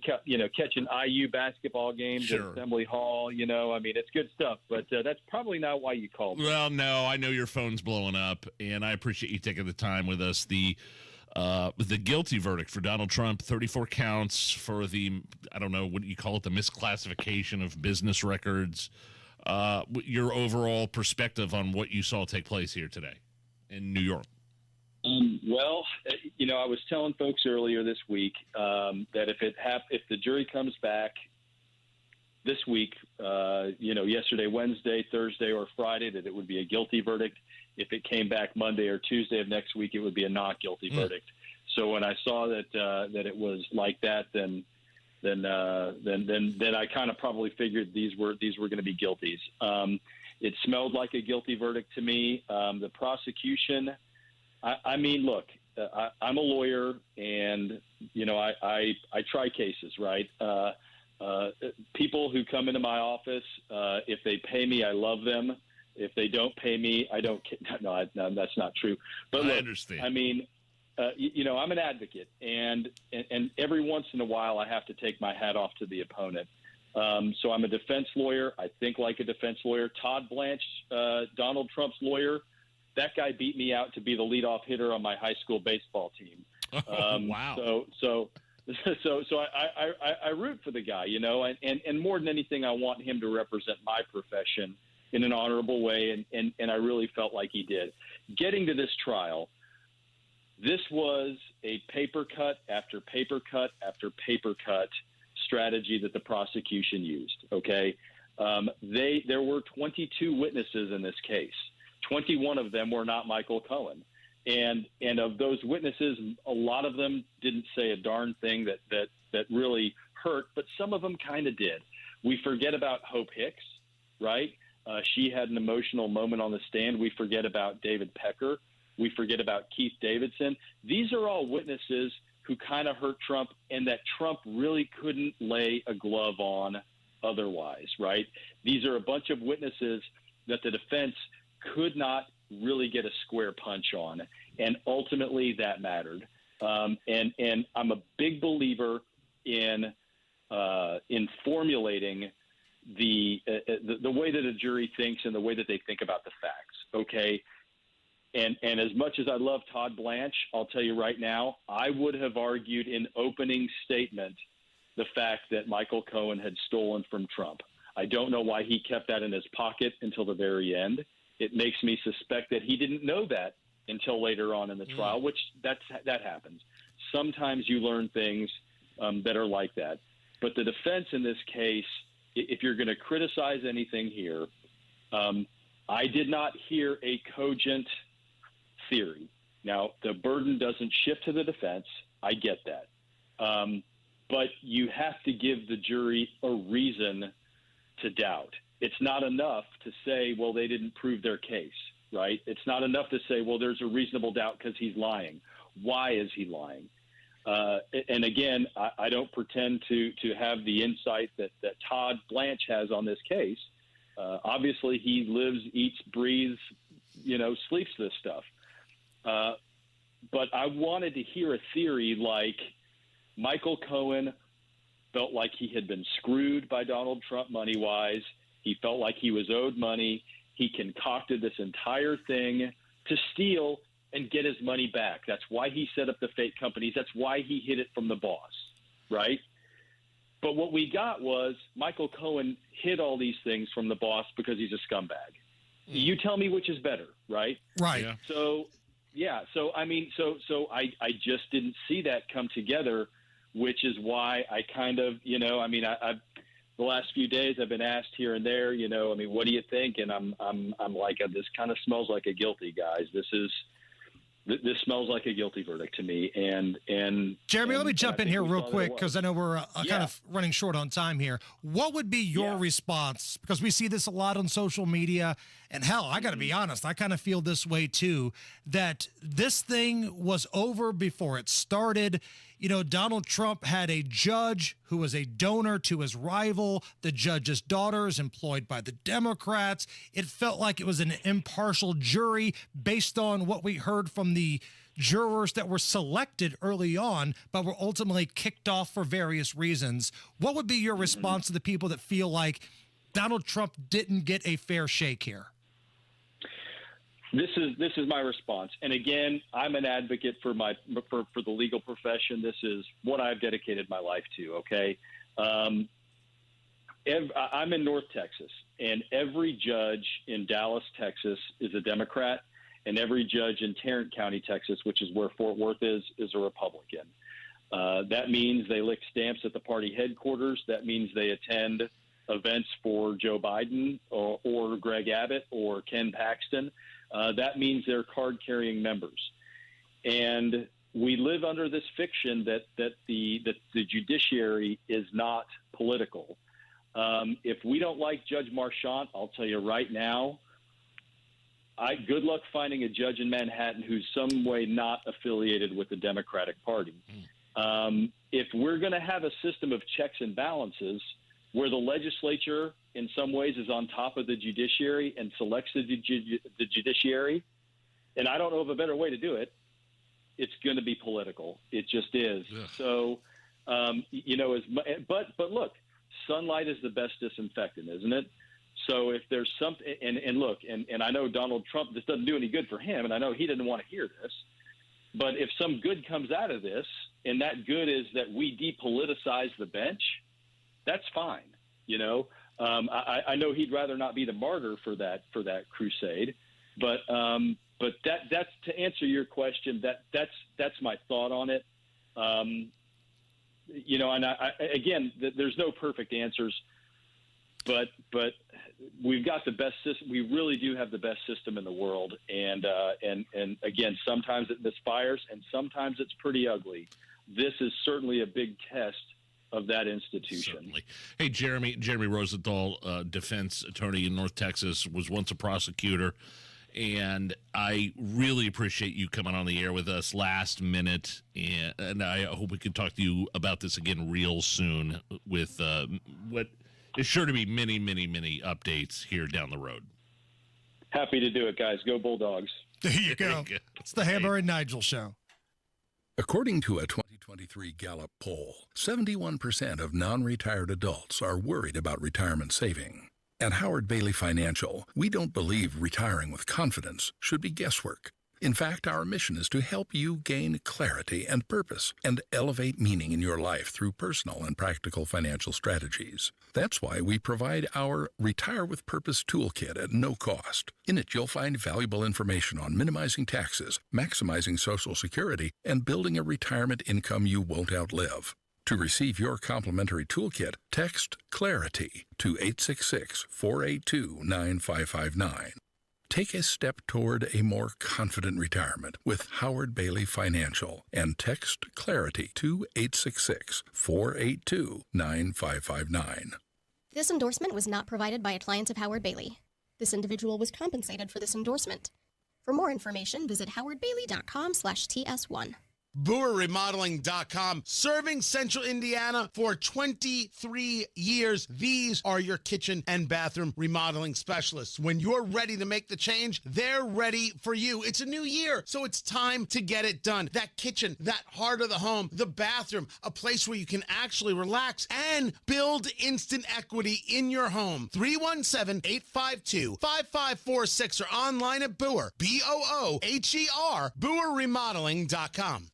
catch an IU basketball game at Assembly Hall. It's good stuff. But that's probably not why you called me. Well, no, I know your phone's blowing up, and I appreciate you taking the time with us. The guilty verdict for Donald Trump, 34 counts for the, I don't know, what do you call it, the misclassification of business records. Your overall perspective on what you saw take place here today in New York. I was telling folks earlier this week that if the jury comes back this week, yesterday, Wednesday, Thursday, or Friday, that it would be a guilty verdict. If it came back Monday or Tuesday of next week, it would be a not guilty verdict. So when I saw that it was like that, then I kind of probably figured these were going to be guilties. It smelled like a guilty verdict to me. The prosecution, look, I'm a lawyer, and I try cases, right? People who come into my office, if they pay me, I love them. If they don't pay me, I don't. No, that's not true. But I understand. I'm an advocate, and every once in a while, I have to take my hat off to the opponent. So I'm a defense lawyer. I think like a defense lawyer. Todd Blanche, Donald Trump's lawyer, that guy beat me out to be the leadoff hitter on my high school baseball team. Wow. So I root for the guy, and more than anything, I want him to represent my profession in an honorable way, and I really felt like he did. Getting to this trial, this was a paper cut after paper cut after paper cut strategy that the prosecution used, okay? There were 22 witnesses in this case. 21 of them were not Michael Cohen. And of those witnesses, a lot of them didn't say a darn thing that really hurt, but some of them kind of did. We forget about Hope Hicks, right? She had an emotional moment on the stand. We forget about David Pecker. We forget about Keith Davidson. These are all witnesses who kind of hurt Trump, and that Trump really couldn't lay a glove on otherwise, right? These are a bunch of witnesses that the defense could not really get a square punch on, and ultimately that mattered. And I'm a big believer in formulating the way that a jury thinks and the way that they think about the facts. Okay. And as much as I love Todd Blanche, I'll tell you right now, I would have argued in opening statement the fact that Michael Cohen had stolen from Trump. I don't know why he kept that in his pocket until the very end. It makes me suspect that he didn't know that until later on in the trial, which that happens. Sometimes you learn things that are like that. But the defense in this case, if you're going to criticize anything here, I did not hear a cogent theory. Now, the burden doesn't shift to the defense. I get that. But you have to give the jury a reason to doubt. It's not enough to say, well, they didn't prove their case, right? It's not enough to say, well, there's a reasonable doubt because he's lying. Why is he lying? And again, I don't pretend to have the insight that Todd Blanche has on this case. Obviously, he lives, eats, breathes, sleeps this stuff. But I wanted to hear a theory like Michael Cohen felt like he had been screwed by Donald Trump money-wise. He felt like he was owed money. He concocted this entire thing to steal and get his money back. That's why he set up the fake companies. That's why he hid it from the boss, right? But what we got was Michael Cohen hid all these things from the boss because he's a scumbag. You tell me which is better, right? Right. Yeah. So I just didn't see that come together, which is why I kind of, I've the last few days I've been asked here and there, what do you think? And I'm like, this kind of smells like a guilty, guys. This smells like a guilty verdict to me. And Jeremy, let me jump in here real quick because I know we're kind of running short on time here. What would be your response? Because we see this a lot on social media. And hell, I got to be honest, I kind of feel this way too, that this thing was over before it started. Donald Trump had a judge who was a donor to his rival. The judge's daughter is employed by the Democrats. It felt like it was an impartial jury based on what we heard from the jurors that were selected early on, but were ultimately kicked off for various reasons. What would be your response to the people that feel like Donald Trump didn't get a fair shake here? This is my response. And again, I'm an advocate for the legal profession. This is what I've dedicated my life to. Okay. I'm in North Texas, and every judge in Dallas, Texas is a Democrat, and every judge in Tarrant County, Texas, which is where Fort Worth is a Republican. That means they lick stamps at the party headquarters. That means they attend events for Joe Biden or Greg Abbott or Ken Paxton. That means they're card-carrying members. And we live under this fiction that the judiciary is not political. If we don't like Judge Marchant, I'll tell you right now, good luck finding a judge in Manhattan who's some way not affiliated with the Democratic Party. If we're going to have a system of checks and balances where the legislature in some ways is on top of the judiciary and selects the judiciary, and I don't know of a better way to do it, it's going to be political. It just is. Ugh. So, but look, sunlight is the best disinfectant, isn't it? So if there's something, and look, and I know Donald Trump, this doesn't do any good for him, and I know he didn't want to hear this, but if some good comes out of this, and that good is that we depoliticize the bench, that's fine. I know he'd rather not be the martyr for that crusade, but that's to answer your question. That's my thought on it. And again, there's no perfect answers. But we've got the best system. We really do have the best system in the world. And again, sometimes it misfires and sometimes it's pretty ugly. This is certainly a big test of that institution. Certainly. Hey, Jeremy Rosenthal, defense attorney in North Texas, was once a prosecutor. And I really appreciate you coming on the air with us last minute. And I hope we can talk to you about this again real soon with what is sure to be many, many, many updates here down the road. Happy to do it, guys. Go Bulldogs. There you go. It's the Hammer and Nigel show. According to a 2023 Gallup poll, 71% of non-retired adults are worried about retirement saving. At Howard Bailey Financial, we don't believe retiring with confidence should be guesswork. In fact, our mission is to help you gain clarity and purpose and elevate meaning in your life through personal and practical financial strategies. That's why we provide our Retire with Purpose toolkit at no cost. In it, you'll find valuable information on minimizing taxes, maximizing Social Security, and building a retirement income you won't outlive. To receive your complimentary toolkit, text CLARITY to 866-482-9559. Take a step toward a more confident retirement with Howard Bailey Financial and text CLARITY to 866-482-9559. This endorsement was not provided by a client of Howard Bailey. This individual was compensated for this endorsement. For more information, visit howardbailey.com/TS1. BoerRemodeling.com, serving Central Indiana for 23 years. These are your kitchen and bathroom remodeling specialists. When you're ready to make the change, they're ready for you. It's a new year, so it's time to get it done. That kitchen, that heart of the home, the bathroom, a place where you can actually relax and build instant equity in your home. 317-852-5546 or online at Boer, BOOHER, BoerRemodeling.com.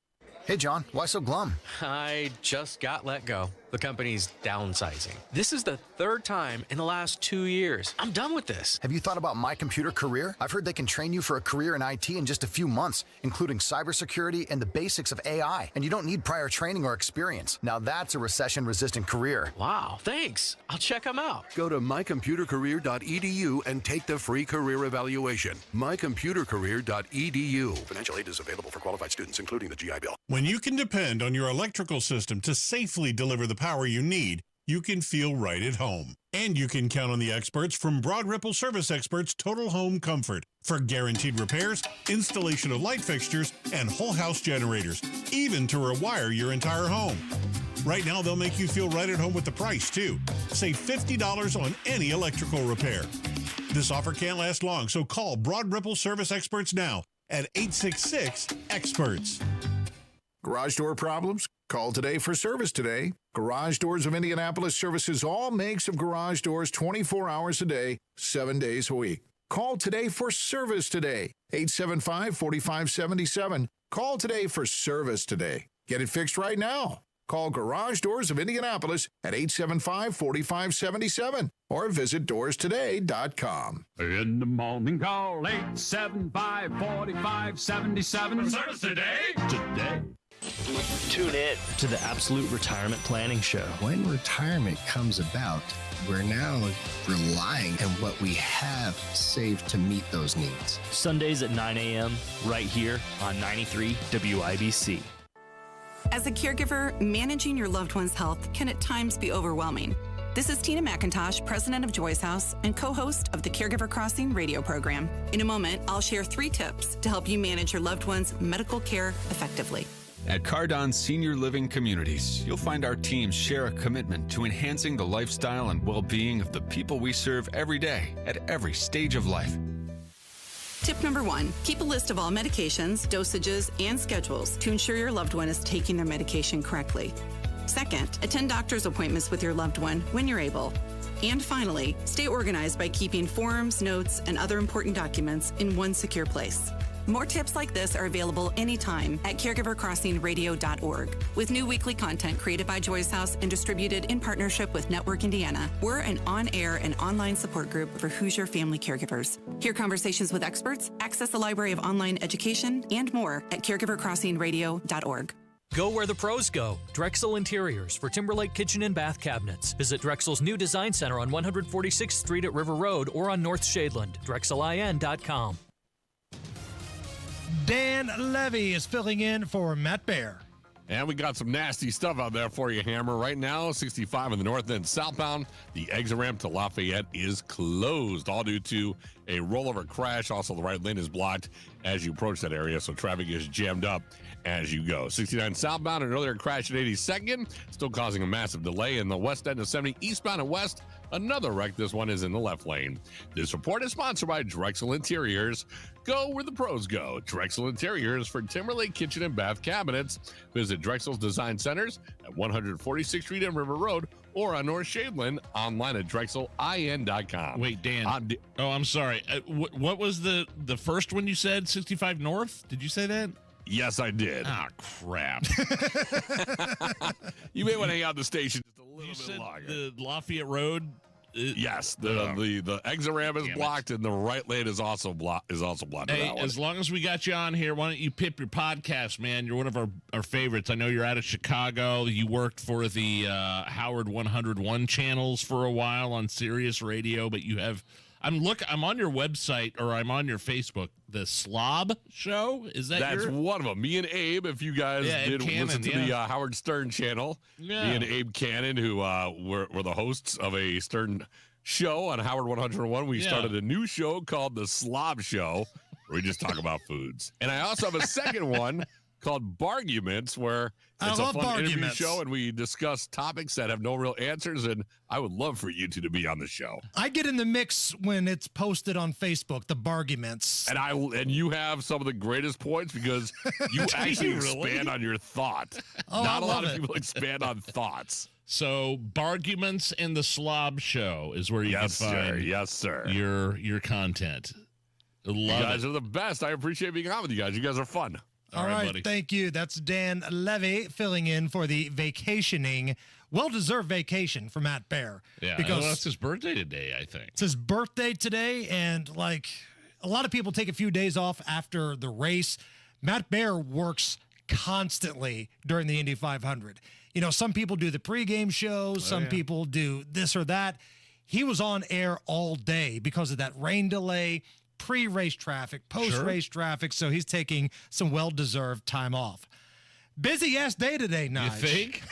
Hey, John, why so glum? I just got let go. The company's downsizing. This is the third time in the last 2 years. I'm done with this. Have you thought about My Computer Career? I've heard they can train you for a career in IT in just a few months, including cybersecurity and the basics of AI. And you don't need prior training or experience. Now that's a recession-resistant career. Wow, thanks. I'll check them out. Go to mycomputercareer.edu and take the free career evaluation. mycomputercareer.edu. Financial aid is available for qualified students, including the GI Bill. When you can depend on your electrical system to safely deliver the power you need, you can feel right at home. And you can count on the experts from Broad Ripple Service Experts Total Home Comfort for guaranteed repairs, installation of light fixtures, and whole house generators, even to rewire your entire home. Right now, they'll make you feel right at home with the price, too. Save $50 on any electrical repair. This offer can't last long, so call Broad Ripple Service Experts now at 866-EXPERTS. Garage door problems? Call today for service today. Garage Doors of Indianapolis services all makes of garage doors 24 hours a day, 7 days a week. Call today for service today. 875-4577. Call today for service today. Get it fixed right now. Call Garage Doors of Indianapolis at 875-4577 or visit doorstoday.com. In the morning, call 875-4577. Service today. Today. Tune in to the Absolute Retirement Planning Show. When retirement comes about, we're now relying on what we have saved to meet those needs. Sundays at 9 a.m. right here on 93 WIBC. As a caregiver, managing your loved one's health can at times be overwhelming. This is Tina McIntosh, president of Joy's House and co-host of the Caregiver Crossing radio program. In a moment, I'll share 3 tips to help you manage your loved one's medical care effectively. At Cardon Senior Living Communities, you'll find our teams share a commitment to enhancing the lifestyle and well-being of the people we serve every day at every stage of life. Tip number 1, keep a list of all medications, dosages, and schedules to ensure your loved one is taking their medication correctly. Second, attend doctor's appointments with your loved one when you're able. And finally, stay organized by keeping forms, notes, and other important documents in one secure place. More tips like this are available anytime at caregivercrossingradio.org. With new weekly content created by Joy's House and distributed in partnership with Network Indiana, we're an on-air and online support group for Hoosier family caregivers. Hear conversations with experts, access a library of online education, and more at caregivercrossingradio.org. Go where the pros go. Drexel Interiors for Timberlake Kitchen and Bath Cabinets. Visit Drexel's new design center on 146th Street at River Road or on North Shadeland. DrexelIN.com. Dan Levy is filling in for Matt Bear. And we got some nasty stuff out there for you, Hammer. Right now, 65 in the north end southbound. The exit ramp to Lafayette is closed, all due to a rollover crash. Also, the right lane is blocked as you approach that area, so traffic is jammed up as you go. 69 southbound, an earlier crash at 82nd, still causing a massive delay in the west end of 70 eastbound and west. Another wreck. This one is in the left lane. This report is sponsored by Drexel Interiors. Go where the pros go. Drexel Interiors for Timberlake Kitchen and Bath Cabinets. Visit Drexel's Design Centers at 146th Street and River Road or on North Shadeland, online at drexelin.com. Wait, Dan. I'm sorry. What was the first one you said? 65 North? Did you say that? Yes, I did. Ah, crap. You may want to hang out the station just a little bit longer. The Lafayette Road? Yes, the exit ramp is blocked, and the right lane is also blocked. Hey, as long as we got you on here, why don't you pip your podcast, man? You're one of our favorites. I know you're out of Chicago. You worked for the Howard 101 channels for a while on Sirius Radio, but you have. I'm on your website, or I'm on your Facebook. The Slob Show, That's one of them. Me and Abe, if you guys did listen to the Howard Stern channel, me and Abe Cannon, who were the hosts of a Stern show on Howard 101. We started a new show called The Slob Show, where we just talk about foods. And I also have a second one called Barguments, where it's a fun interview show, and we discuss topics that have no real answers, and I would love for you two to be on the show. I get in the mix when it's posted on Facebook, the Barguments. And you have some of the greatest points because you actually expand on your thought. Not a lot of people expand on thoughts. So, Barguments and the Slob Show is where you can find your content. You guys are the best. I appreciate being on with you guys. You guys are fun. All right, buddy. Thank you. That's Dan Levy filling in for the vacationing, well-deserved vacation for Matt Bear. Yeah, because it's his birthday today, I think. It's his birthday today, and like a lot of people take a few days off after the race. Matt Bear works constantly during the Indy 500. You know, some people do the pregame shows, some people do this or that. He was on air all day because of that rain delay, pre-race traffic, post-race traffic, so he's taking some well-deserved time off. Busy-ass day today, Nigel. You think?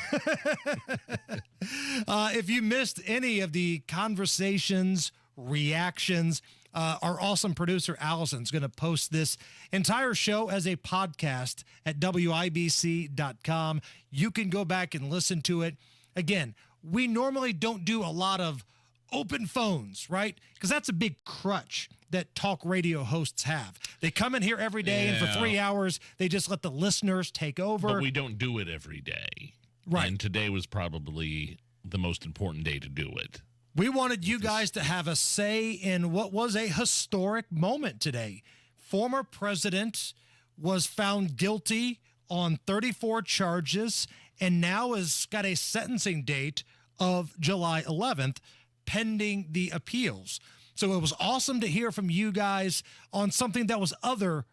If you missed any of the conversations, reactions, our awesome producer, Allison's going to post this entire show as a podcast at WIBC.com. You can go back and listen to it. Again, we normally don't do a lot of open phones, right? Because that's a big crutch that talk radio hosts have. They come in here every day, and for 3 hours, they just let the listeners take over. But we don't do it every day. Right. And today was probably the most important day to do it. We wanted you guys to have a say in what was a historic moment today. Former president was found guilty on 34 charges and now has got a sentencing date of July 11th pending the appeals. So it was awesome to hear from you guys on something that was other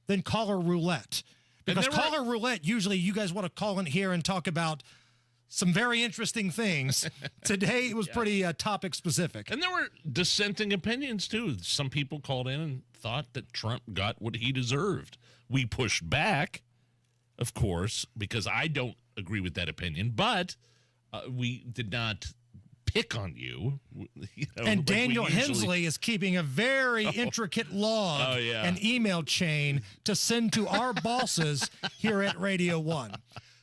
than caller roulette. Because caller roulette, usually you guys want to call in here and talk about some very interesting things. Today it was pretty topic specific. And there were dissenting opinions too. Some people called in and thought that Trump got what he deserved. We pushed back, of course, because I don't agree with that opinion, but we did not pick on you. And Daniel Hensley is keeping a very intricate log and email chain to send to our bosses here at Radio 1.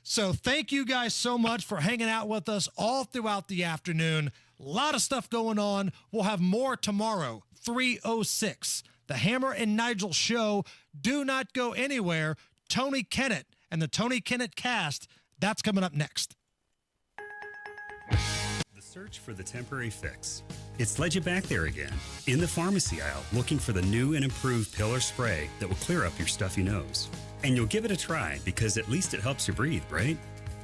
So thank you guys so much for hanging out with us all throughout the afternoon. A lot of stuff going on. We'll have more tomorrow, 3:06. The Hammer and Nigel Show. Do not go anywhere. Tony Kennet and the Tony Kennet Cast. That's coming up next. The search for the temporary fix. It's led you back there again, in the pharmacy aisle, looking for the new and improved pill or spray that will clear up your stuffy nose. And you'll give it a try because at least it helps you breathe, right?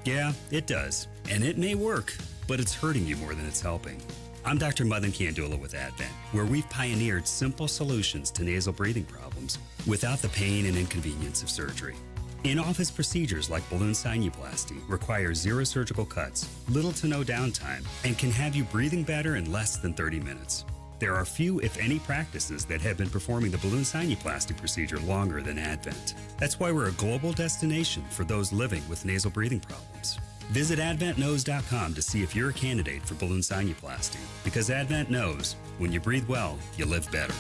Yeah, it does. And it may work, but it's hurting you more than it's helping. I'm Dr. Madan Kandula with Advent, where we've pioneered simple solutions to nasal breathing problems without the pain and inconvenience of surgery. In-office procedures like balloon sinuplasty require 0 surgical cuts, little to no downtime, and can have you breathing better in less than 30 minutes. There are few, if any, practices that have been performing the balloon sinuplasty procedure longer than Advent. That's why we're a global destination for those living with nasal breathing problems. Visit AdventKnows.com to see if you're a candidate for balloon sinuplasty, because Advent knows when you breathe well, you live better.